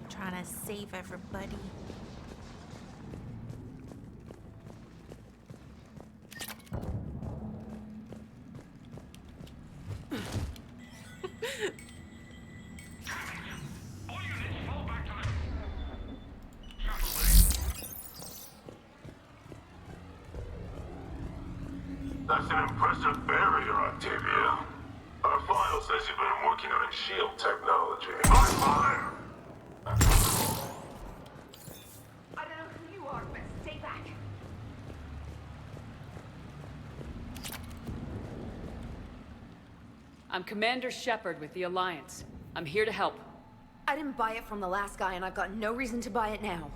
Trying to save everybody. That's an impressive barrier, Octavia. Our file says you've been working on shield technology. Fire! I don't know who you are, but stay back. I'm Commander Shepard with the Alliance. I'm here to help. I didn't buy it from the last guy, and I've got no reason to buy it now.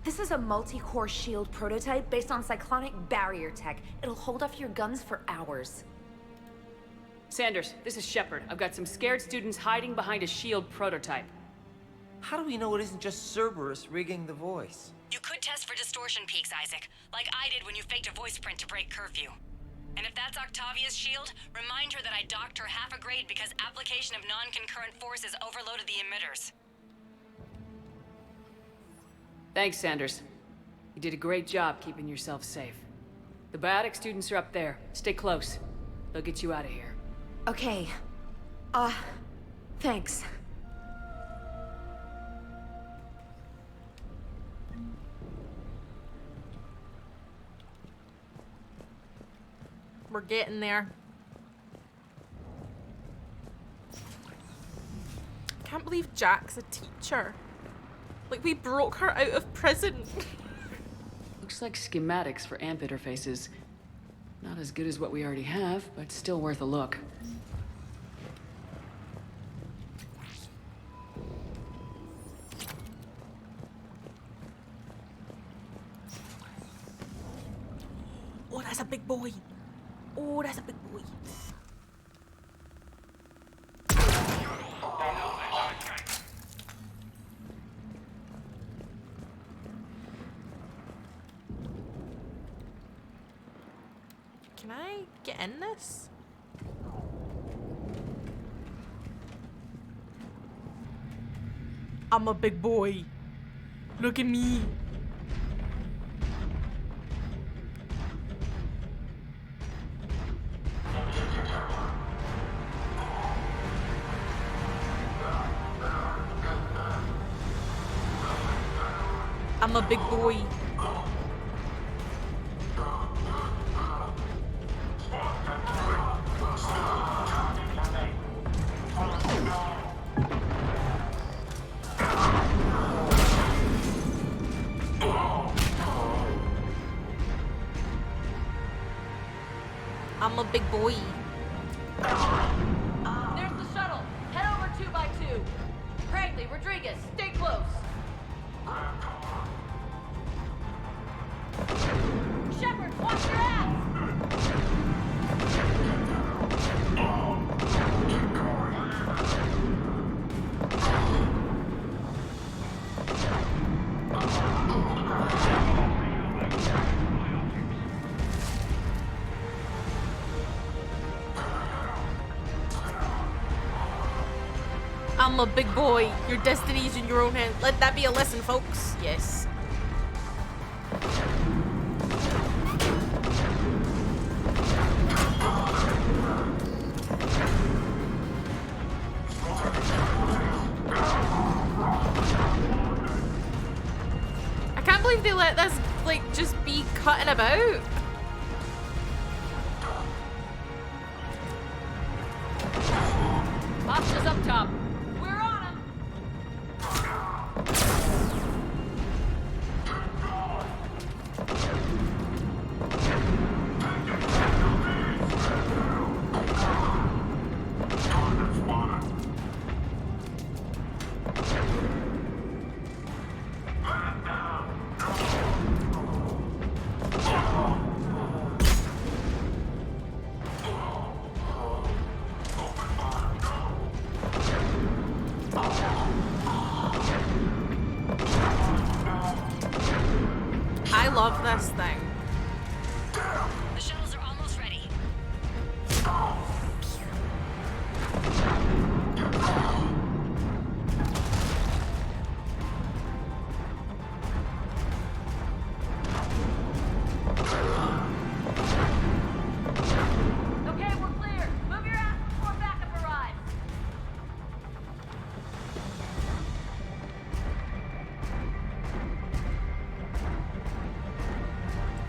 This is a multi-core shield prototype based on cyclonic barrier tech. It'll hold off your guns for hours. Sanders, this is Shepard. I've got some scared students hiding behind a shield prototype. How do we know it isn't just Cerberus rigging the voice? You could test for distortion peaks, Isaac, like I did when you faked a voice print to break curfew. And if that's Octavia's shield, remind her that I docked her half a grade because application of non-concurrent forces overloaded the emitters. Thanks, Sanders. You did a great job keeping yourself safe. The biotic students are up there. Stay close. They'll get you out of here. Okay. Thanks. We're getting there. Can't believe Jack's a teacher. Like, we broke her out of prison. Looks like schematics for AMP interfaces. Not as good as what we already have, but still worth a look. Oh, that's a big boy. Oh, that's a big boy. Can I get in this? I'm a big boy. Look at me. I'm a big boy. I'm a big boy. There's the shuttle. Head over 2x2. Cragley, Rodriguez, stay close. Shepard, watch your ass! I'm a big boy. Your destiny's in your own hands. Let that be a lesson, folks. Yes. I can't believe they let this, like, just be cutting about. Hostiles up top. We're on him. I love this thing. The shuttles are almost ready. Okay, we're clear. Move your ass before backup arrives.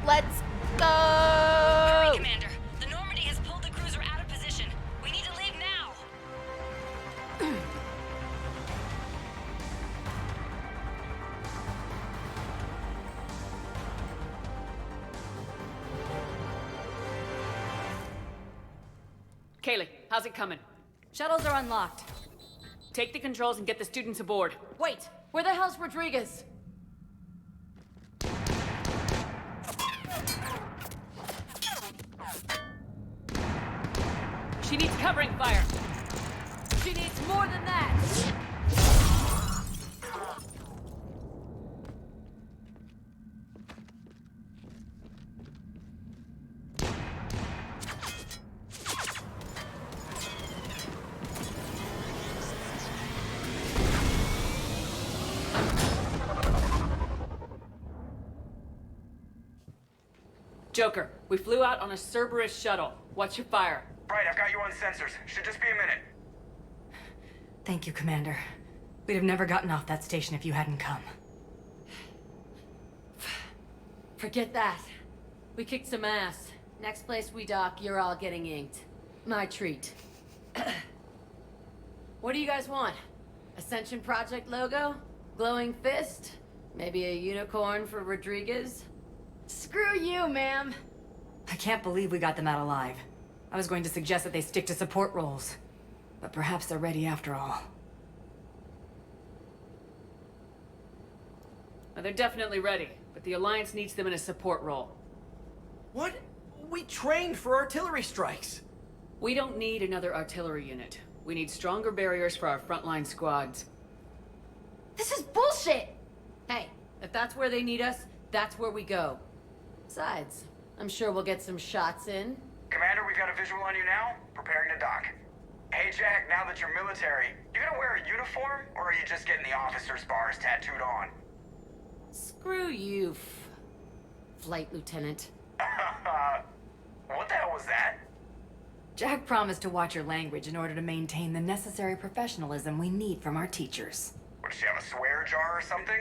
Let's go! Hurry, Commander. The Normandy has pulled the cruiser out of position. We need to leave now. Kaylee, how's it coming? Shuttles are unlocked. Take the controls and get the students aboard. Wait, where the hell's Rodriguez? She needs covering fire. She needs more than that. Joker, we flew out on a Cerberus shuttle. What's your fire? Right, I've got you on sensors. Should just be a minute. Thank you, Commander. We'd have never gotten off that station if you hadn't come. Forget that. We kicked some ass. Next place we dock, you're all getting inked. My treat. What do you guys want? Ascension Project logo? Glowing fist? Maybe a unicorn for Rodriguez? Screw you, ma'am. I can't believe we got them out alive. I was going to suggest that they stick to support roles. But perhaps they're ready after all. Well, they're definitely ready, but the Alliance needs them in a support role. What? We trained for artillery strikes. We don't need another artillery unit. We need stronger barriers for our frontline squads. This is bullshit! Hey, if that's where they need us, that's where we go. Besides, I'm sure we'll get some shots in. Commander, we've got a visual on you now. Preparing to dock. Hey, Jack, now that you're military, you gonna wear a uniform, or are you just getting the officer's bars tattooed on? Screw you, Flight Lieutenant. What the hell was that? Jack promised to watch your language in order to maintain the necessary professionalism we need from our teachers. What, does she have a swear jar or something?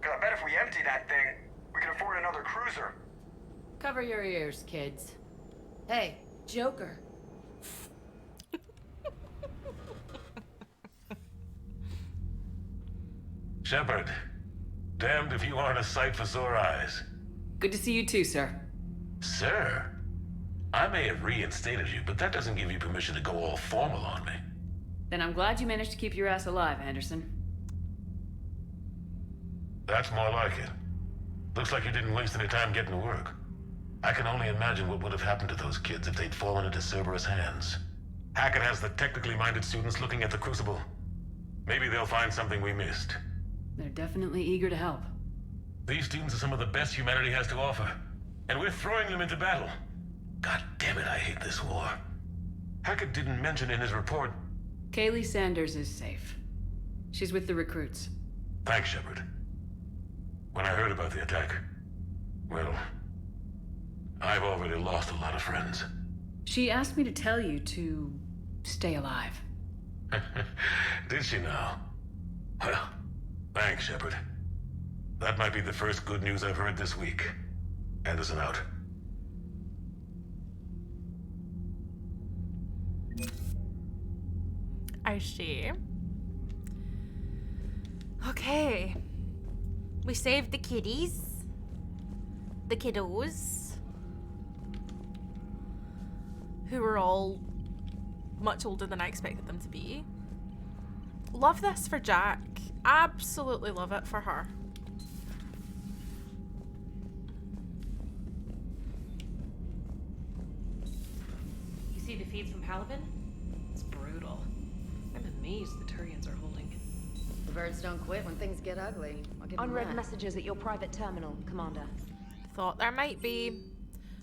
Because I bet if we empty that thing, we can afford another cruiser. Cover your ears, kids. Hey, Joker. Shepard, damned if you aren't a sight for sore eyes. Good to see you too, sir. Sir? I may have reinstated you, but that doesn't give you permission to go all formal on me. Then I'm glad you managed to keep your ass alive, Anderson. That's more like it. Looks like you didn't waste any time getting to work. I can only imagine what would have happened to those kids if they'd fallen into Cerberus' hands. Hackett has the technically minded students looking at the Crucible. Maybe they'll find something we missed. They're definitely eager to help. These students are some of the best humanity has to offer, and we're throwing them into battle. God damn it, I hate this war. Hackett didn't mention in his report... Kaylee Sanders is safe. She's with the recruits. Thanks, Shepard. When I heard about the attack, well, I've already lost a lot of friends. She asked me to tell you to stay alive. Did she now? Well, thanks, Shepard. That might be the first good news I've heard this week. Anderson out. I see. Okay. We saved the kiddies. The kiddos. Who were all much older than I expected them to be. Love this for Jack. Absolutely love it for her. You see the feeds from Halibin? It's brutal. I'm amazed the Turians are holding. The birds don't quit when things get ugly. I'll give them Unread that. messages at your private terminal, Commander. Thought there might be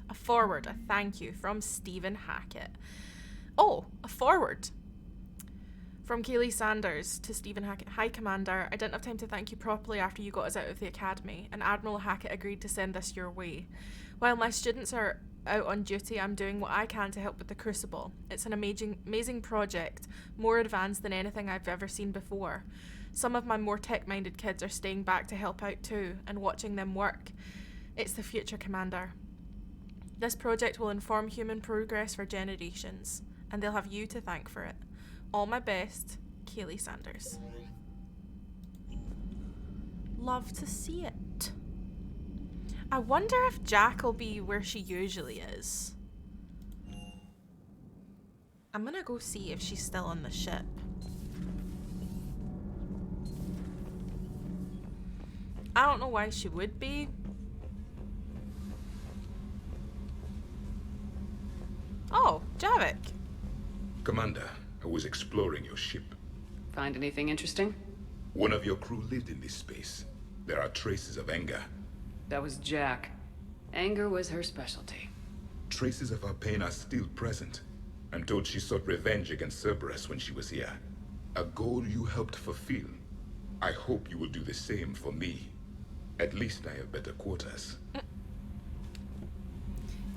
a forward, a thank you from Stephen Hackett. Oh, a forward from Kaylee Sanders to Stephen Hackett. Hi, Commander. I didn't have time to thank you properly after you got us out of the academy, and Admiral Hackett agreed to send this your way. While my students are out on duty, I'm doing what I can to help with the Crucible. It's an amazing project, more advanced than anything I've ever seen before. Some of my more tech-minded kids are staying back to help out too, and watching them work. It's the future, Commander. This project will inform human progress for generations, and they'll have you to thank for it. All my best, Kaylee Sanders. Love to see it. I wonder if Jack will be where she usually is. I'm gonna go see if she's still on the ship. I don't know why she would be. Oh, Javik. Commander, I was exploring your ship. Find anything interesting? One of your crew lived in this space. There are traces of anger. That was Jack. Anger was her specialty. Traces of her pain are still present. I'm told she sought revenge against Cerberus when she was here. A goal you helped fulfill. I hope you will do the same for me. At least I have better quarters.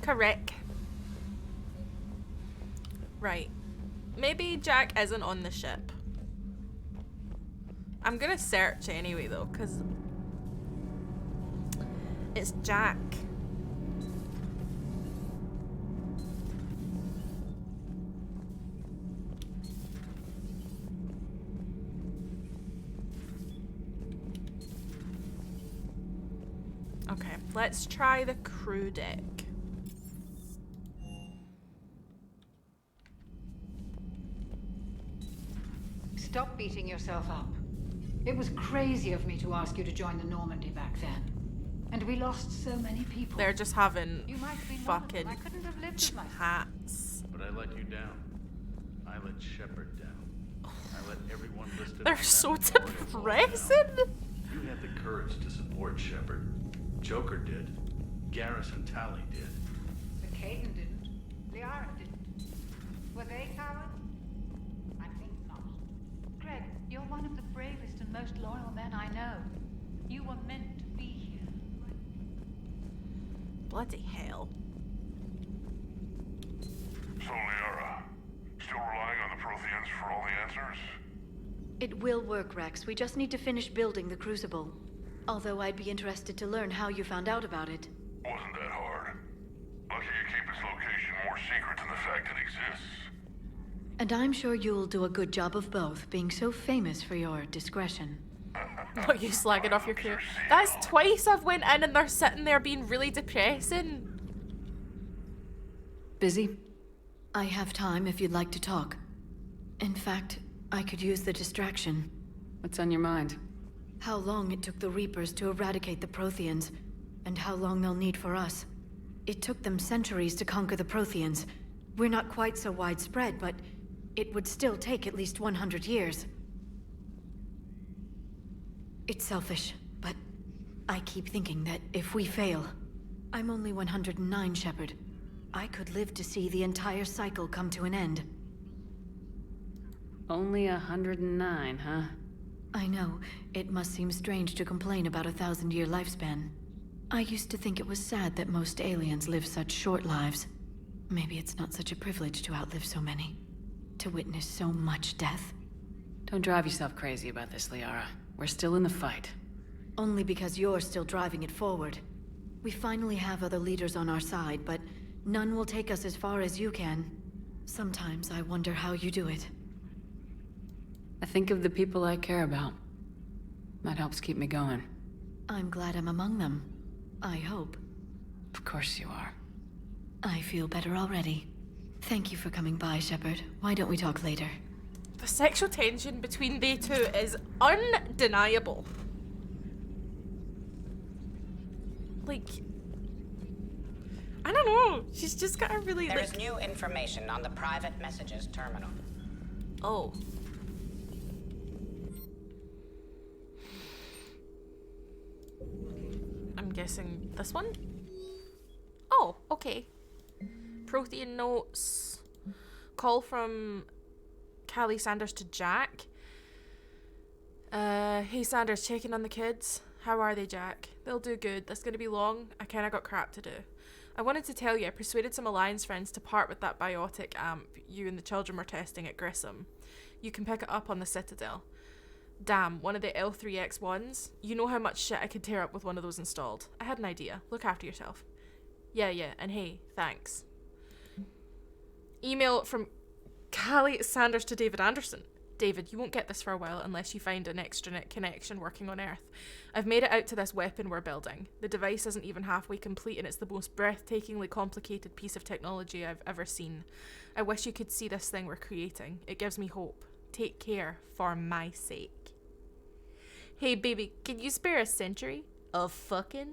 Correct. Right. Maybe Jack isn't on the ship. I'm gonna search anyway though, because it's Jack. Okay, let's try the crew deck. Stop beating yourself up. It was crazy of me to ask you to join the Normandy back then. And we lost so many people. They're just having You might have been fucking I couldn't have lived with myself. chats. But I let you down. I let Shepard down. I let everyone listed They're on that so memorial depressing. You had the courage to support Shepard. Joker did. Garrison Tally did. But Caden didn't. Liara didn't. Were they cowards? I think not. Greg, you're one of the bravest and most loyal men I know. You were meant to be here. Bloody hell. So, Liara, still relying on the Protheans for all the answers? It will work, Rex. We just need to finish building the Crucible. Although I'd be interested to learn how you found out about it. Wasn't that hard. Lucky you keep its location more secret than the fact it exists. And I'm sure you'll do a good job of both, being so famous for your discretion. Not you slagging off your crew. That's twice I've went in and they're sitting there being really depressing. Busy? I have time if you'd like to talk. In fact, I could use the distraction. What's on your mind? How long it took the Reapers to eradicate the Protheans, and how long they'll need for us. It took them centuries to conquer the Protheans. We're not quite so widespread, but it would still take at least 100 years. It's selfish, but I keep thinking that if we fail... I'm only 109, Shepard. I could live to see the entire cycle come to an end. Only 109, huh? I know. It must seem strange to complain about a 1,000-year lifespan. I used to think it was sad that most aliens live such short lives. Maybe it's not such a privilege to outlive so many. To witness so much death. Don't drive yourself crazy about this, Liara. We're still in the fight. Only because you're still driving it forward. We finally have other leaders on our side, but none will take us as far as you can. Sometimes I wonder how you do it. I think of the people I care about. That helps keep me going. I'm glad I'm among them. I hope. Of course you are. I feel better already. Thank you for coming by, Shepard. Why don't we talk later? The sexual tension between they two is undeniable. Like, I don't know. She's just got a really There is new information on the private messages terminal. Oh. I'm guessing this one? Oh, okay. Prothean notes. Call from Callie Sanders to Jack. Hey Sanders, checking on the kids. How are they, Jack? They'll do good. That's gonna be long. I kinda got crap to do. I wanted to tell you, I persuaded some Alliance friends to part with that biotic amp you and the children were testing at Grissom. You can pick it up on the Citadel. Damn, one of the L3X1s? You know how much shit I could tear up with one of those installed. I had an idea. Look after yourself. Yeah, and hey, thanks. Email from Callie Sanders to David Anderson. David, you won't get this for a while unless you find an extranet connection working on Earth. I've made it out to this weapon we're building. The device isn't even halfway complete and it's the most breathtakingly complicated piece of technology I've ever seen. I wish you could see this thing we're creating. It gives me hope. Take care for my sake. Hey baby, can you spare a century of fucking?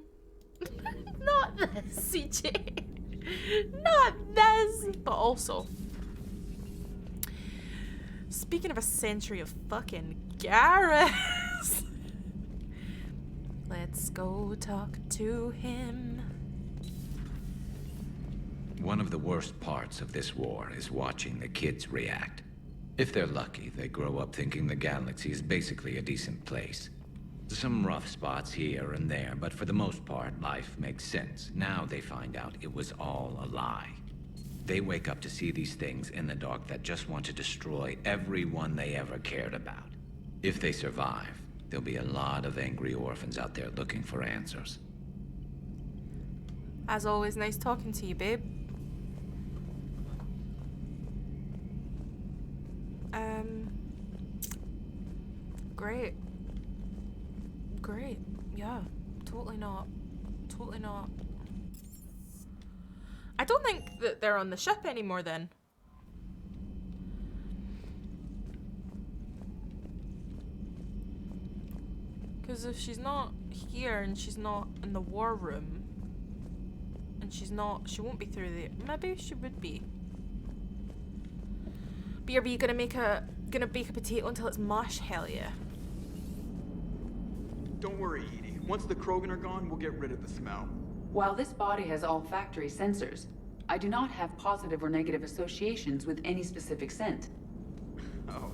Not this, CJ. Not this. But also, speaking of a century of fucking, Garrus. Let's go talk to him. One of the worst parts of this war is watching the kids react. If they're lucky, they grow up thinking the galaxy is basically a decent place. Some rough spots here and there, but for the most part, life makes sense. Now they find out it was all a lie. They wake up to see these things in the dark that just want to destroy everyone they ever cared about. If they survive, there'll be a lot of angry orphans out there looking for answers. As always, nice talking to you, babe. Great. Great. Yeah. Totally not. Totally not. I don't think that they're on the ship anymore then. Because if she's not here and she's not in the war room and she won't be through the, maybe she would be. BRB, you gonna bake a potato until it's mush? Hell yeah. Don't worry, Edie. Once the Krogan are gone, we'll get rid of the smell. While this body has all factory sensors, I do not have positive or negative associations with any specific scent. Oh.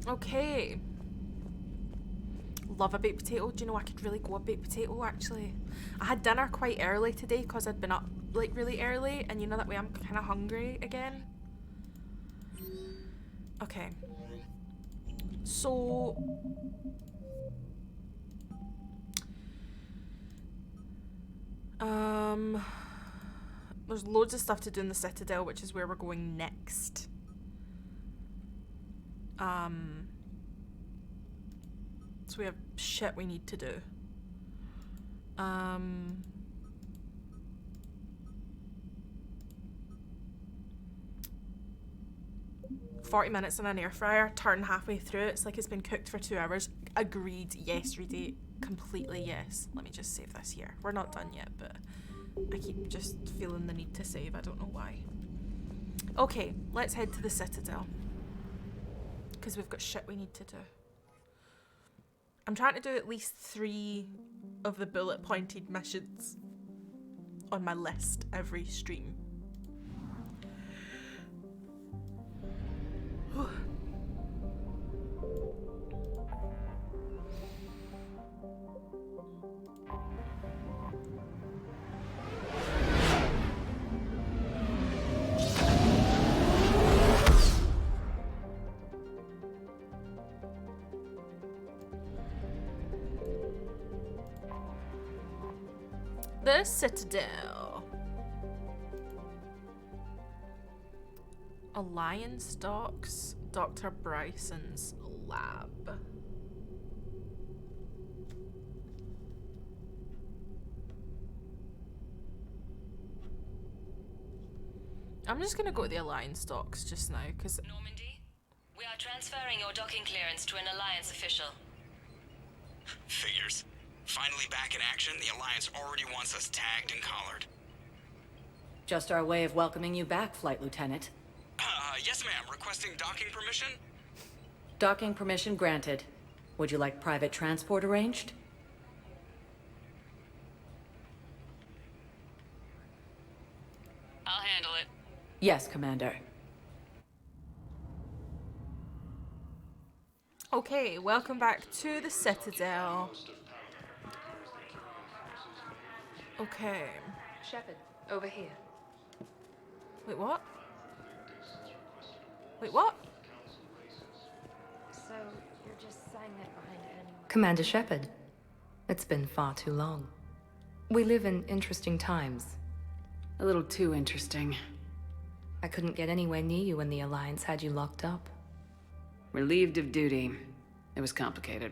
Okay. Love a baked potato. Do you know I could really go a baked potato actually? I had dinner quite early today because I'd been up like really early and you know that way I'm kind of hungry again. Okay. So... There's loads of stuff to do in the Citadel, which is where we're going next. So we have shit we need to do. 40 minutes in an air fryer, turn halfway through, it's like it's been cooked for 2 hours. Agreed, yes, Reedy, completely yes. Let me just save this here. We're not done yet, but I keep just feeling the need to save, I don't know why. Okay, let's head to the Citadel. Because we've got shit we need to do. I'm trying to do at least 3 of the bullet pointed missions on my list every stream. The Citadel. Alliance docks, Dr. Bryson's lab. I'm just gonna go to the Alliance docks just now, because... Normandy, we are transferring your docking clearance to an Alliance official. Figures. Finally back in action, the Alliance already wants us tagged and collared. Just our way of welcoming you back, Flight Lieutenant. Yes ma'am, requesting docking permission? Docking permission granted. Would you like private transport arranged? I'll handle it. Yes, Commander. Okay, welcome back to the Citadel. Okay. Shepard, over here. Wait, what? Wait, what? So, you're just saying that behind enemy... Commander Shepard, it's been far too long. We live in interesting times. A little too interesting. I couldn't get anywhere near you when the Alliance had you locked up. Relieved of duty. It was complicated.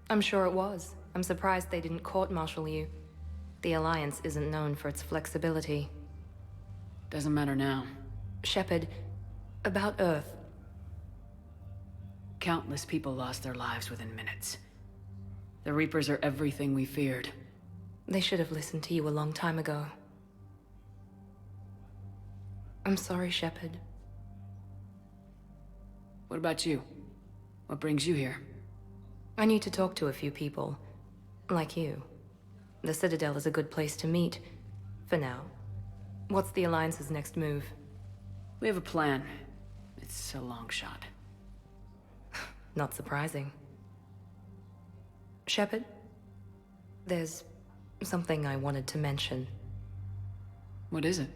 I'm sure it was. I'm surprised they didn't court-martial you. The Alliance isn't known for its flexibility. Doesn't matter now. Shepard, about Earth. Countless people lost their lives within minutes. The Reapers are everything we feared. They should have listened to you a long time ago. I'm sorry, Shepard. What about you? What brings you here? I need to talk to a few people. Like you. The Citadel is a good place to meet. For now. What's the Alliance's next move? We have a plan. It's a long shot. Not surprising. Shepard? There's something I wanted to mention. What is it?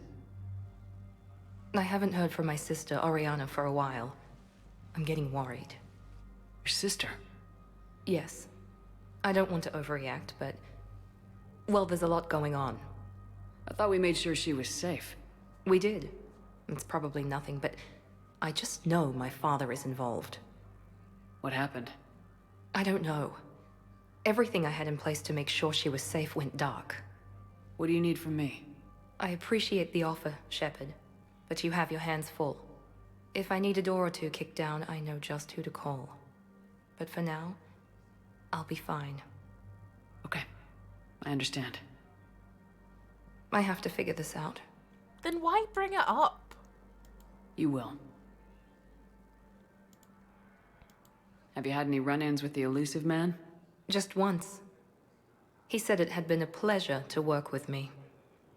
I haven't heard from my sister, Oriana, for a while. I'm getting worried. Your sister? Yes. I don't want to overreact, but... well, there's a lot going on. I thought we made sure she was safe. We did. It's probably nothing, but... I just know my father is involved. What happened? I don't know. Everything I had in place to make sure she was safe went dark. What do you need from me? I appreciate the offer, Shepard, but you have your hands full. If I need a door or two kicked down, I know just who to call. But for now, I'll be fine. Okay. I understand. I have to figure this out. Then why bring it up? You will. Have you had any run-ins with the elusive man? Just once. He said it had been a pleasure to work with me,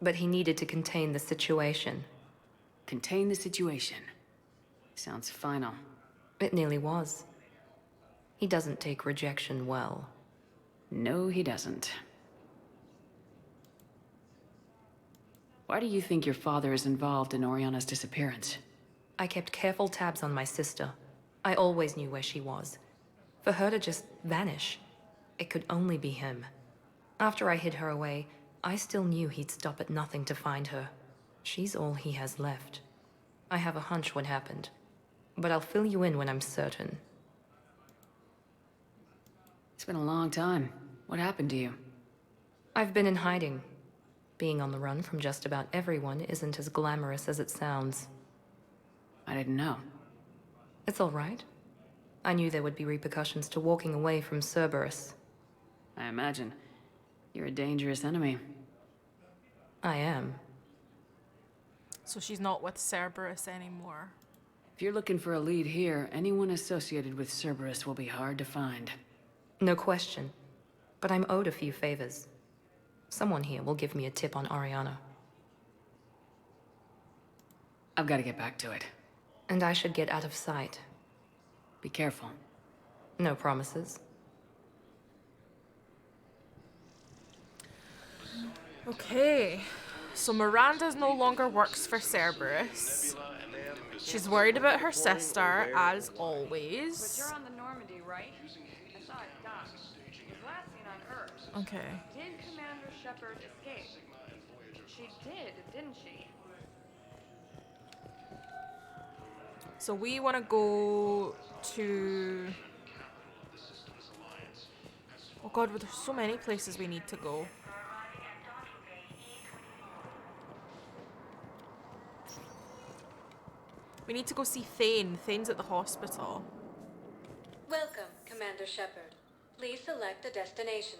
but he needed to contain the situation. Contain the situation? Sounds final. It nearly was. He doesn't take rejection well. No, he doesn't. Why do you think your father is involved in Oriana's disappearance? I kept careful tabs on my sister. I always knew where she was. For her to just vanish, it could only be him. After I hid her away, I still knew he'd stop at nothing to find her. She's all he has left. I have a hunch what happened, but I'll fill you in when I'm certain. It's been a long time. What happened to you? I've been in hiding. Being on the run from just about everyone isn't as glamorous as it sounds. I didn't know. It's all right. I knew there would be repercussions to walking away from Cerberus. I imagine. You're a dangerous enemy. I am. So she's not with Cerberus anymore. If you're looking for a lead here, anyone associated with Cerberus will be hard to find. No question. But I'm owed a few favors. Someone here will give me a tip on Ariana. I've got to get back to it. And I should get out of sight. Be careful. No promises. Okay. So Miranda's no longer works for Cerberus. She's worried about her sister, as always. But you're on the Normandy, right? I saw it docked. His last seen on Earth. Okay. Did Commander Shepard escape? She did, didn't she? So we want to go to... Oh god, there's so many places we need to go. We need to go see Thane. Thane's at the hospital. Welcome, Commander Shepard. Please select a destination.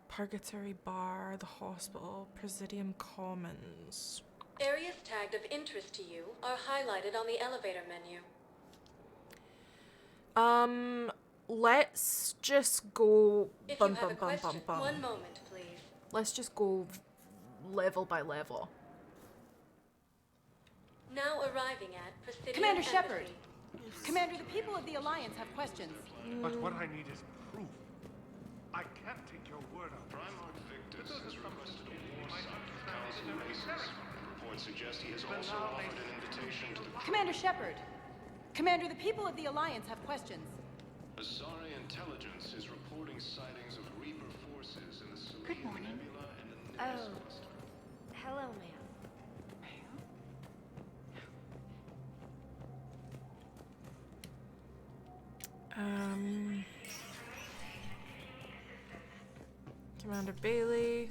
Purgatory Bar, the hospital, Presidium Commons. Areas tagged of interest to you are highlighted on the elevator menu. Let's just go If bum you have bum a bum question, bum bum. one moment, please. Let's just go level by level. Now arriving at Presidium Commander Embassy. Shepard! Commander, the people of the Alliance have questions. But what I need is proof. I can't take your word on this. Primarch Victus has requested a war summit with Council Mason. Reports suggest he has also offered an invitation to the... Commander Shepard! Commander, the people of the Alliance have questions. Asari intelligence is reporting sightings of Reaper forces in the Selene Good morning. Nebula and in the Oh. Hello, ma'am. Commander Bailey.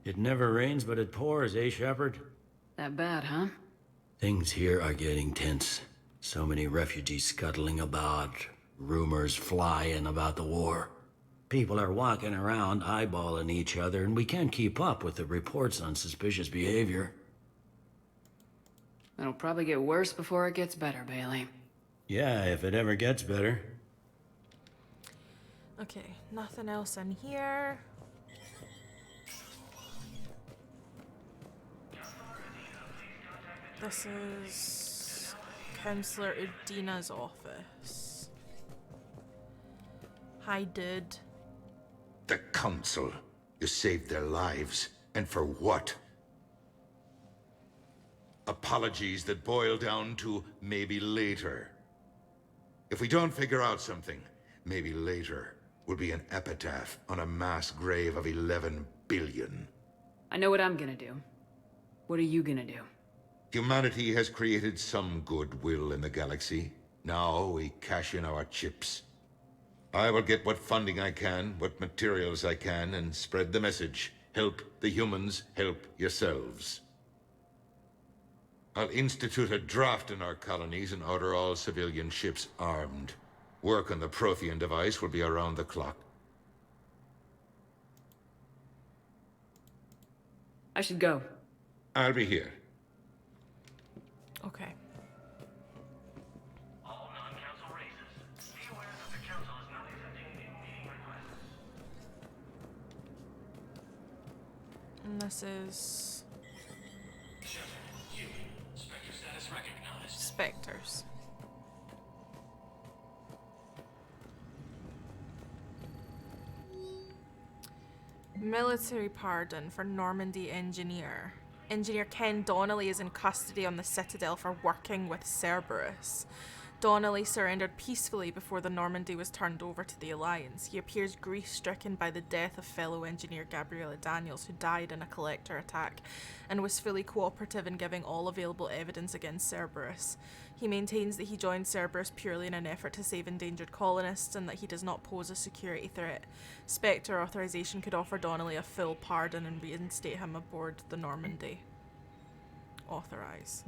It never rains, but it pours, eh, Shepard? That bad, huh? Things here are getting tense. So many refugees scuttling about, rumors flying about the war. People are walking around eyeballing each other, and we can't keep up with the reports on suspicious behavior. It'll probably get worse before it gets better, Bailey. Yeah, if it ever gets better. Okay, nothing else in here. This is Councillor Udina's office. Hi, dude. The Council. You saved their lives. And for what? Apologies that boil down to maybe later. If we don't figure out something, maybe later will be an epitaph on a mass grave of 11 billion. I know what I'm gonna do. What are you gonna do? Humanity has created some goodwill in the galaxy. Now we cash in our chips. I will get what funding I can, what materials I can, and spread the message. Help the humans, help yourselves. I'll institute a draft in our colonies and order all civilian ships armed. Work on the Prothean device will be around the clock. I should go. I'll be here. Okay. All non-council races, be aware that the council is not accepting new meeting requests. And this is... Spectre status recognized. Spectres. Military pardon for Normandy engineer. Engineer Ken Donnelly is in custody on the Citadel for working with Cerberus. Donnelly surrendered peacefully before the Normandy was turned over to the Alliance. He appears grief-stricken by the death of fellow engineer Gabriella Daniels, who died in a collector attack, and was fully cooperative in giving all available evidence against Cerberus. He maintains that he joined Cerberus purely in an effort to save endangered colonists, and that he does not pose a security threat. Spectre authorization could offer Donnelly a full pardon and reinstate him aboard the Normandy. Authorize.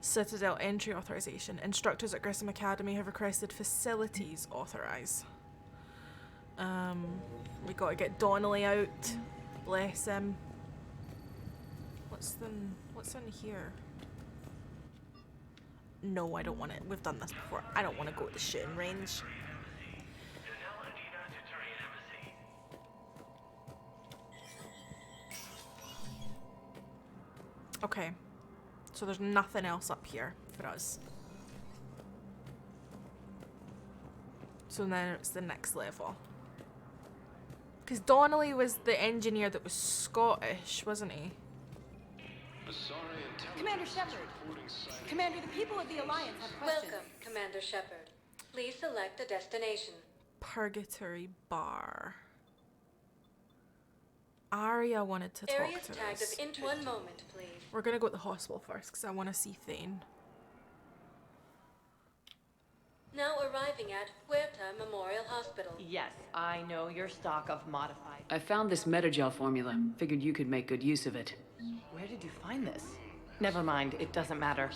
Citadel entry authorization. Instructors at Grissom Academy have requested facilities authorize. We gotta get Donnelly out. Bless him. What's in here? No, I don't want it. We've done this before. I don't want to go to the shooting range. Okay. So there's nothing else up here for us. So then it's the next level. Because Donnelly was the engineer that was Scottish, wasn't he? Commander Shepard. Commander, the people of the Alliance have questions. Welcome, Commander Shepard. Please select a destination. Purgatory Bar. Arya wanted to Areas talk to tagged us. of interest. 1 moment, please. We're gonna go to the hospital first because I want to see Thane. Now arriving at Huerta Memorial Hospital. Yes, I know your stock of modified. I found this Metagel formula. Figured you could make good use of it. Where did you find this? Never mind, it doesn't matter.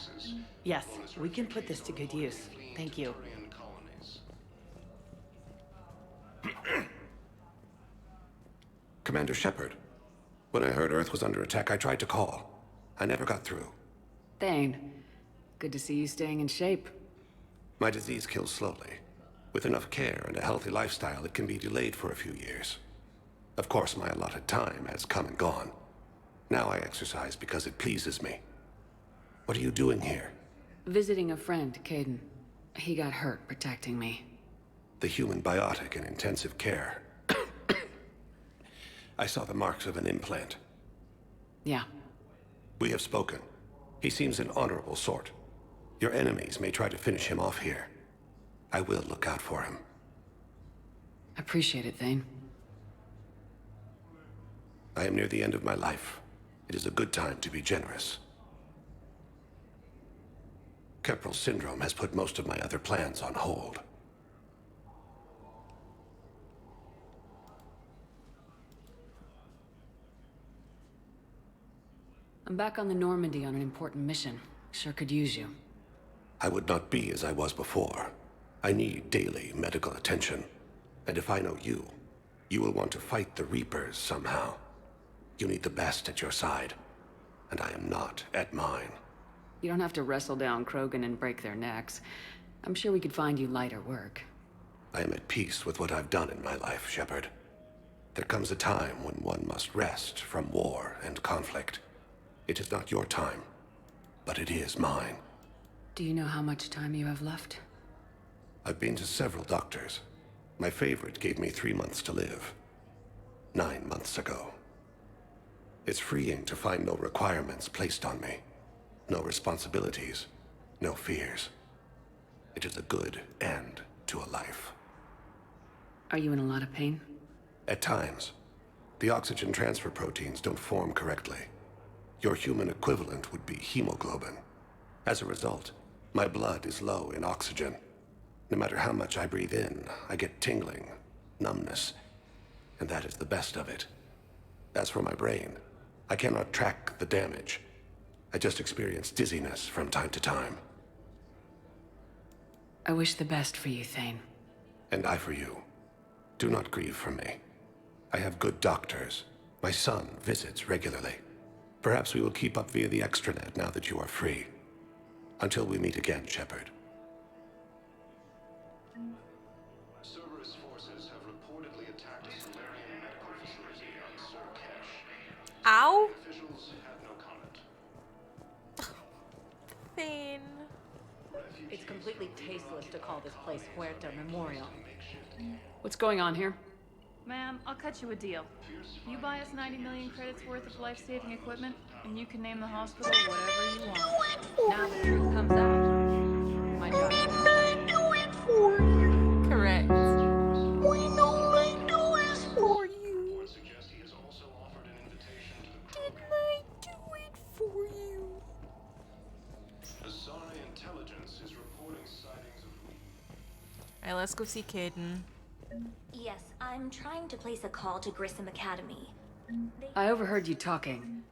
Yes, we can put this to good use. Thank you. Commander Shepard. When I heard Earth was under attack, I tried to call. I never got through. Thane, good to see you staying in shape. My disease kills slowly. With enough care and a healthy lifestyle, it can be delayed for a few years. Of course, my allotted time has come and gone. Now I exercise because it pleases me. What are you doing here? Visiting a friend, Caden. He got hurt protecting me. The human biotic in intensive care. I saw the marks of an implant. Yeah. We have spoken. He seems an honorable sort. Your enemies may try to finish him off here. I will look out for him. Appreciate it, Thane. I am near the end of my life. It is a good time to be generous. Kepral syndrome has put most of my other plans on hold. I'm back on the Normandy on an important mission. Sure could use you. I would not be as I was before. I need daily medical attention. And if I know you, you will want to fight the Reapers somehow. You need the best at your side, and I am not at mine. You don't have to wrestle down Krogan and break their necks. I'm sure we could find you lighter work. I am at peace with what I've done in my life, Shepard. There comes a time when one must rest from war and conflict. It is not your time, but it is mine. Do you know how much time you have left? I've been to several doctors. My favorite gave me 3 months to live. 9 months ago. It's freeing to find no requirements placed on me. No responsibilities, no fears. It is a good end to a life. Are you in a lot of pain? At times. The oxygen transfer proteins don't form correctly. Your human equivalent would be hemoglobin. As a result, my blood is low in oxygen. No matter how much I breathe in, I get tingling, numbness, and that is the best of it. As for my brain, I cannot track the damage. I just experience dizziness from time to time. I wish the best for you, Thane. And I for you. Do not grieve for me. I have good doctors. My son visits regularly. Perhaps we will keep up via the extranet now that you are free. Until we meet again, Shepard. Cerberus forces have reportedly attacked a Solarian medical facility on Surkesh. Ow! Officials have no comment. Thane. It's completely tasteless to call this place Huerta Memorial. What's going on here? Ma'am, I'll cut you a deal. You buy us 90 million credits worth of life-saving equipment, and you can name the hospital whatever you want. Now the truth comes out. My job. Right, let's go see Caden. Yes, I'm trying to place a call to Grissom Academy. I overheard you talking.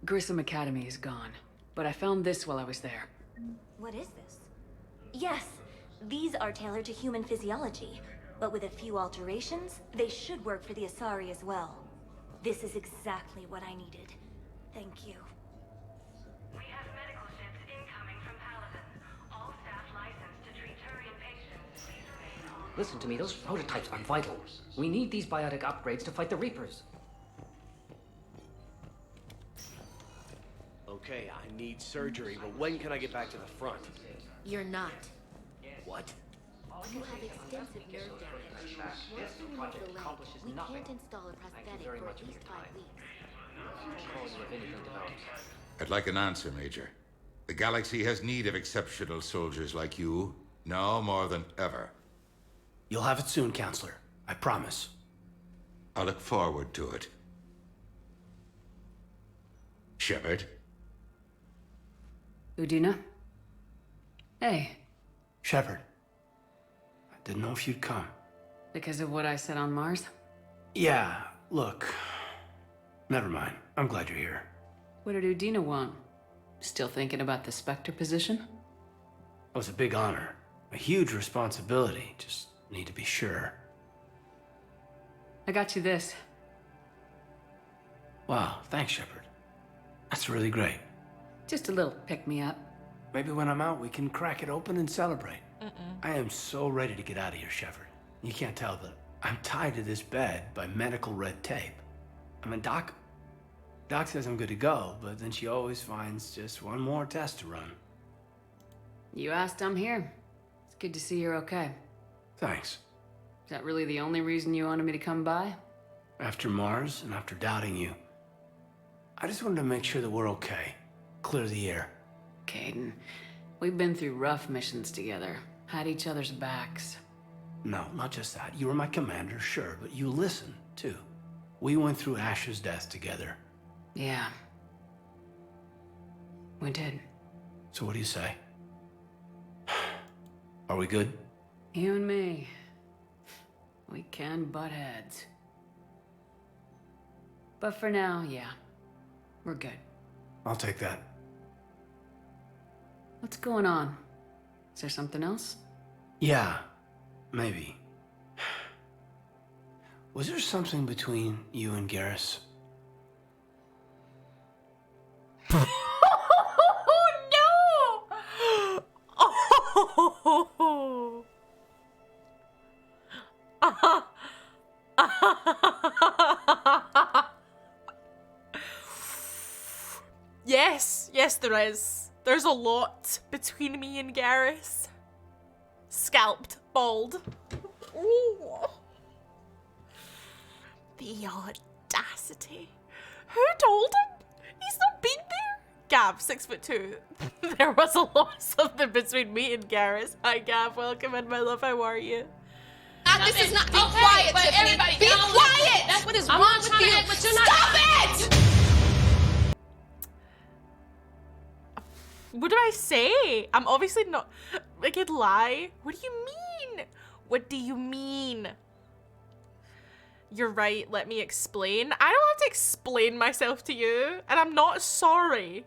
Grissom Academy is gone, but I found this while I was there. What is this? Yes, these are tailored to human physiology, but with a few alterations, they should work for the Asari as well. This is exactly what I needed. Thank you. We have medical ships incoming from Paladin. All staff licensed to treat Turian patients. Please remain on. Listen to me, those prototypes are vital. We need these biotic upgrades to fight the Reapers. Okay, I need surgery, but when can I get back to the front? You're not. What? You have extensive nerve damage. Once you remove the leg, we can't install a prosthetic for at least 5 weeks. I'd like an answer, Major. The galaxy has need of exceptional soldiers like you, now more than ever. You'll have it soon, Counselor. I promise. I look forward to it. Shepard? Udina? Hey. Shepard. I didn't know if you'd come. Because of what I said on Mars? Yeah, look. Never mind. I'm glad you're here. What did Udina want? Still thinking about the Spectre position? It was a big honor. A huge responsibility. Just need to be sure. I got you this. Wow, thanks, Shepard. That's really great. Just a little pick-me-up. Maybe when I'm out, we can crack it open and celebrate. I am so ready to get out of here, Shepard. You can't tell, but I'm tied to this bed by medical red tape. I mean, Doc says I'm good to go, but then she always finds just one more test to run. You asked, I'm here. It's good to see you're okay. Thanks. Is that really the only reason you wanted me to come by? After Mars, and after doubting you, I just wanted to make sure that we're okay. Clear the air. Caden, we've been through rough missions together. Had each other's backs. No, not just that. You were my commander, sure, but you listened, too. We went through Ash's death together. Yeah. We did. So what do you say? Are we good? You and me. We can butt heads. But for now, yeah. We're good. I'll take that. What's going on? Is there something else? Yeah, maybe. Was there something between you and Garrus? Oh no! Oh! Yes, there is. There's a lot between me and Garrus. Scalped, bald. Ooh. The audacity. Who told him? He's not been there. Gav, 6'2". There was a lot of something between me and Garrus. Hi, Gav. Welcome in, my love. How are you? This is not. Be quiet, but Tiffany. Everybody, be quiet. That's what is wrong with you. But you're not. Stop it! What do I say? I'm obviously not. I could lie. What do you mean? What do you mean? You're right. Let me explain. I don't have to explain myself to you, and I'm not sorry.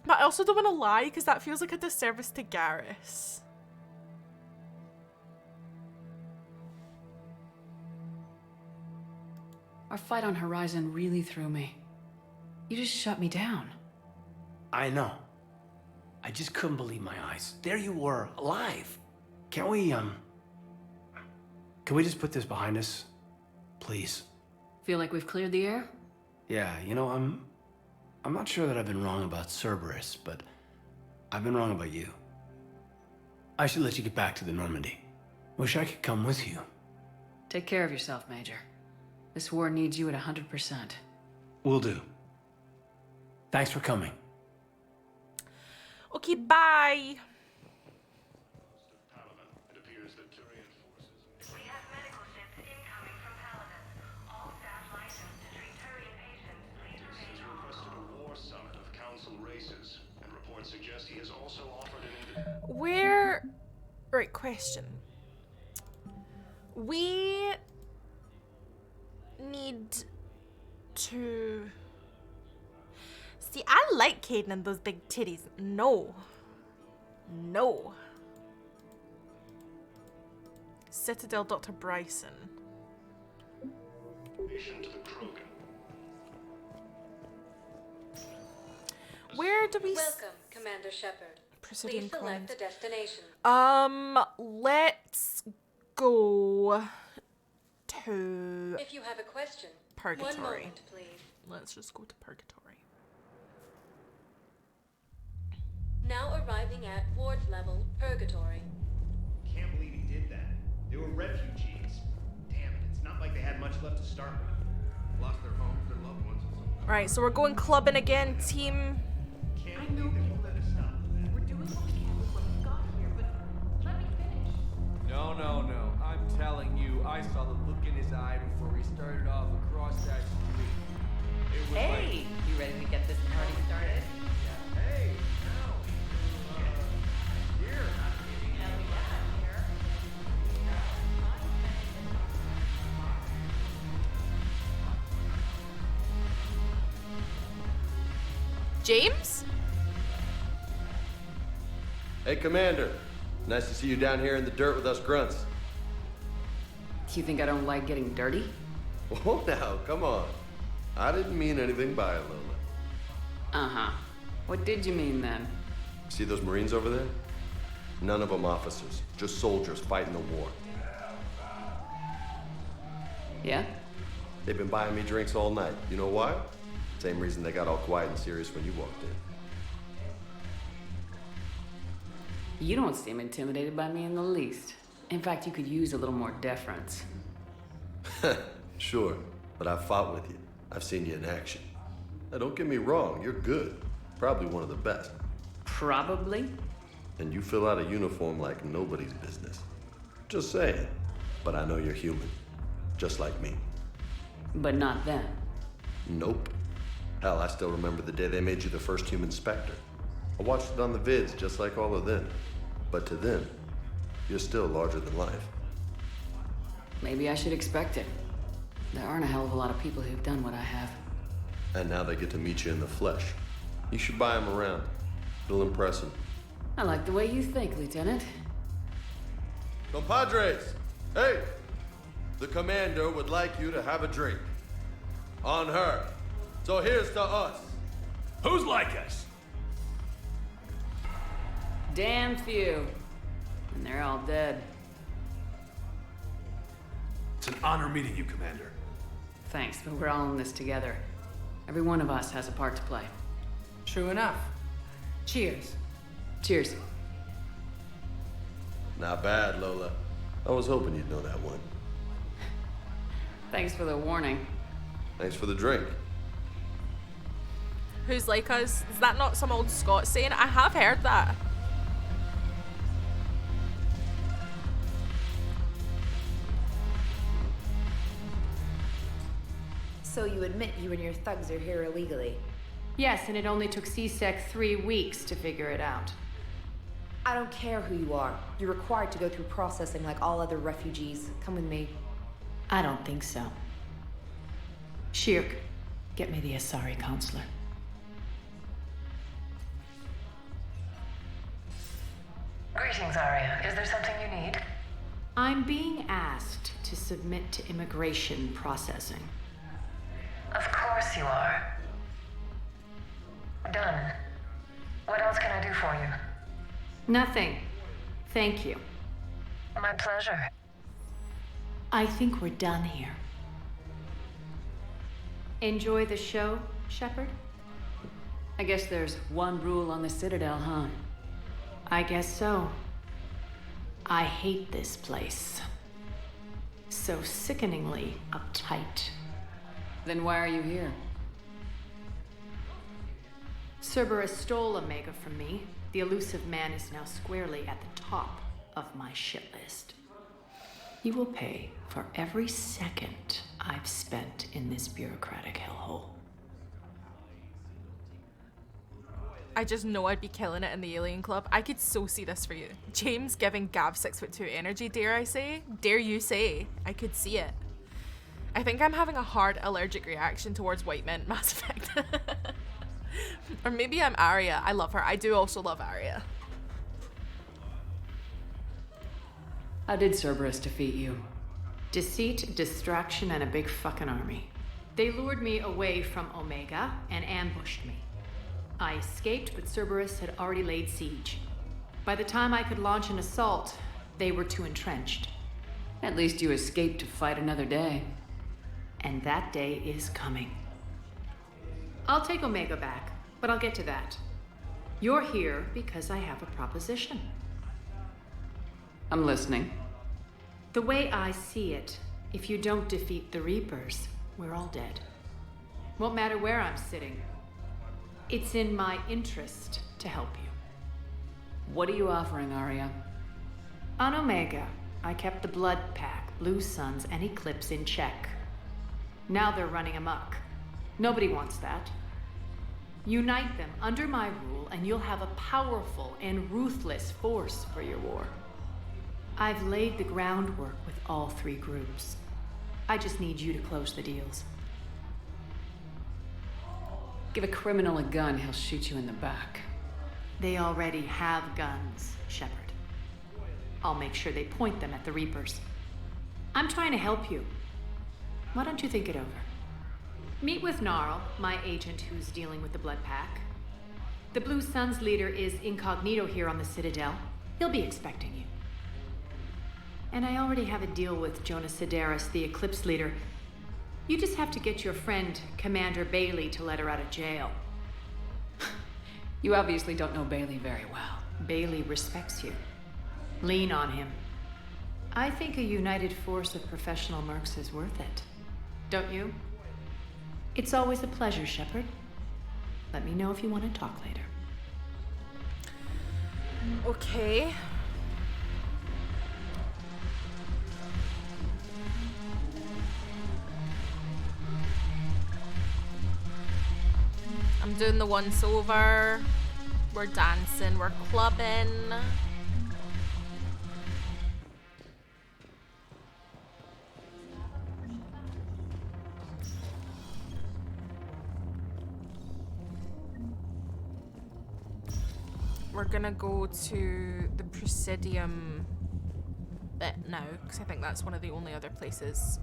But I also don't want to lie because that feels like a disservice to Garrus. Our fight on Horizon really threw me. You just shut me down. I know. I just couldn't believe my eyes. There you were, alive. Can we just put this behind us? Please. Feel like we've cleared the air? Yeah, you know, I'm not sure that I've been wrong about Cerberus, but I've been wrong about you. I should let you get back to the Normandy. Wish I could come with you. Take care of yourself, Major. This war needs you at 100%. Will do. Thanks for coming. Okay, bye. It appears that Turian forces... We have medical ships incoming from Paladin. All staff licensed to treat Turian patients. Please remain He's requested a war summit of council races, and reports suggest he has also offered an invitation. Where Right, question. We need to... See, I like Caden and those big titties. No. No. Citadel Dr. Bryson. Mission to the Krogan. Where do we... Welcome, Commander Shepard. Presidium Please select Command. a destination. Let's go to If you have a question, Purgatory. one moment, please. Let's just go to Purgatory. Now arriving at ward level Purgatory. Can't believe he did that. They were refugees. Damn it, it's not like they had much left to start with. Lost their homes, their loved ones. Right, so we're going clubbing again, team. Can't believe they won't let us stop with that. We're doing what we can with what we've got here, but let me finish. No. I'm telling you, I saw the look in his eye before we started off across that street. It was Hey, you ready to get this party started? Hey, James? Hey, Commander. Nice to see you down here in the dirt with us grunts. You think I don't like getting dirty? Oh, now, come on. I didn't mean anything by it, Lola. Uh-huh. What did you mean then? See those Marines over there? None of them officers, just soldiers fighting the war. Yeah? They've been buying me drinks all night. You know why? Same reason they got all quiet and serious when you walked in. You don't seem intimidated by me in the least. In fact, you could use a little more deference. Sure, but I've fought with you. I've seen you in action. Now, don't get me wrong, you're good. Probably one of the best. Probably? And you fill out a uniform like nobody's business. Just saying. But I know you're human. Just like me. But not then. Nope. Hell, I still remember the day they made you the first human Spectre. I watched it on the vids just like all of them. But to them, you're still larger than life. Maybe I should expect it. There aren't a hell of a lot of people who've done what I have. And now they get to meet you in the flesh. You should buy them around. It'll impress them. I like the way you think, Lieutenant. Compadres! Hey! The commander would like you to have a drink. On her. So here's to us. Who's like us? Damn few. And they're all dead. It's an honor meeting you, Commander. Thanks, but we're all in this together. Every one of us has a part to play. True enough. Cheers. Cheers. Not bad, Lola. I was hoping you'd know that one. Thanks for the warning. Thanks for the drink. Who's like us? Is that not some old Scot saying? I have heard that. So you admit you and your thugs are here illegally? Yes, and it only took CSEC 3 weeks to figure it out. I don't care who you are. You're required to go through processing like all other refugees. Come with me. I don't think so. Shirk, get me the Asari counselor. Greetings, Arya. Is there something you need? I'm being asked to submit to immigration processing. Of course you are. Done. What else can I do for you? Nothing. Thank you. My pleasure. I think we're done here. Enjoy the show, Shepard? I guess there's one rule on the Citadel, huh? I guess so. I hate this place. So sickeningly uptight. Then why are you here? Cerberus stole Omega from me. The elusive man is now squarely at the top of my shit list. He will pay for every second I've spent in this bureaucratic hellhole. I just know I'd be killing it in the Alien Club. I could so see this for you. James giving Gav 6'2" energy, dare I say? Dare you say? I could see it. I think I'm having a hard allergic reaction towards white men Mass Effect. Or maybe I'm Arya. I love her. I do also love Arya. How did Cerberus defeat you? Deceit, distraction, and a big fucking army. They lured me away from Omega and ambushed me. I escaped, but Cerberus had already laid siege. By the time I could launch an assault, they were too entrenched. At least you escaped to fight another day. And that day is coming. I'll take Omega back, but I'll get to that. You're here because I have a proposition. I'm listening. The way I see it, if you don't defeat the Reapers, we're all dead. Won't matter where I'm sitting. It's in my interest to help you. What are you offering, Arya? On Omega, I kept the Blood Pack, Blue Suns, and Eclipse in check. Now they're running amok. Nobody wants that. Unite them under my rule, and you'll have a powerful and ruthless force for your war. I've laid the groundwork with all three groups. I just need you to close the deals. Give a criminal a gun, he'll shoot you in the back. They already have guns, Shepard. I'll make sure they point them at the Reapers. I'm trying to help you. Why don't you think it over? Meet with Gnarl, my agent who's dealing with the Blood Pack. The Blue Suns leader is incognito here on the Citadel. He'll be expecting you. And I already have a deal with Jonas Sidaris, the Eclipse leader. You just have to get your friend, Commander Bailey, to let her out of jail. You obviously don't know Bailey very well. Bailey respects you. Lean on him. I think a united force of professional mercs is worth it. Don't you? It's always a pleasure, Shepard. Let me know if you want to talk later. Okay. I'm doing the once over. We're dancing, we're clubbing. We're gonna go to the Presidium bit now, because I think that's one of the only other places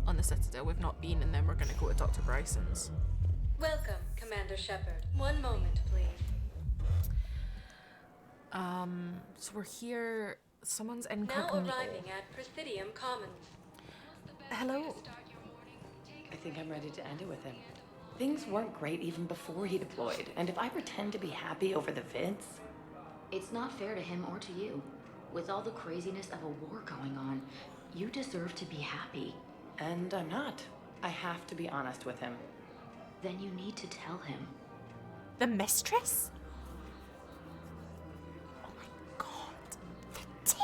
on the Citadel we've not been, and then we're gonna go to Dr. Bryson's. Welcome, Commander Shepard. One moment, please. So we're here. Someone's Now incognito. arriving at Presidium Commons. Hello. I think I'm ready to end it with him. Things weren't great even before he deployed, and if I pretend to be happy over the vids... It's not fair to him or to you. With all the craziness of a war going on, you deserve to be happy. And I'm not. I have to be honest with him. Then you need to tell him. The mistress? Oh my god. The tea!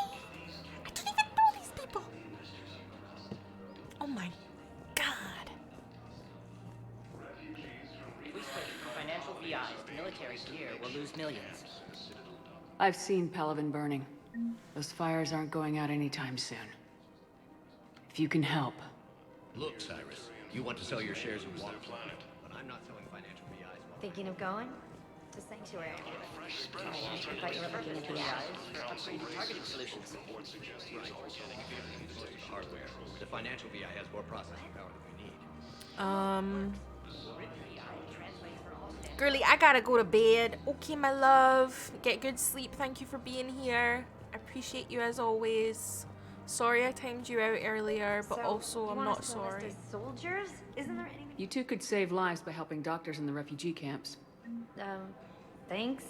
I don't even know these people. Oh my god. If we switch from financial VIs to military gear, we'll lose millions. I've seen Palaven burning. Those fires aren't going out anytime soon. If you can help. Look, Cyrus, you want to sell your shares in Water Planet, but I'm not selling financial VIs. Thinking of going? To Sanctuary. I thought you were looking at the Upgraded targeting solutions. Hardware. The financial VI has more processing power than we need. Girly, I gotta go to bed. Okay, my love. Get good sleep. Thank you for being here. I appreciate you as always. Sorry I timed you out earlier, but also I'm not sorry. Soldiers? Isn't there any? You two could save lives by helping doctors in the refugee camps. Thanks.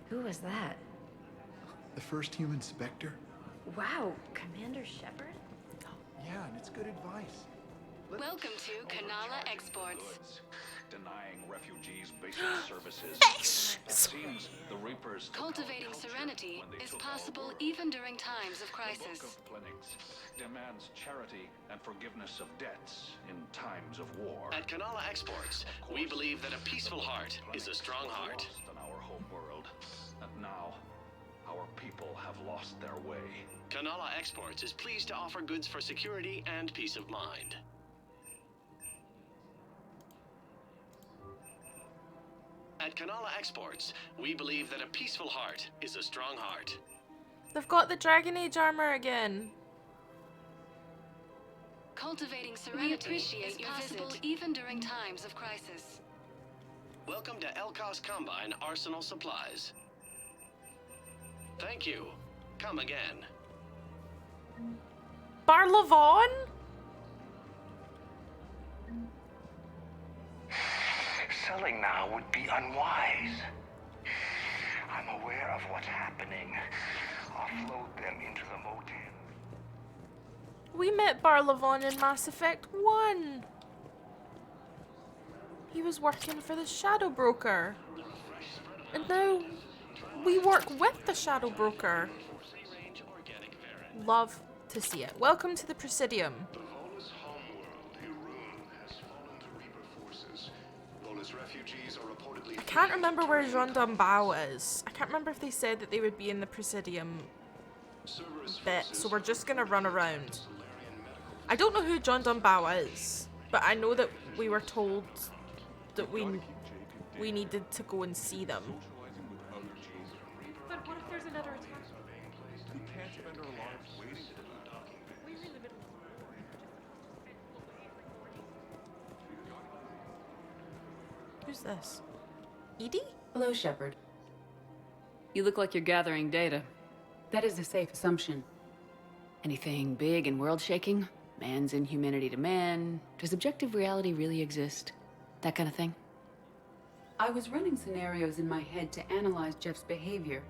Who was that? The first human Spectre? Wow, Commander Shepard? Yeah, and it's good advice. Welcome to Kanala Exports. Denying refugees basic services. It seems the Reapers Cultivating serenity is possible even during times of The Book crisis. of Clinics demands charity and forgiveness of debts in times of war. At Kanala Exports, we believe that a peaceful heart is a strong heart. Than our now. Our people have lost their way. Kanala Exports is pleased to offer goods for security and peace of mind. At Kanala Exports, we believe that a peaceful heart is a strong heart. They've got the Dragon Age armor again. Cultivating serenity is possible even during times of crisis. Welcome to Elkos Combine Arsenal Supplies. Thank you. Come again. Barlavon? Selling now would be unwise. I'm aware of what's happening. Offload them into the motel. We met Barlavon in Mass Effect 1. He was working for the Shadow Broker. And now we work with the Shadow Broker. Love to see it. Welcome to the Presidium. Volus homeworld, Irun, has fallen to Reaper forces. Volus refugees are reportedly... I can't remember where Jean Bao is. I can't remember if they said that they would be in the Presidium bit, so we're just gonna run around. I don't know who John Bao is, but I know that we were told that we needed to go and see them. But what if there's another attack? We can't spend our lives waiting for the docking bay. We're in the middle of Who's this? Edie? Hello, Shepard. You look like you're gathering data. That is a safe assumption. Anything big and world-shaking? Man's inhumanity to man? Does objective reality really exist? That kind of thing? I was running scenarios in my head to analyze Jeff's behavior.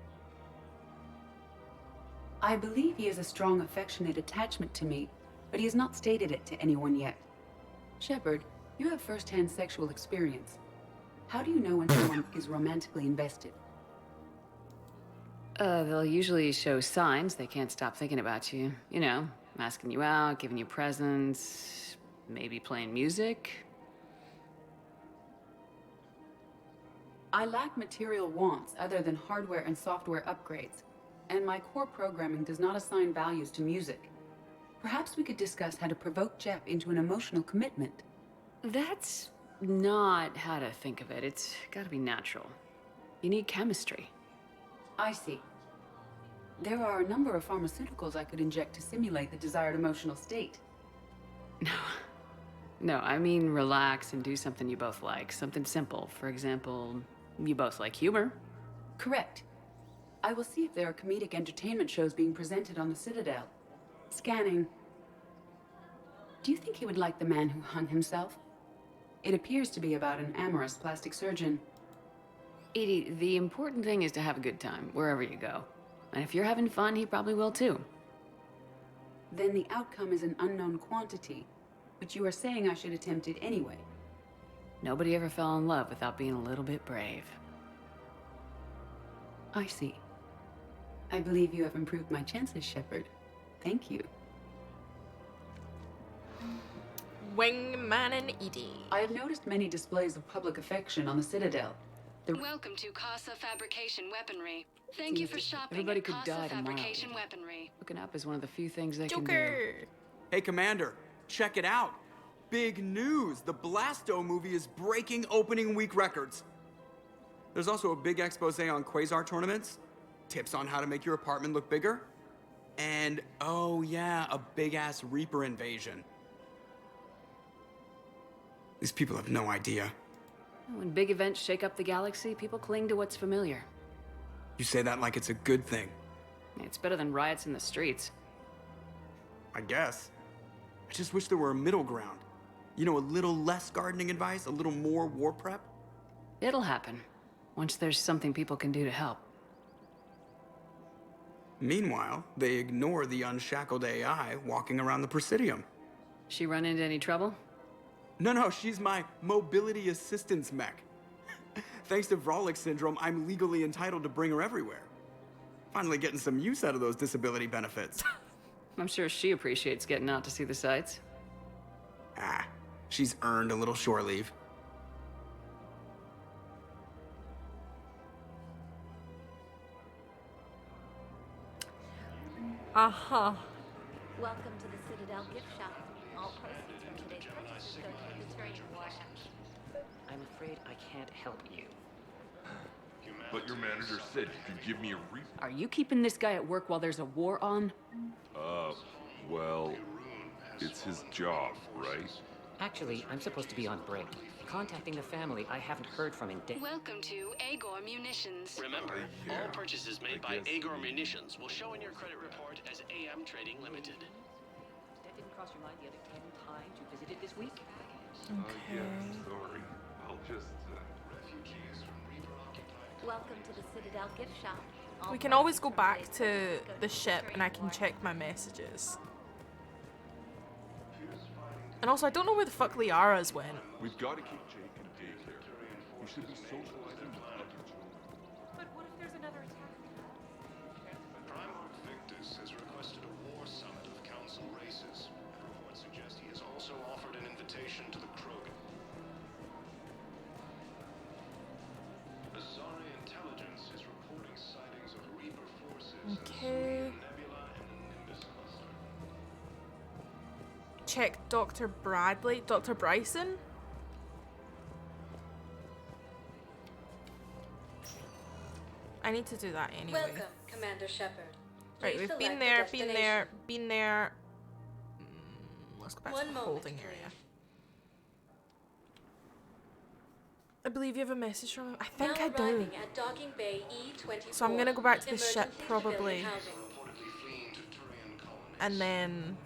I believe he has a strong affectionate attachment to me, but he has not stated it to anyone yet. Shepard, you have first-hand sexual experience. How do you know when someone is romantically invested? They'll usually show signs they can't stop thinking about you. You know, asking you out, giving you presents, maybe playing music. I lack material wants other than hardware and software upgrades, and my core programming does not assign values to music. Perhaps we could discuss how to provoke Jeff into an emotional commitment. That's not how to think of it. It's gotta be natural. You need chemistry. I see. There are a number of pharmaceuticals I could inject to simulate the desired emotional state. No, I mean relax and do something you both like. Something simple. For example, you both like humor. Correct. I will see if there are comedic entertainment shows being presented on the Citadel. Scanning. Do you think he would like The Man Who Hung Himself? It appears to be about an amorous plastic surgeon. Edie, the important thing is to have a good time, wherever you go. And if you're having fun, he probably will too. Then the outcome is an unknown quantity, but you are saying I should attempt it anyway. Nobody ever fell in love without being a little bit brave. I see. I believe you have improved my chances, Shepard. Thank you. Wingman and Edie. I have noticed many displays of public affection on the Citadel. Welcome to Casa Fabrication Weaponry. Thank you for shopping Everybody at could Casa die tomorrow. Fabrication Weaponry. Hooking up is one of the few things they can do. Joker! Hey, Commander, check it out. Big news! The Blasto movie is breaking opening week records. There's also a big expose on Quasar tournaments, tips on how to make your apartment look bigger, and, oh yeah, a big-ass Reaper invasion. These people have no idea. When big events shake up the galaxy, people cling to what's familiar. You say that like it's a good thing. It's better than riots in the streets. I guess. I just wish there were a middle ground. You know, a little less gardening advice, a little more war prep. It'll happen, once there's something people can do to help. Meanwhile, they ignore the unshackled AI walking around the Presidium. She run into any trouble? No, she's my mobility assistance mech. Thanks to Vrolic syndrome, I'm legally entitled to bring her everywhere. Finally getting some use out of those disability benefits. I'm sure she appreciates getting out to see the sights. Ah, she's earned a little shore leave. Uh-huh. Welcome to the Citadel gift shop. All proceeds from today's purchases go to the Turian War. I'm afraid I can't help you. But your manager said you can give me a reason. Are you keeping this guy at work while there's a war on? Well, it's his job, right? Actually, I'm supposed to be on break. Contacting the family I haven't heard from in days. Welcome to Agor Munitions. Remember, all purchases made by Agor Munitions will show in your credit report as AM Trading Limited. That didn't cross your mind the other 10 times you visited this week? Yeah, sorry. I'll just, Welcome to the Citadel gift shop. All We can always go back to the ship and I can check my messages. And also, I don't know where the fuck Liara's went. we've got to keep Jake in daycare. He should be socializing with other children. But what if there's another attack? Primarch Victus has requested a war summit of council races. Reports suggest he has also offered an invitation to the Krogan. Azari intelligence is reporting sightings of Reaper forces Okay. in the Nebula and the Nimbus cluster. Check Dr. Bradley. Dr. Bryson? I need to do that anyway. Welcome, Commander Shepard. Right, Please we've select been the there, been there, destination. been there. Let's go back One to the moment, holding area. I believe you have a message from him. I think Now I do. arriving at Docking Bay E24. So I'm gonna go back to the ship Emergency probably. civilian housing. And then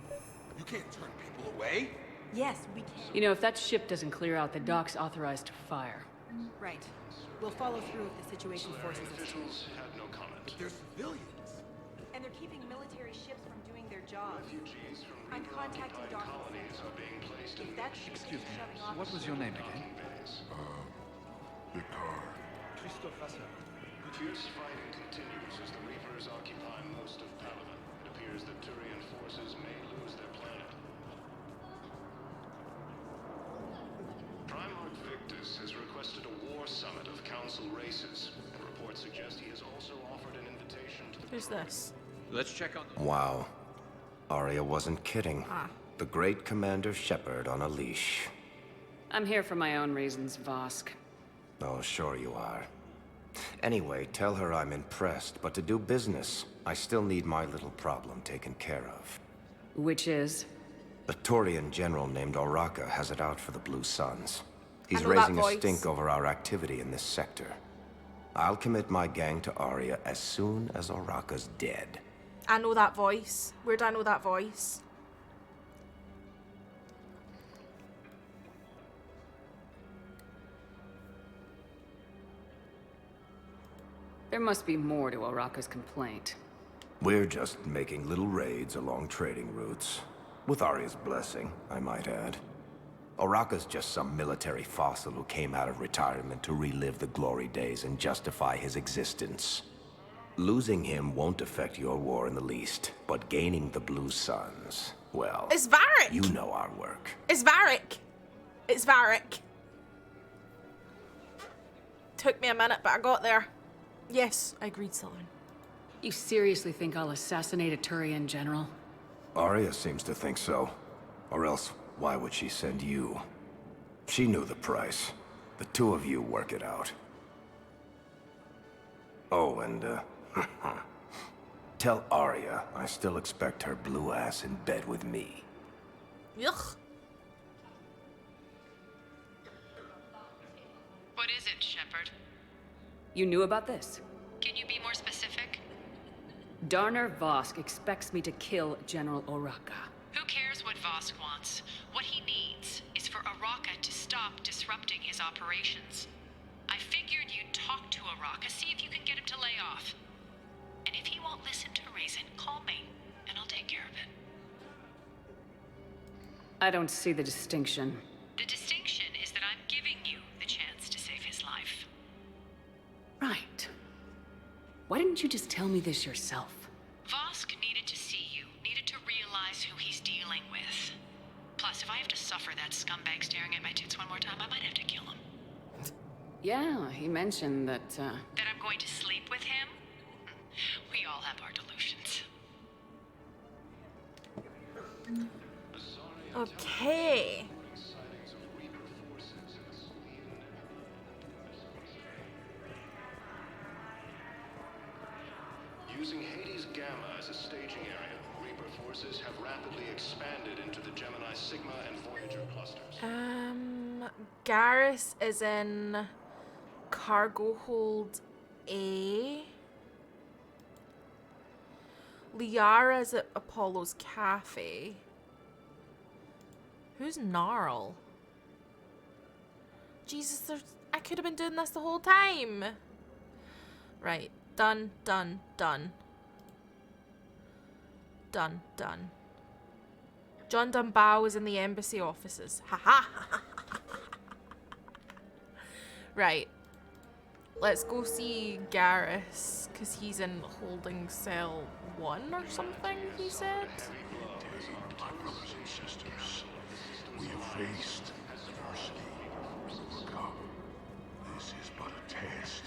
You can't turn people away. Yes, we can. You know, if that ship doesn't clear out, the dock's authorized to fire. Right. We'll follow through if the situation forces us to. Officials had no comment. But they're civilians. And they're keeping military ships from doing their job. Refugees from I'm contacting Reaper-occupied Dr. colonies are being placed in If that ship Excuse keeps me. shoving off, What was your name again? Picard. Fierce fighting continues as the Reapers occupy most of Palaven. It appears that Turian forces may lose their planet. Primarch Victus has requested a war summit of council races. Reports suggest he has also offered an invitation to the who's this? Let's check on the... Wow. Arya wasn't kidding. Ah. The great Commander Shepard on a leash. I'm here for my own reasons, Vosk. Oh, sure you are. Anyway, tell her I'm impressed, but to do business, I still need my little problem taken care of. Which is? A Turian general named Oraka has it out for the Blue Suns. He's know that raising a voice. stink over our activity in this sector. I'll commit my gang to Arya as soon as Oraka's dead. I know that voice. Where do I know that voice? There must be more to Oraka's complaint. We're just making little raids along trading routes. With Arya's blessing, I might add. Oraka's just some military fossil who came out of retirement to relive the glory days and justify his existence. Losing him won't affect your war in the least, but gaining the Blue Suns, well... It's Varric! You know our work. It's Varric! It's Varric. Took me a minute, but I got there. Yes, I agreed, Sylvan. You seriously think I'll assassinate a Turian general? Arya seems to think so. Or else, why would she send you? She knew the price. The two of you work it out. Oh, and, tell Arya I still expect her blue ass in bed with me. Yuck. What is it, Shepard? You knew about this? Can you be more specific? Darner Vosk expects me to kill General Oraka. Who cares what Vosk wants? What he needs is for Oraka to stop disrupting his operations. I figured you'd talk to Oraka, see if you can get him to lay off. And if he won't listen to reason, call me, and I'll take care of it. I don't see the distinction. The distinction is that I'm giving you the chance to save his life. Right. Why didn't you just tell me this yourself? Vosk needed to see you, needed to realize who he's dealing with. Plus, if I have to suffer that scumbag staring at my tits one more time, I might have to kill him. Yeah, he mentioned that, That I'm going to sleep with him? We all have our delusions. Okay. Using Hades Gamma as a staging area, Reaper forces have rapidly expanded into the Gemini Sigma and Voyager clusters. Garrus is in cargo hold A. Liara's at Apollo's Cafe. Who's Gnarl? Jesus, I could have been doing this the whole time. Right. Done, done, done. Done, done. John Dunbow is in the embassy offices. Haha. Right. Let's go see Garrus, because he's in holding cell 1 or something, he said. My brothers and sisters, we have faced adversity. Overcome. This is but a test.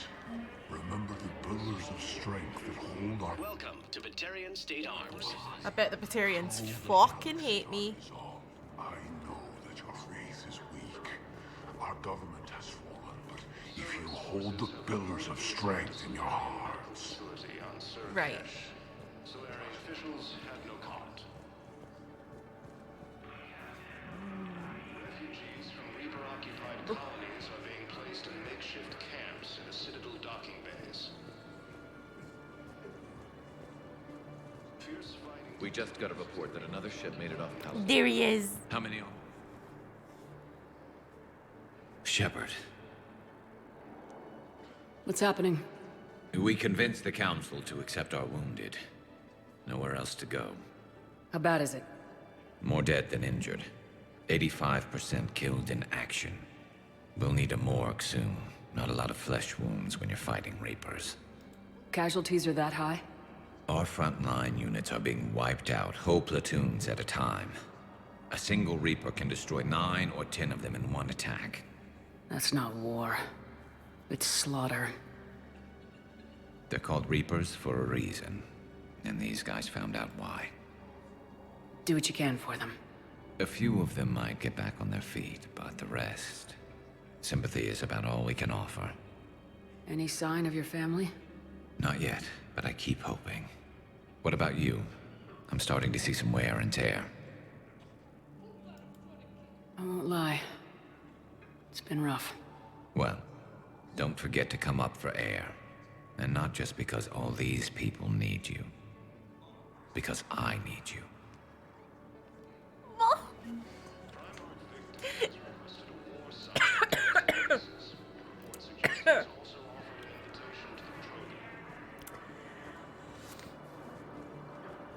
Remember the pillars of strength that hold our... Welcome to Batarian State Arms. I bet the Batarians fucking hate me. I know that your faith is weak. Our government has fallen, but if you hold the pillars of strength in your hearts... Right. Solarian officials have no comment. Refugees from Reaper-occupied colonies are being placed in makeshift camps in the Citadel docking bays. Fierce fighting... We just got a report that another ship made it off Palace. There he is. How many are? Shepard. What's happening? We convinced the Council to accept our wounded. Nowhere else to go. How bad is it? More dead than injured. 85% killed in action. We'll need a morgue soon. Not a lot of flesh wounds when you're fighting Reapers. Casualties are that high? Our frontline units are being wiped out, whole platoons at a time. A single Reaper can destroy 9 or 10 of them in one attack. That's not war. It's slaughter. They're called Reapers for a reason. And these guys found out why. Do what you can for them. A few of them might get back on their feet, but the rest... Sympathy is about all we can offer. Any sign of your family? Not yet, but I keep hoping. What about you? I'm starting to see some wear and tear. I won't lie. It's been rough. Well, don't forget to come up for air. And not just because all these people need you. Because I need you.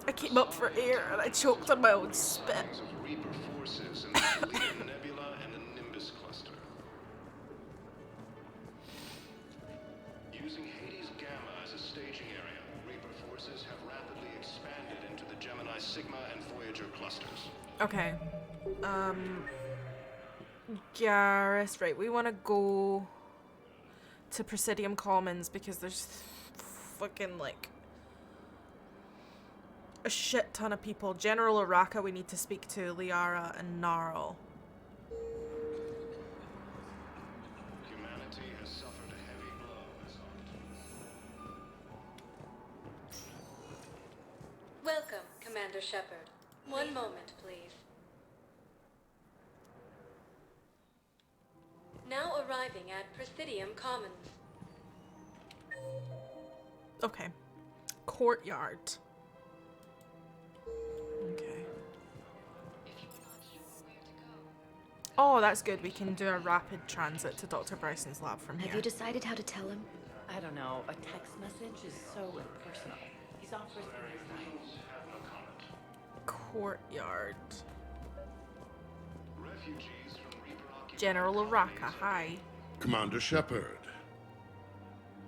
I came up for air and I choked on my own spit. Reaper forces in the Selenium Nebula and the Nimbus cluster. Using Hades Gamma as a staging area, Reaper forces have rapidly expanded into the Gemini Sigma and Voyager clusters. Okay. Garrus, right, we want to go to Presidium Commons because there's fucking like a shit ton of people. General Araka we need to speak to, Liara and Gnarl. Humanity has suffered a heavy blow this autumn. Welcome, Commander Shepard. One moment, please. Now arriving at Presidium Commons. Okay. Courtyard. Okay. Oh, that's good. We can do a rapid transit to Dr. Bryson's lab from here. Have you decided how to tell him? I don't know. A text message is so impersonal. He's off for Courtyard. Refugees from Reaper General Araka, hi. Commander Shepard.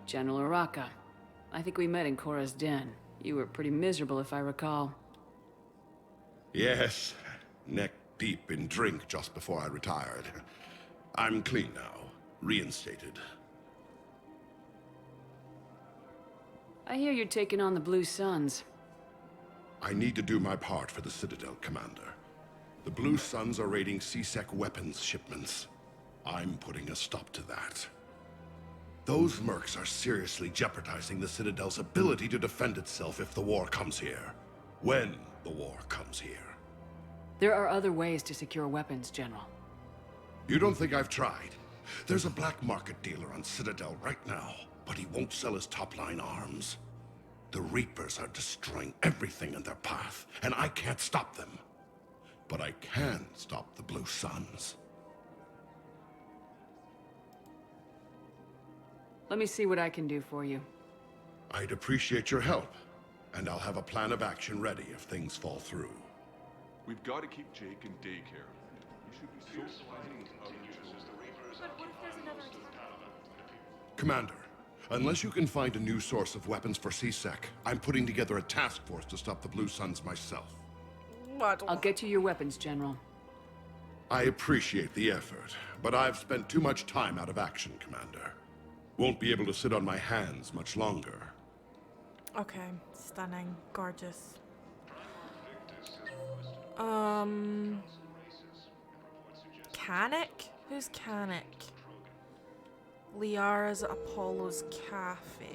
General Araka. I think we met in Korra's den. You were pretty miserable, if I recall. Yes, neck deep in drink just before I retired. I'm clean now, reinstated. I hear you're taking on the Blue Suns. I need to do my part for the Citadel, Commander. The Blue Suns are raiding C-Sec weapons shipments. I'm putting a stop to that. Those mercs are seriously jeopardizing the Citadel's ability to defend itself if the war comes here. When the war comes here. There are other ways to secure weapons, General. You don't think I've tried? There's a black market dealer on Citadel right now, but he won't sell his top-line arms. The Reapers are destroying everything in their path, and I can't stop them. But I can stop the Blue Suns. Let me see what I can do for you. I'd appreciate your help, and I'll have a plan of action ready if things fall through. We've got to keep Jake in daycare. He should be socializing with other children. Commander, unless you can find a new source of weapons for C-Sec, I'm putting together a task force to stop the Blue Suns myself. I'll get you your weapons, General. I appreciate the effort, but I've spent too much time out of action, Commander. Won't be able to sit on my hands much longer. Okay, stunning, gorgeous. Canik? Who's Canik? Liara's at Apollo's Cafe.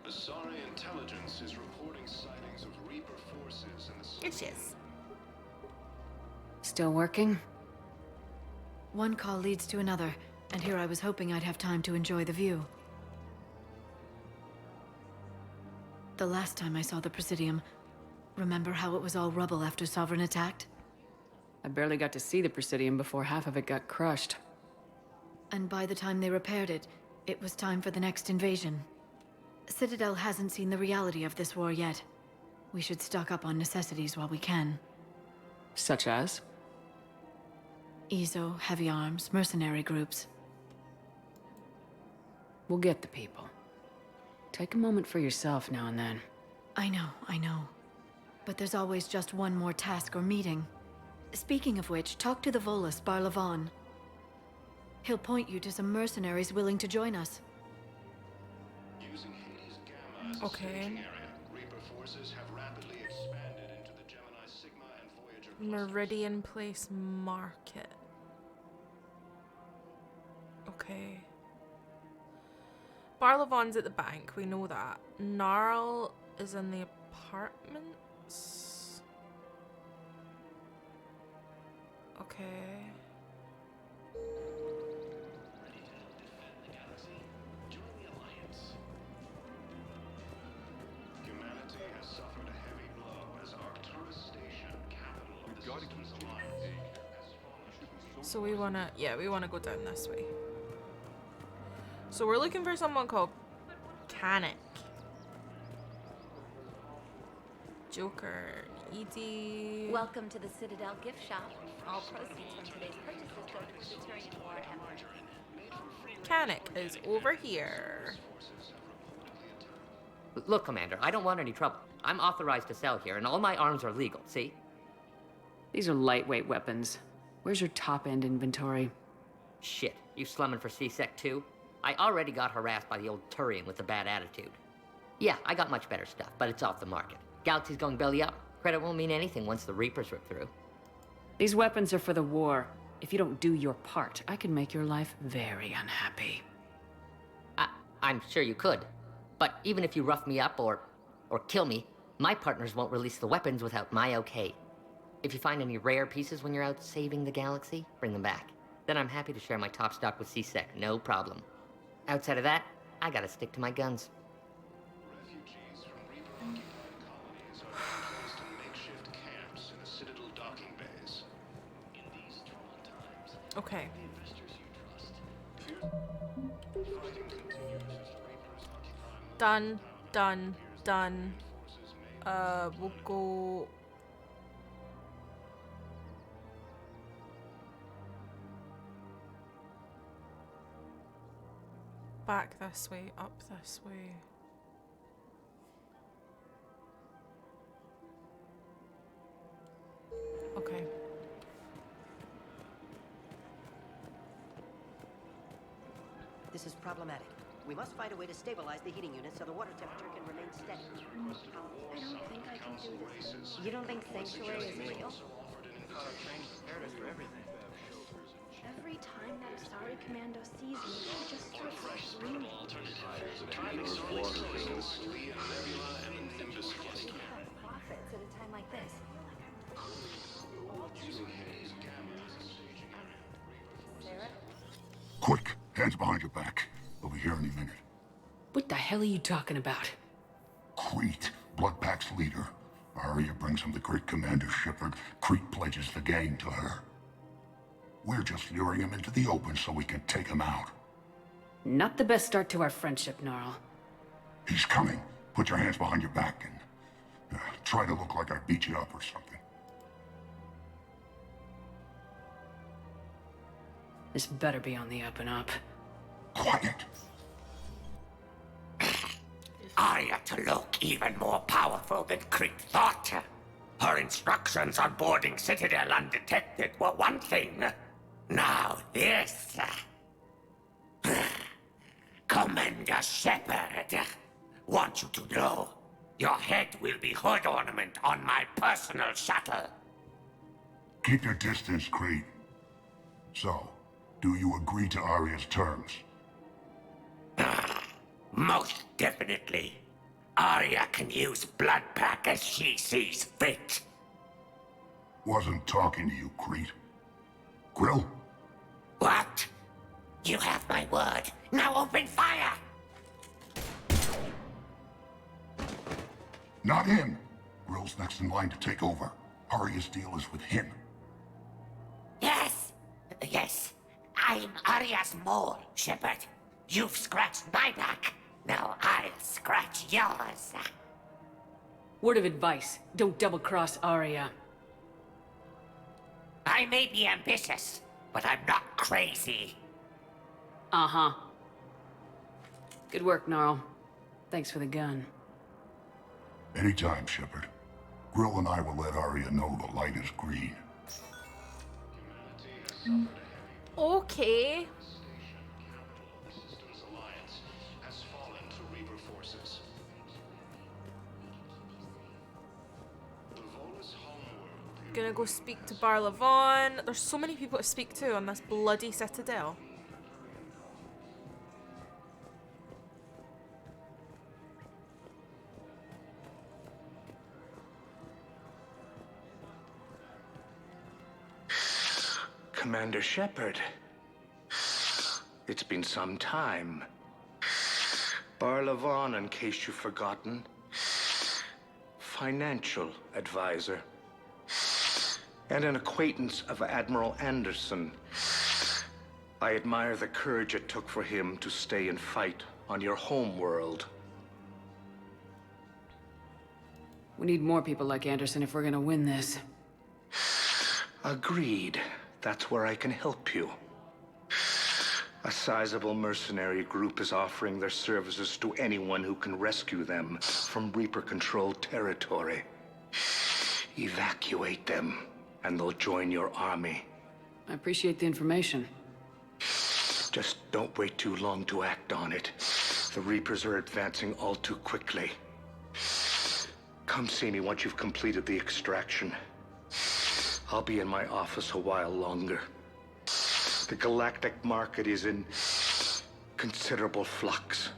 Asari intelligence is reporting sightings of Reaper forces in the... It is. Still working? One call leads to another, and here I was hoping I'd have time to enjoy the view. The last time I saw the Presidium, remember how it was all rubble after Sovereign attacked? I barely got to see the Presidium before half of it got crushed. And by the time they repaired it, it was time for the next invasion. Citadel hasn't seen the reality of this war yet. We should stock up on necessities while we can. Such as? Ezo, heavy arms, mercenary groups. We'll get the people. Take a moment for yourself now and then. I know. But there's always just one more task or meeting. Speaking of which, talk to the Volus, Barlavan. He'll point you to some mercenaries willing to join us. Using Hades Gamma as a staging area, Reaper forces have rapidly expanded into the Gemini Sigma and Voyager clusters. Meridian Place Market. Okay. Barlavan's at the bank, we know that. Gnarl is in the apartments. Okay. Ready to help defend the galaxy? Join the Alliance. Humanity has suffered a heavy blow as Arcturus Station, capital of the Systems Alliance, has fallen. So we wanna go down this way. So we're looking for someone called Canik. Joker, Edie. Welcome to the Citadel gift shop. All proceeds from today's purchases go to the deterring war effort. Canik is over here. Look, Commander, I don't want any trouble. I'm authorized to sell here, and all my arms are legal, see? These are lightweight weapons. Where's your top-end inventory? Shit, you slumming for C-Sec too? I already got harassed by the old Turian with a bad attitude. Yeah, I got much better stuff, but it's off the market. Galaxy's going belly up. Credit won't mean anything once the Reapers rip through. These weapons are for the war. If you don't do your part, I can make your life very unhappy. I'm sure you could. But even if you rough me up or kill me, my partners won't release the weapons without my okay. If you find any rare pieces when you're out saving the galaxy, bring them back. Then I'm happy to share my top stock with C-Sec, no problem. Outside of that, I gotta stick to my guns. Refugees from Reaper-occupied colonies are being placed in makeshift camps in the Citadel docking bays. In these troubled times, Okay. the investors you trust. Fighting continues as the Reapers occupy Done. We'll go. Back this way, up this way. Okay. This is problematic. We must find a way to stabilize the heating unit so the water temperature can remain steady. I don't think I can do this. You don't think Sanctuary is real? Every time that Asari Commando sees me, he just starts screaming. Profits at a time like this. Sarah? Quick, hands behind your back. We'll be here any minute. What the hell are you talking about? Crete, Bloodpack's leader. Arya brings him the great Commander Shepard. Crete pledges the gang to her. We're just luring him into the open so we can take him out. Not the best start to our friendship, Gnarl. He's coming. Put your hands behind your back and try to look like I beat you up or something. This better be on the up and up. Quiet. Arya to look even more powerful than Crete thought. Her instructions on boarding Citadel undetected were one thing. Now this. Commander Shepard, want you to know, your head will be hood ornament on my personal shuttle. Keep your distance, Crete. So, do you agree to Arya's terms? Most definitely. Arya can use Bloodpack as she sees fit. Wasn't talking to you, Crete. Grill? What? You have my word. Now open fire! Not him. Grill's next in line to take over. Arya's deal is with him. Yes. Yes. I'm Arya's mole, Shepard. You've scratched my back. Now I'll scratch yours. Word of advice, don't double-cross Arya. I may be ambitious, but I'm not crazy. Uh-huh. Good work, Gnarl. Thanks for the gun. Anytime, Shepard. Grill and I will let Arya know the light is green. Okay. Gonna go speak to Barlavon. There's so many people to speak to on this bloody Citadel. Commander Shepard. It's been some time. Barlavon, in case you've forgotten. Financial advisor. And an acquaintance of Admiral Anderson. I admire the courage it took for him to stay and fight on your home world. We need more people like Anderson if we're gonna win this. Agreed. That's where I can help you. A sizable mercenary group is offering their services to anyone who can rescue them from Reaper-controlled territory. Evacuate them, and they'll join your army. I appreciate the information. Just don't wait too long to act on it. The Reapers are advancing all too quickly. Come see me once you've completed the extraction. I'll be in my office a while longer. The galactic market is in considerable flux.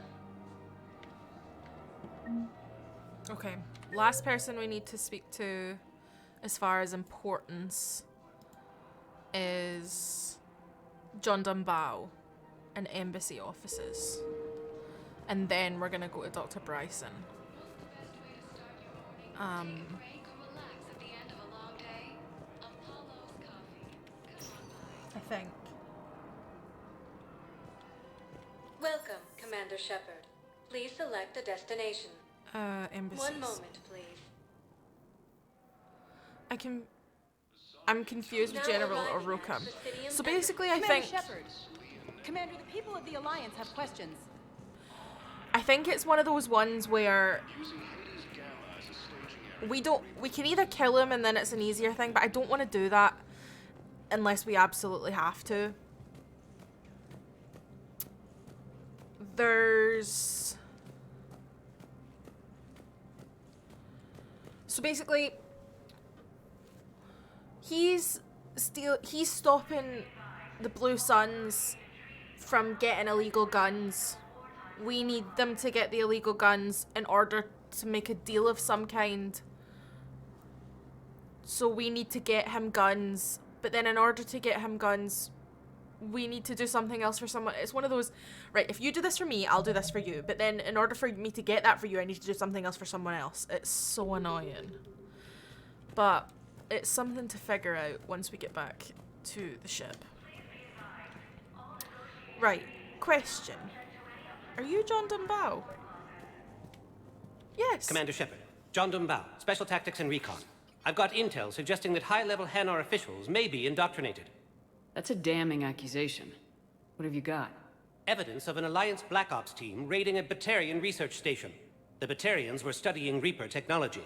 Okay, last person we need to speak to as far as importance is John Dumbao and embassy offices. And then we're gonna go to Dr. Bryson. I think. Welcome, Commander Shepard. Please select a destination. Embassies. One moment, please. I'm confused with General Oroka. So basically, I Commander think Shepard. Commander, the people of the Alliance have questions. I think it's one of those ones where we can either kill him and then it's an easier thing, but I don't want to do that unless we absolutely have to. there's... So basically, he's stopping the Blue Suns from getting illegal guns. We need them to get the illegal guns in order to make a deal of some kind. So we need to get him guns. But then in order to get him guns, we need to do something else for someone. It's one of those, right, if you do this for me, I'll do this for you. But then in order for me to get that for you, I need to do something else for someone else. It's so annoying. But it's something to figure out once we get back to the ship. Right, question. Are you John Dumbao? Yes. Commander Shepard, John Dumbao, Special Tactics and Recon. I've got intel suggesting that high-level Hanar officials may be indoctrinated. That's a damning accusation. What have you got? Evidence of an Alliance Black Ops team raiding a Batarian research station. The Batarians were studying Reaper technology.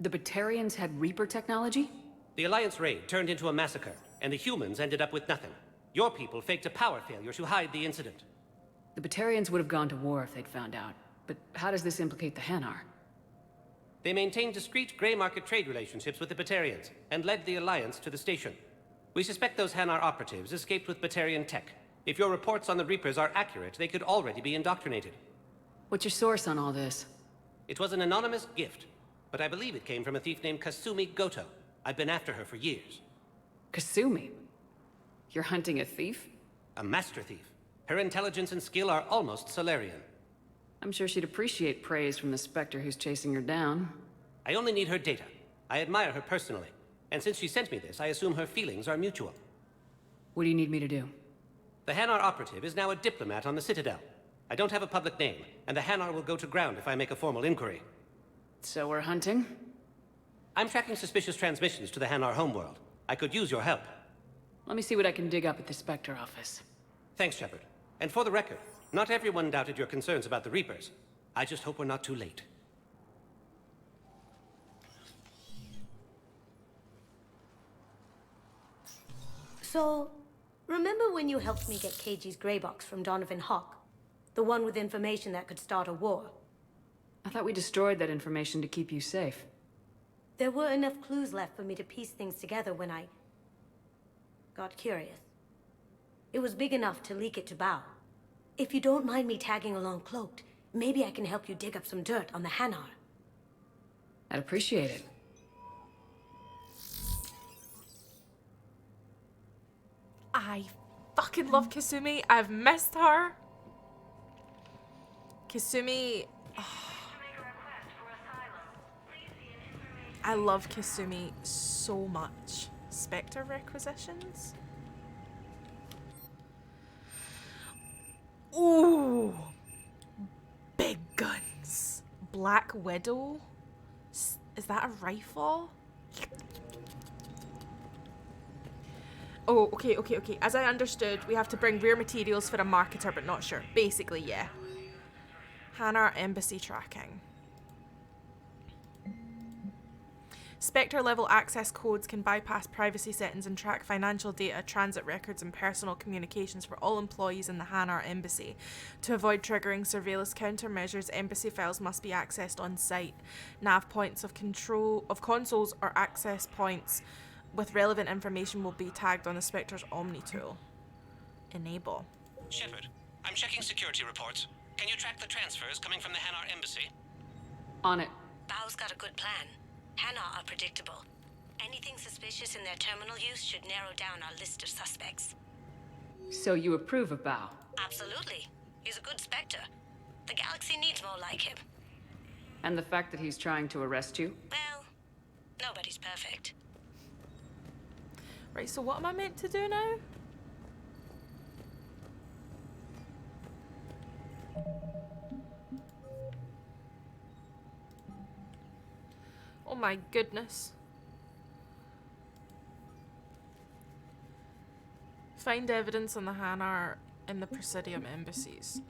The Batarians had Reaper technology? The Alliance raid turned into a massacre, and the humans ended up with nothing. Your people faked a power failure to hide the incident. The Batarians would have gone to war if they'd found out. But how does this implicate the Hanar? They maintained discreet gray market trade relationships with the Batarians, and led the Alliance to the station. We suspect those Hanar operatives escaped with Batarian tech. If your reports on the Reapers are accurate, they could already be indoctrinated. What's your source on all this? It was an anonymous gift, but I believe it came from a thief named Kasumi Goto. I've been after her for years. Kasumi? You're hunting a thief? A master thief. Her intelligence and skill are almost Solarian. I'm sure she'd appreciate praise from the Spectre who's chasing her down. I only need her data. I admire her personally. And since she sent me this, I assume her feelings are mutual. What do you need me to do? The Hanar operative is now a diplomat on the Citadel. I don't have a public name, and the Hanar will go to ground if I make a formal inquiry. So we're hunting? I'm tracking suspicious transmissions to the Hanar homeworld. I could use your help. Let me see what I can dig up at the Spectre office. Thanks, Shepard. And for the record, not everyone doubted your concerns about the Reapers. I just hope we're not too late. So, remember when you helped me get KG's grey box from Donovan Hawk? The one with information that could start a war? I thought we destroyed that information to keep you safe. There were enough clues left for me to piece things together when I got curious. It was big enough to leak it to Bao. If you don't mind me tagging along cloaked, maybe I can help you dig up some dirt on the Hanar. I'd appreciate it. I fucking love Kasumi. I've missed her. Kasumi... I love Kasumi so much. Spectre requisitions? Ooh! Big guns. Black Widow? Is that a rifle? Oh, okay. As I understood, we have to bring rare materials for a marketer, but not sure. Basically, yeah. Hanar Embassy tracking. Spectre level access codes can bypass privacy settings and track financial data, transit records, and personal communications for all employees in the Hanar Embassy. To avoid triggering surveillance countermeasures, embassy files must be accessed on site. Nav points of control of consoles or access points with relevant information will be tagged on the Spectre's Omni tool. Enable. Shepard, I'm checking security reports. Can you track the transfers coming from the Hanar Embassy? On it. Bao's got a good plan. Hanar are predictable. Anything suspicious in their terminal use should narrow down our list of suspects. So you approve of Bao? Absolutely. He's a good Spectre. The galaxy needs more like him. And the fact that he's trying to arrest you? Well, nobody's perfect. Right, so what am I meant to do now? Oh my goodness. Find evidence on the Hanar in the Presidium embassies.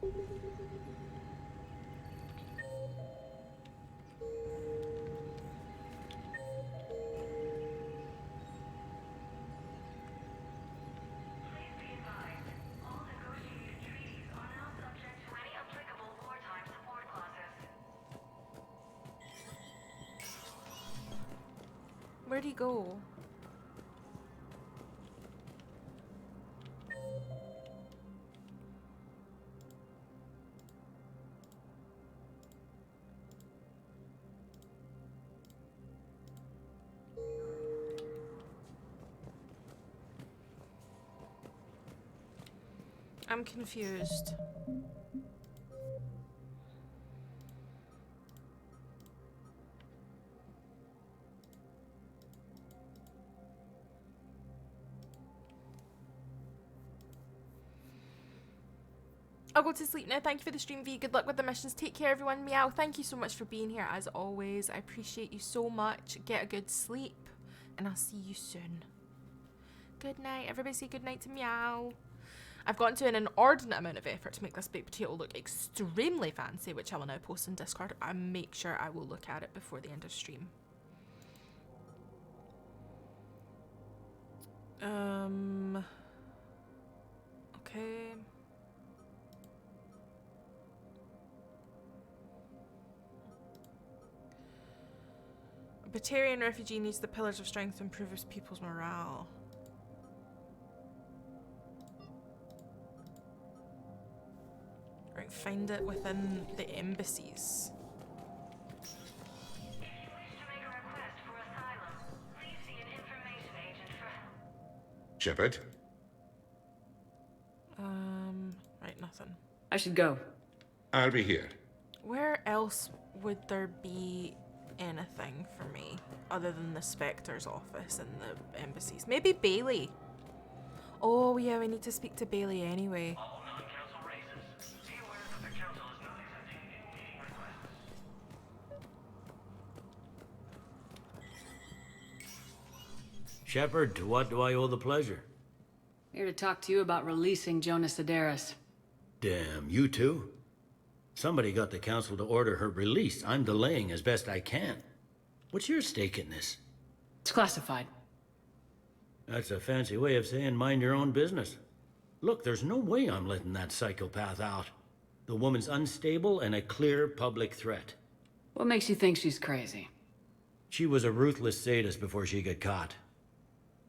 Where'd he go? I'm confused. I'll go to sleep now. Thank you for the stream, V. Good luck with the missions. Take care, everyone. Meow. Thank you so much for being here, as always. I appreciate you so much. Get a good sleep, and I'll see you soon. Good night. Everybody say good night to Meow. I've gone to an inordinate amount of effort to make this baked potato look extremely fancy, which I will now post in Discord. I make sure I will look at it before the end of stream. Okay. A Batarian refugee needs the Pillars of Strength to improve his people's morale. Right, find it within the embassies. Shepard? Right, nothing. I should go. I'll be here. Where else would there be anything for me other than the Spectre's office and the embassies? Maybe Bailey. Oh yeah, we need to speak to Bailey anyway. Shepard, to what do I owe the pleasure? Here to talk to you about releasing Jonas Sederis. Damn, you too? Somebody got the council to order her release. I'm delaying as best I can. What's your stake in this? It's classified. That's a fancy way of saying mind your own business. Look, there's no way I'm letting that psychopath out. The woman's unstable and a clear public threat. What makes you think she's crazy? She was a ruthless sadist before she got caught.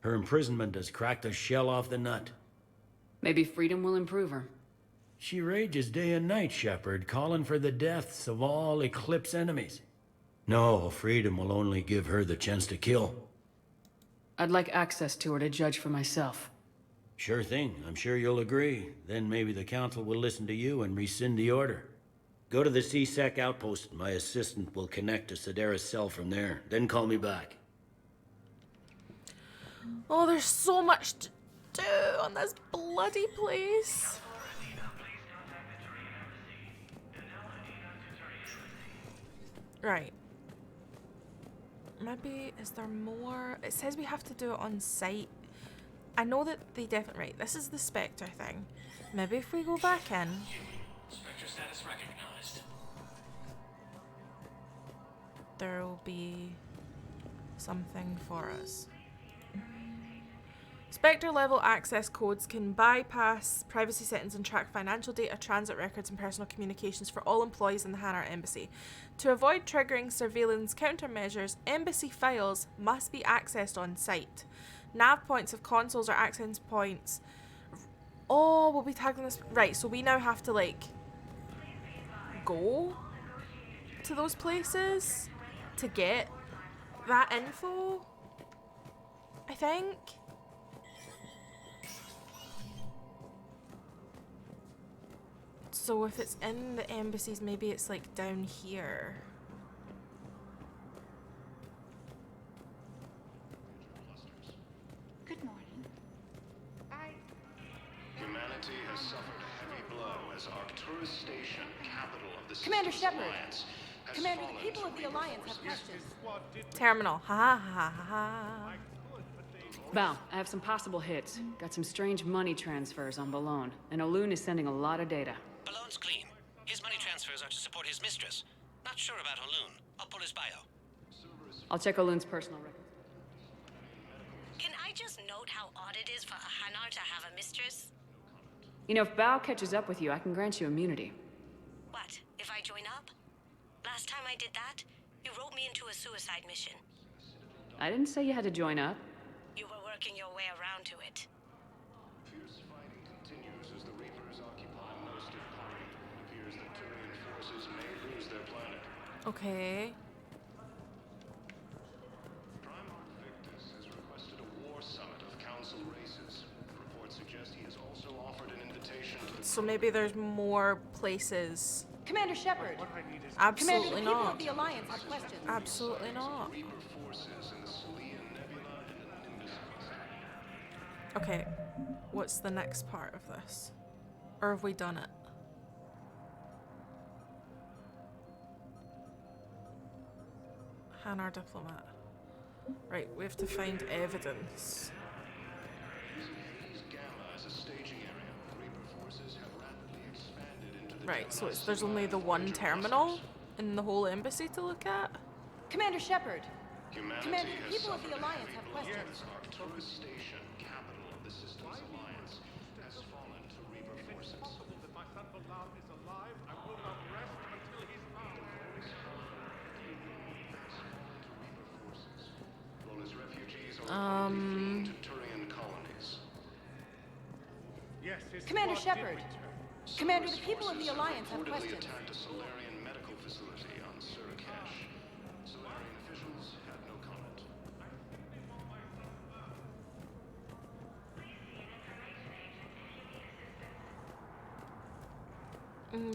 Her imprisonment has cracked the shell off the nut. Maybe freedom will improve her. She rages day and night, Shepard, calling for the deaths of all Eclipse enemies. No, freedom will only give her the chance to kill. I'd like access to her to judge for myself. Sure thing. I'm sure you'll agree. Then maybe the council will listen to you and rescind the order. Go to the C-Sec outpost. My assistant will connect to Sederis' cell from there. Then call me back. Oh, there's so much to do on this bloody place. Right. Maybe, is there more? It says we have to do it on site. I know that they definitely, right, this is the Spectre thing. Maybe if we go back in. Spectre status recognized. There will be something for us. Spectre level access codes can bypass privacy settings and track financial data, transit records, and personal communications for all employees in the Hanar Embassy. To avoid triggering surveillance countermeasures, embassy files must be accessed on site. Nav points of consoles or access points. Oh, we'll be tagging this. Right, so we now have to, like, go to those places to get that info, I think. So if it's in the embassies, maybe it's like down here. Good morning. Humanity has suffered a heavy blow as Arcturus Station, capital of the Commander Systems Shepard. Alliance, has Commander, the fallen people to of the Reaper Alliance have forces. questions. Terminal. Ha ha ha ha ha. Val, I have some possible hits. Got some strange money transfers on Balone, and Olun is sending a lot of data. Balone's clean. His money transfers are to support his mistress. Not sure about Olun. I'll pull his bio. I'll check Olun's personal records. Can I just note how odd it is for a Hanar to have a mistress? You know, if Bao catches up with you, I can grant you immunity. What, if I join up? Last time I did that, you wrote me into a suicide mission. I didn't say you had to join up. You were working your way around to it. Fierce fighting continues as the Reapers occupy most of Colony. It appears that Turian forces may lose their planet. Okay. Primarch Victus has requested a war summit of council races. Reports suggest he has also offered an invitation to the... So maybe there's more places. Commander Shepard. Absolutely Commander, the people not. of the Alliance have questions. Absolutely not. Reaper forces in the Selian Nebula and the Nimbus cluster. Okay, what's the next part of this? Or have we done it? Hanar diplomat. Right, we have to find evidence. Haze Gamma as a staging area. Reaper forces have rapidly expanded into the Right, so there's only the one terminal in the whole embassy to look at? Commander Shepard. Humanity Commander, the has people of the suffered Alliance have heavy questions. losses. Arcturus Station, capital of the Systems Alliance, has fallen to Reaper forces. Volus refugees are reportedly fleeing to Turian colonies. Commander Shepard. Commander, the people of the Alliance have Reportedly questions. attacked a Solarian medical facility on Surakash. Solarian officials had no comment.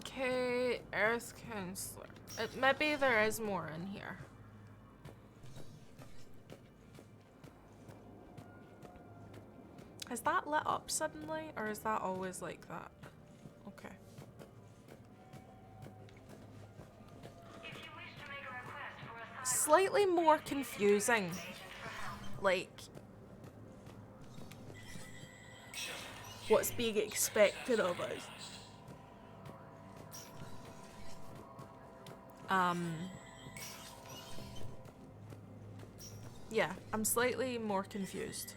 Okay, Earth Counselor. Maybe there is more in here. Has that lit up suddenly, or is that always like that? Okay. Slightly more confusing. Like, what's being expected of us. Yeah, I'm slightly more confused.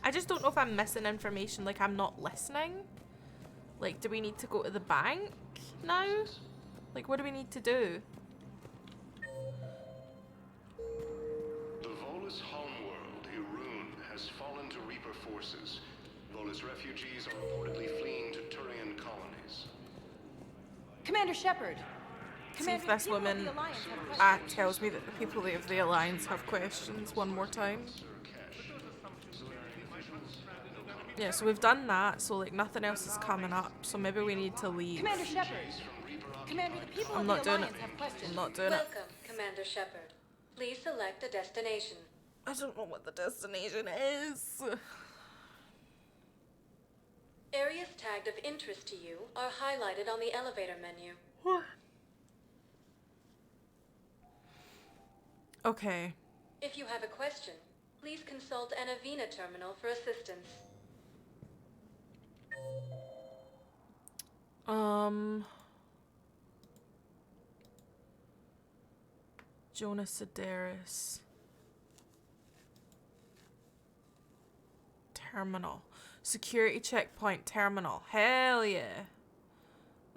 I just don't know if I'm missing information, like I'm not listening. Like, do we need to go to the bank now? Like, what do we need to do? The Volus homeworld, Irun, has fallen to Reaper forces. Volus refugees are reportedly fleeing to Turian colonies. Commander Shepard. See if this woman tells me that the people of the Alliance have questions one more time. Yeah, so we've done that, so like nothing else is coming up, so maybe we need to leave. Commander Shepard. Commander, the people I'm of not the doing Alliance it. have questions. I'm not doing it. Welcome, Commander Shepard. Please select a destination. I don't know what the destination is. Areas tagged of interest to you are highlighted on the elevator menu. Okay. If you have a question, please consult an Avena terminal for assistance. Jonas Sedaris. Terminal. Security checkpoint terminal. Hell yeah.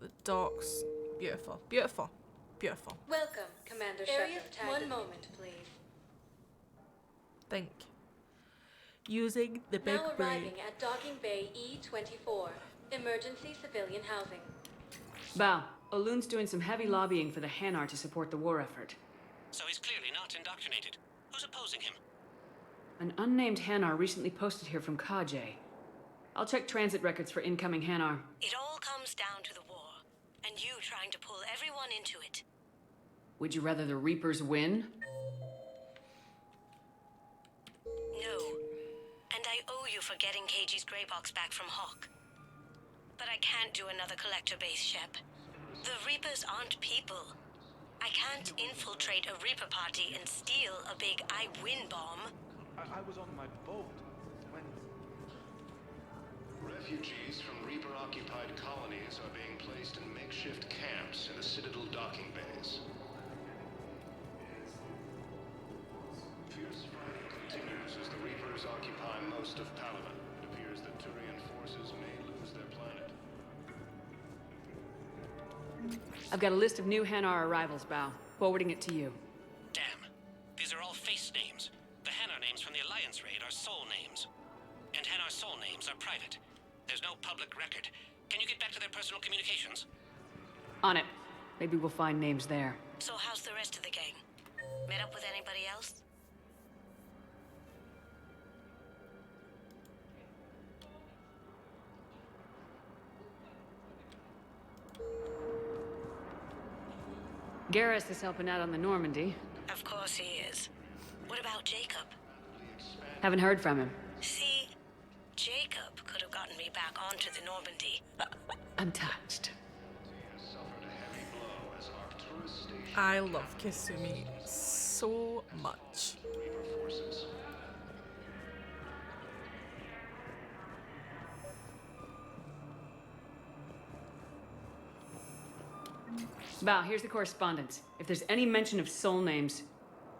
The docks. Beautiful. Beautiful. Beautiful. Welcome, Commander Shepard. One moment, please. Think. Using the big Now brain. arriving at Docking Bay E-24, emergency civilian housing. Bao, Olun's doing some heavy lobbying for the Hanar to support the war effort. So he's clearly not indoctrinated. Who's opposing him? An unnamed Hanar recently posted here from Kajay. I'll check transit records for incoming Hanar. It all comes down to the war, and you trying to pull everyone into it. Would you rather the Reapers win? No. And I owe you for getting KG's grey box back from Hawk. But I can't do another collector base, Shep. The Reapers aren't people. I can't infiltrate a Reaper party and steal a big I win bomb. I was on my boat when... Refugees from Reaper-occupied colonies are being placed in makeshift camps in the Citadel docking bays. Fierce fighting continues as the Reapers occupy most of Palaven. It appears that Turian forces may lose their I've got a list of new Hanar arrivals, Bao. Forwarding it to you. Damn. These are all face names. The Hanar names from the Alliance raid are soul names. And Hanar soul names are private. There's no public record. Can you get back to their personal communications? On it. Maybe we'll find names there. So how's the rest of the gang? Met up with anybody else? Garrus is helping out on the Normandy. Of course he is. What about Jacob? Haven't heard from him. See, Jacob could have gotten me back onto the Normandy. Untouched. I love Kasumi so much. Bao, here's the correspondence. If there's any mention of soul names...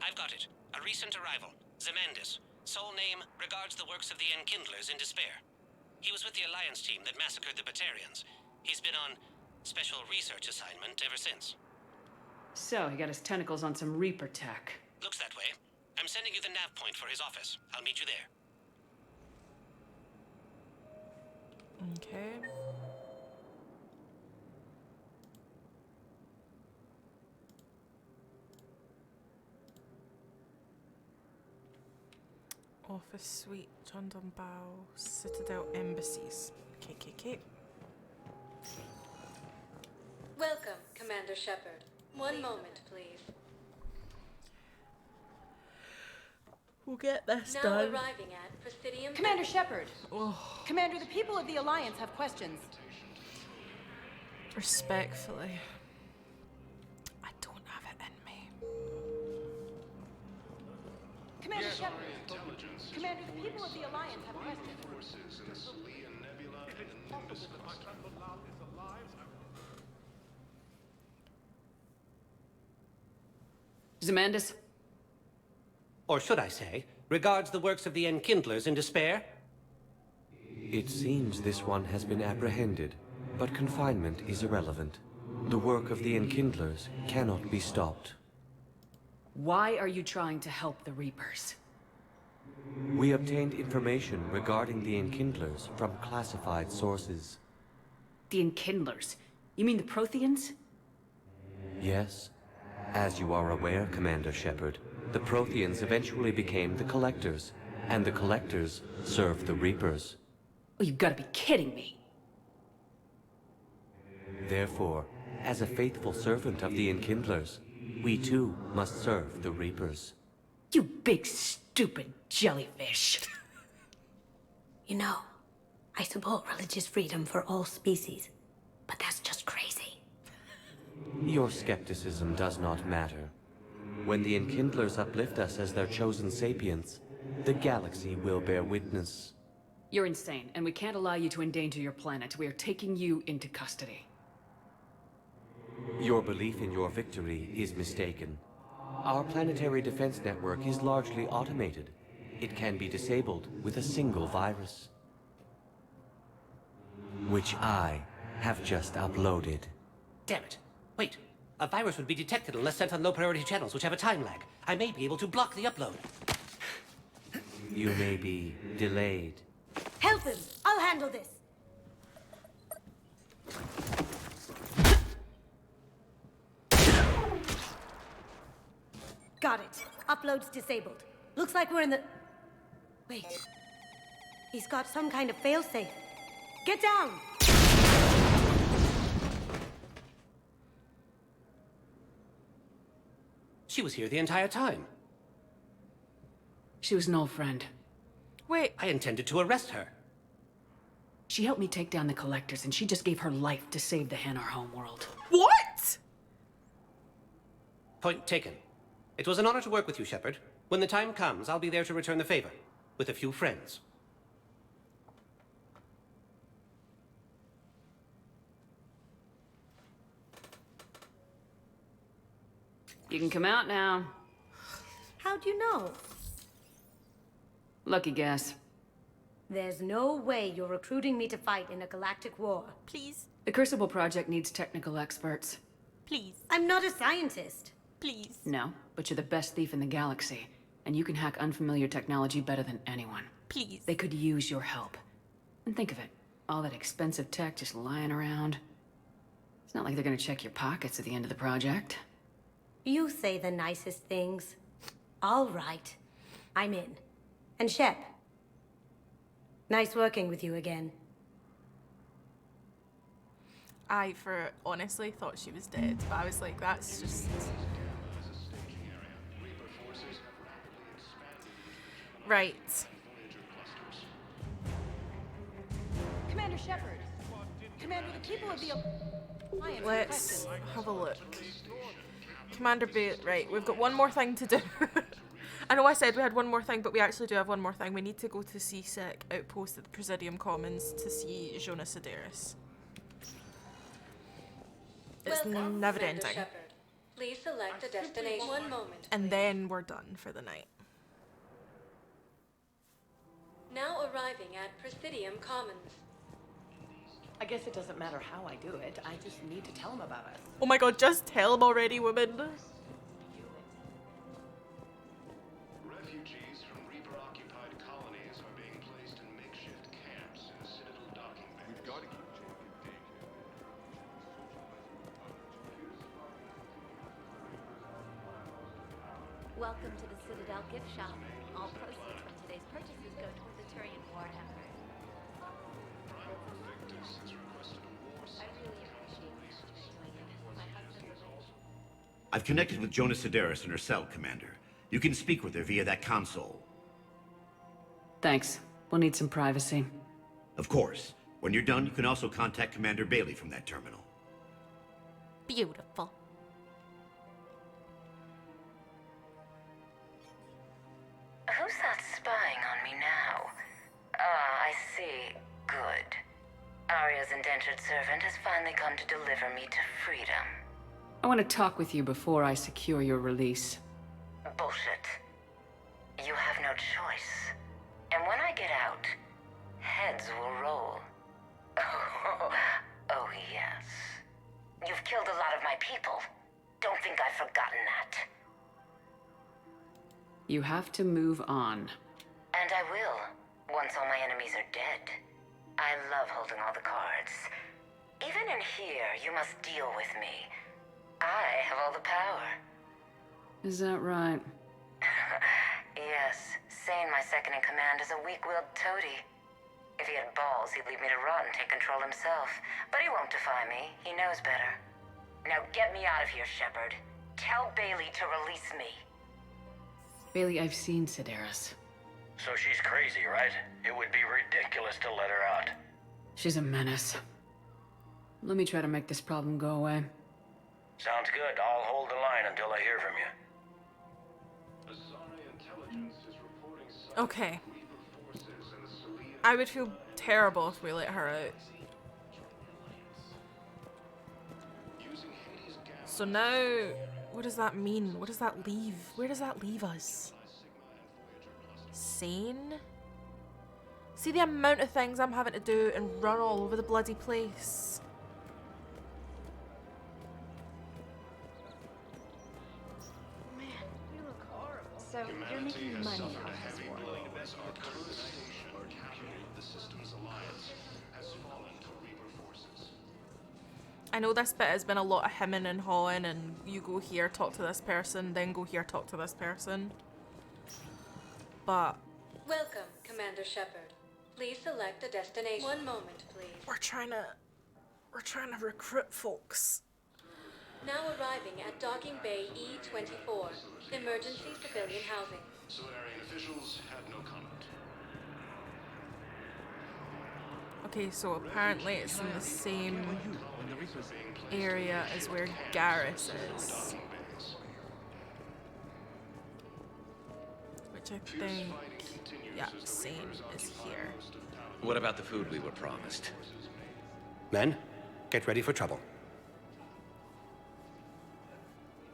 I've got it. A recent arrival. Zemandis. Soul name regards the works of the Enkindlers in despair. He was with the Alliance team that massacred the Batarians. He's been on special research assignment ever since. So, he got his tentacles on some Reaper tech. Looks that way. I'm sending you the nav point for his office. I'll meet you there. Okay. Office Suite, Chondongbao, Citadel Embassies. KKK. Welcome, Commander Shepard. One moment, please. We'll get this Now done. arriving at Presidium... Commander Shepard. Commander, the people of the Alliance have questions. Respectfully. I don't have it in me. Commander Shepard. Commander, the people of the Alliance have questions. Zemandis? Or should I say, regards the works of the Enkindlers in despair? It seems this one has been apprehended, but confinement is irrelevant. The work of the Enkindlers cannot be stopped. Why are you trying to help the Reapers? We obtained information regarding the Enkindlers from classified sources. The Enkindlers? You mean the Protheans? Yes. As you are aware, Commander Shepard, the Protheans eventually became the Collectors, and the Collectors served the Reapers. Oh, you've got to be kidding me. Therefore, as a faithful servant of the Enkindlers, we too must serve the Reapers. You big stupid jellyfish. You know, I support religious freedom for all species, but that's just crazy. Your skepticism does not matter. When the Enkindlers uplift us as their chosen sapients, the galaxy will bear witness. You're insane, and we can't allow you to endanger your planet. We are taking you into custody. Your belief in your victory is mistaken. Our planetary defense network is largely automated. It can be disabled with a single virus. Which I have just uploaded. Damn it. Wait. A virus would be detected unless sent on low-priority channels, which have a time lag. I may be able to block the upload. You may be delayed. Help him! I'll handle this! Got it. Upload's disabled. Looks like we're in the... Wait. He's got some kind of failsafe. Get down! She was here the entire time. She was an old friend. Wait. I intended to arrest her. She helped me take down the Collectors, and she just gave her life to save the Hanar homeworld. What? Point taken. It was an honor to work with you, Shepard. When the time comes, I'll be there to return the favor. With a few friends. You can come out now. How'd you know? Lucky guess. There's no way you're recruiting me to fight in a galactic war. Please. The Crucible Project needs technical experts. Please. I'm not a scientist. Please. No, but you're the best thief in the galaxy, and you can hack unfamiliar technology better than anyone. Please. They could use your help. And think of it, all that expensive tech just lying around. It's not like they're gonna check your pockets at the end of the project. You say the nicest things. All right. I'm in. And Shep. Nice working with you again. I honestly thought she was dead, but I was like, that's just... Right. Commander Shepard. Commander, the people of the Alliance Let's have a look. Commander Bailey. Right, we've got one more thing to do. I know I said we had one more thing, but we actually do have one more thing. We need to go to the CSEC outpost at the Presidium Commons to see Jonas Sedaris. It's never ending. Shepard. Please select a destination. One moment. And then we're done for the night. Now arriving at Presidium Commons. I guess it doesn't matter how I do it. I just need to tell him about us. Oh my god, just tell him already, woman. Refugees from Reaper-occupied colonies are being placed in makeshift camps in Citadel docking bays. We've got to keep changing. Welcome to the Citadel gift shop. All proceeds from today's purchases go toward the Turian war effort. I really appreciate you doing it. My husband was... I've connected with Jonas Sedaris in her cell, Commander. You can speak with her via that console. Thanks. We'll need some privacy. Of course. When you're done, you can also contact Commander Bailey from that terminal. Beautiful. Who's that spying on me now? Ah, I see. Good. Arya's indentured servant has finally come to deliver me to freedom. I want to talk with you before I secure your release. Bullshit. You have no choice. And when I get out, heads will roll. Oh, yes. You've killed a lot of my people. Don't think I've forgotten that. You have to move on. And I will, once all my enemies are dead. I love holding all the cards. Even in here, you must deal with me. I have all the power. Is that right? Yes, Sane, my second in command, is a weak-willed toady. If he had balls, he'd leave me to rot and take control himself. But he won't defy me. He knows better. Now get me out of here, Shepard. Tell Bailey to release me. Bailey, I've seen Sedaris. So she's crazy, right? It would be ridiculous to let her out. She's a menace. Let me try to make this problem go away. Sounds good. I'll hold the line until I hear from you. Okay. I would feel terrible if we let her out. So now, what does that mean? What does that leave? Where does that leave us? Sane? See the amount of things I'm having to do and run all over the bloody place. Man, you look horrible. So you're making money off this war. I know this bit has been a lot of hemming and hawing and you go here, talk to this person, then go here, talk to this person. But Welcome, Commander Shepard. Please select a destination. One moment, please. we're trying to recruit folks. Now arriving at Docking Bay E-24, emergency civilian housing. Solarian officials had no comment. Okay, so apparently it's in the same area as where Garrus is. Which I think, yeah, Sane is here. What about the food we were promised? Men, get ready for trouble.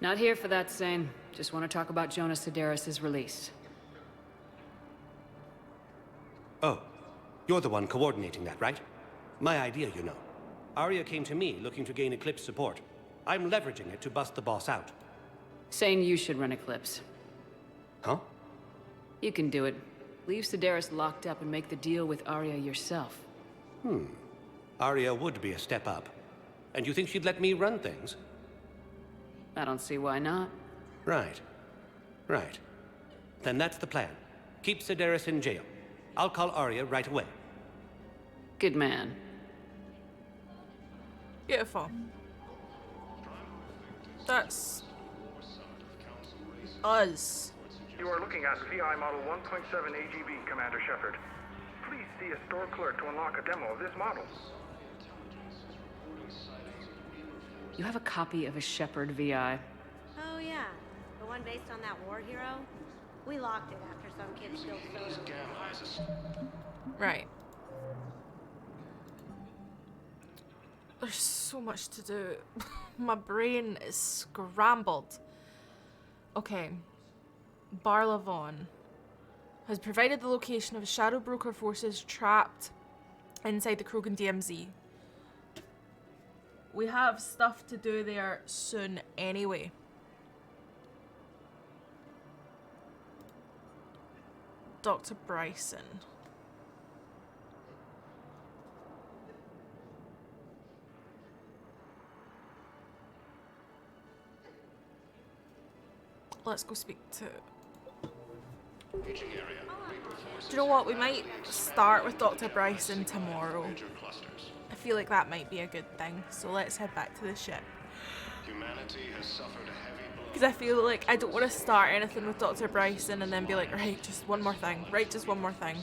Not here for that, Sane. Just want to talk about Jonas Sedaris' release. Oh, You're the one coordinating that, right? My idea, you know. Arya came to me looking to gain Eclipse support. I'm leveraging it to bust the boss out. Saying you should run Eclipse. Huh? You can do it. Leave Sedaris locked up and make the deal with Arya yourself. Arya would be a step up. And you think she'd let me run things? I don't see why not. Right. Right. Then that's the plan. Keep Sedaris in jail. I'll call Arya right away. Good man. Beautiful. That's us. You are looking at VI Model 1.7 AGB, Commander Shepard. Please see a store clerk to unlock a demo of this model. You have a copy of a Shepard VI. Oh yeah, the one based on that war hero? We locked it after some kid spilled soda. Right. There's so much to do. My brain is scrambled. Okay. Barlavon has provided the location of Shadow Broker forces trapped inside the Krogan DMZ. We have stuff to do there soon anyway. Dr. Bryson. Let's go speak to... Do you know what? We might start with Dr. Bryson tomorrow. I feel like that might be a good thing. So let's head back to the ship. Humanity has suffered a heavy blow. Because I feel like I don't want to start anything with Dr. Bryson and then be like, right, just one more thing. Right, just one more thing.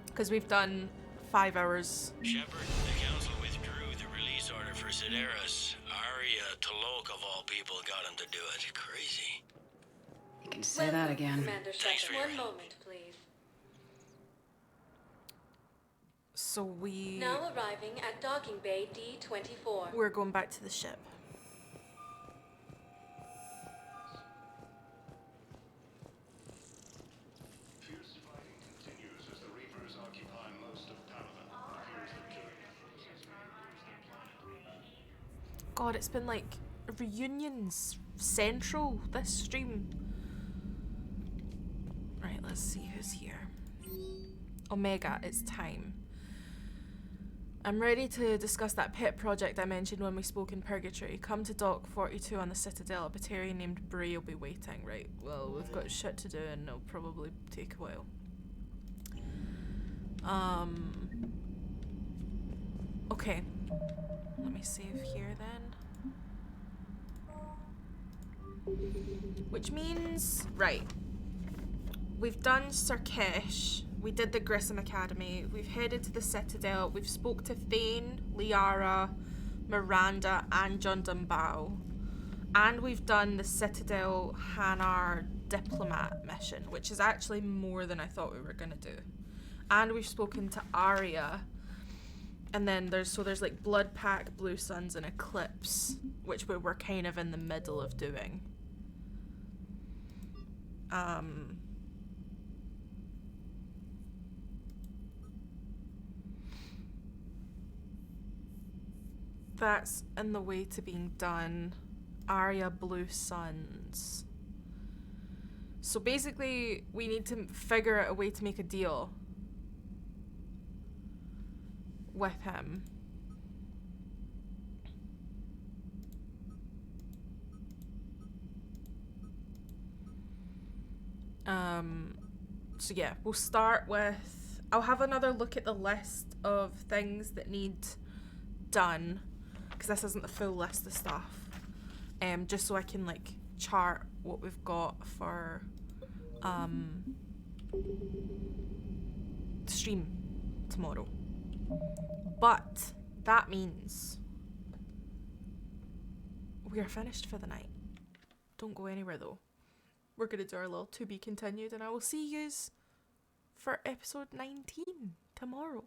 Because we've done 5 hours. Shepard, the Council withdrew the release order for Sedaris. Arya T'Loak, of all people, got him to do it. Crazy. You can say that again. Commander Shepard, one moment, please. So we... Now arriving at Docking Bay D-24. We're going back to the ship. Fierce fighting continues as the Reapers occupy most of Palaven. Here's the killing efforts as they lose their planet. God, it's been like reunions central this stream. Right, let's see who's here. Omega, it's time. I'm ready to discuss that pet project I mentioned when we spoke in Purgatory. Come to Dock 42 on the Citadel. A Batarian named Bray will be waiting. Right, well, we've got shit to do and it'll probably take a while. Okay. Let me save here then. Which means, right. We've done Sarkesh. We did the Grissom Academy. We've headed to the Citadel. We've spoke to Thane, Liara, Miranda, and John Dumbao. And we've done the Citadel Hanar diplomat mission, which is actually more than I thought we were gonna do. And we've spoken to Arya. And then there's like Blood Pack, Blue Suns, and Eclipse, which we were kind of in the middle of doing. That's in the way to being done. Arya, Blue Suns. So basically, we need to figure out a way to make a deal with him. So yeah, we'll start with... I'll have another look at the list of things that need done, because this isn't the full list of stuff. Just so I can like chart what we've got for stream tomorrow. But that means we are finished for the night. Don't go anywhere though. We're gonna do our little to be continued, and I will see yous for episode 19 tomorrow.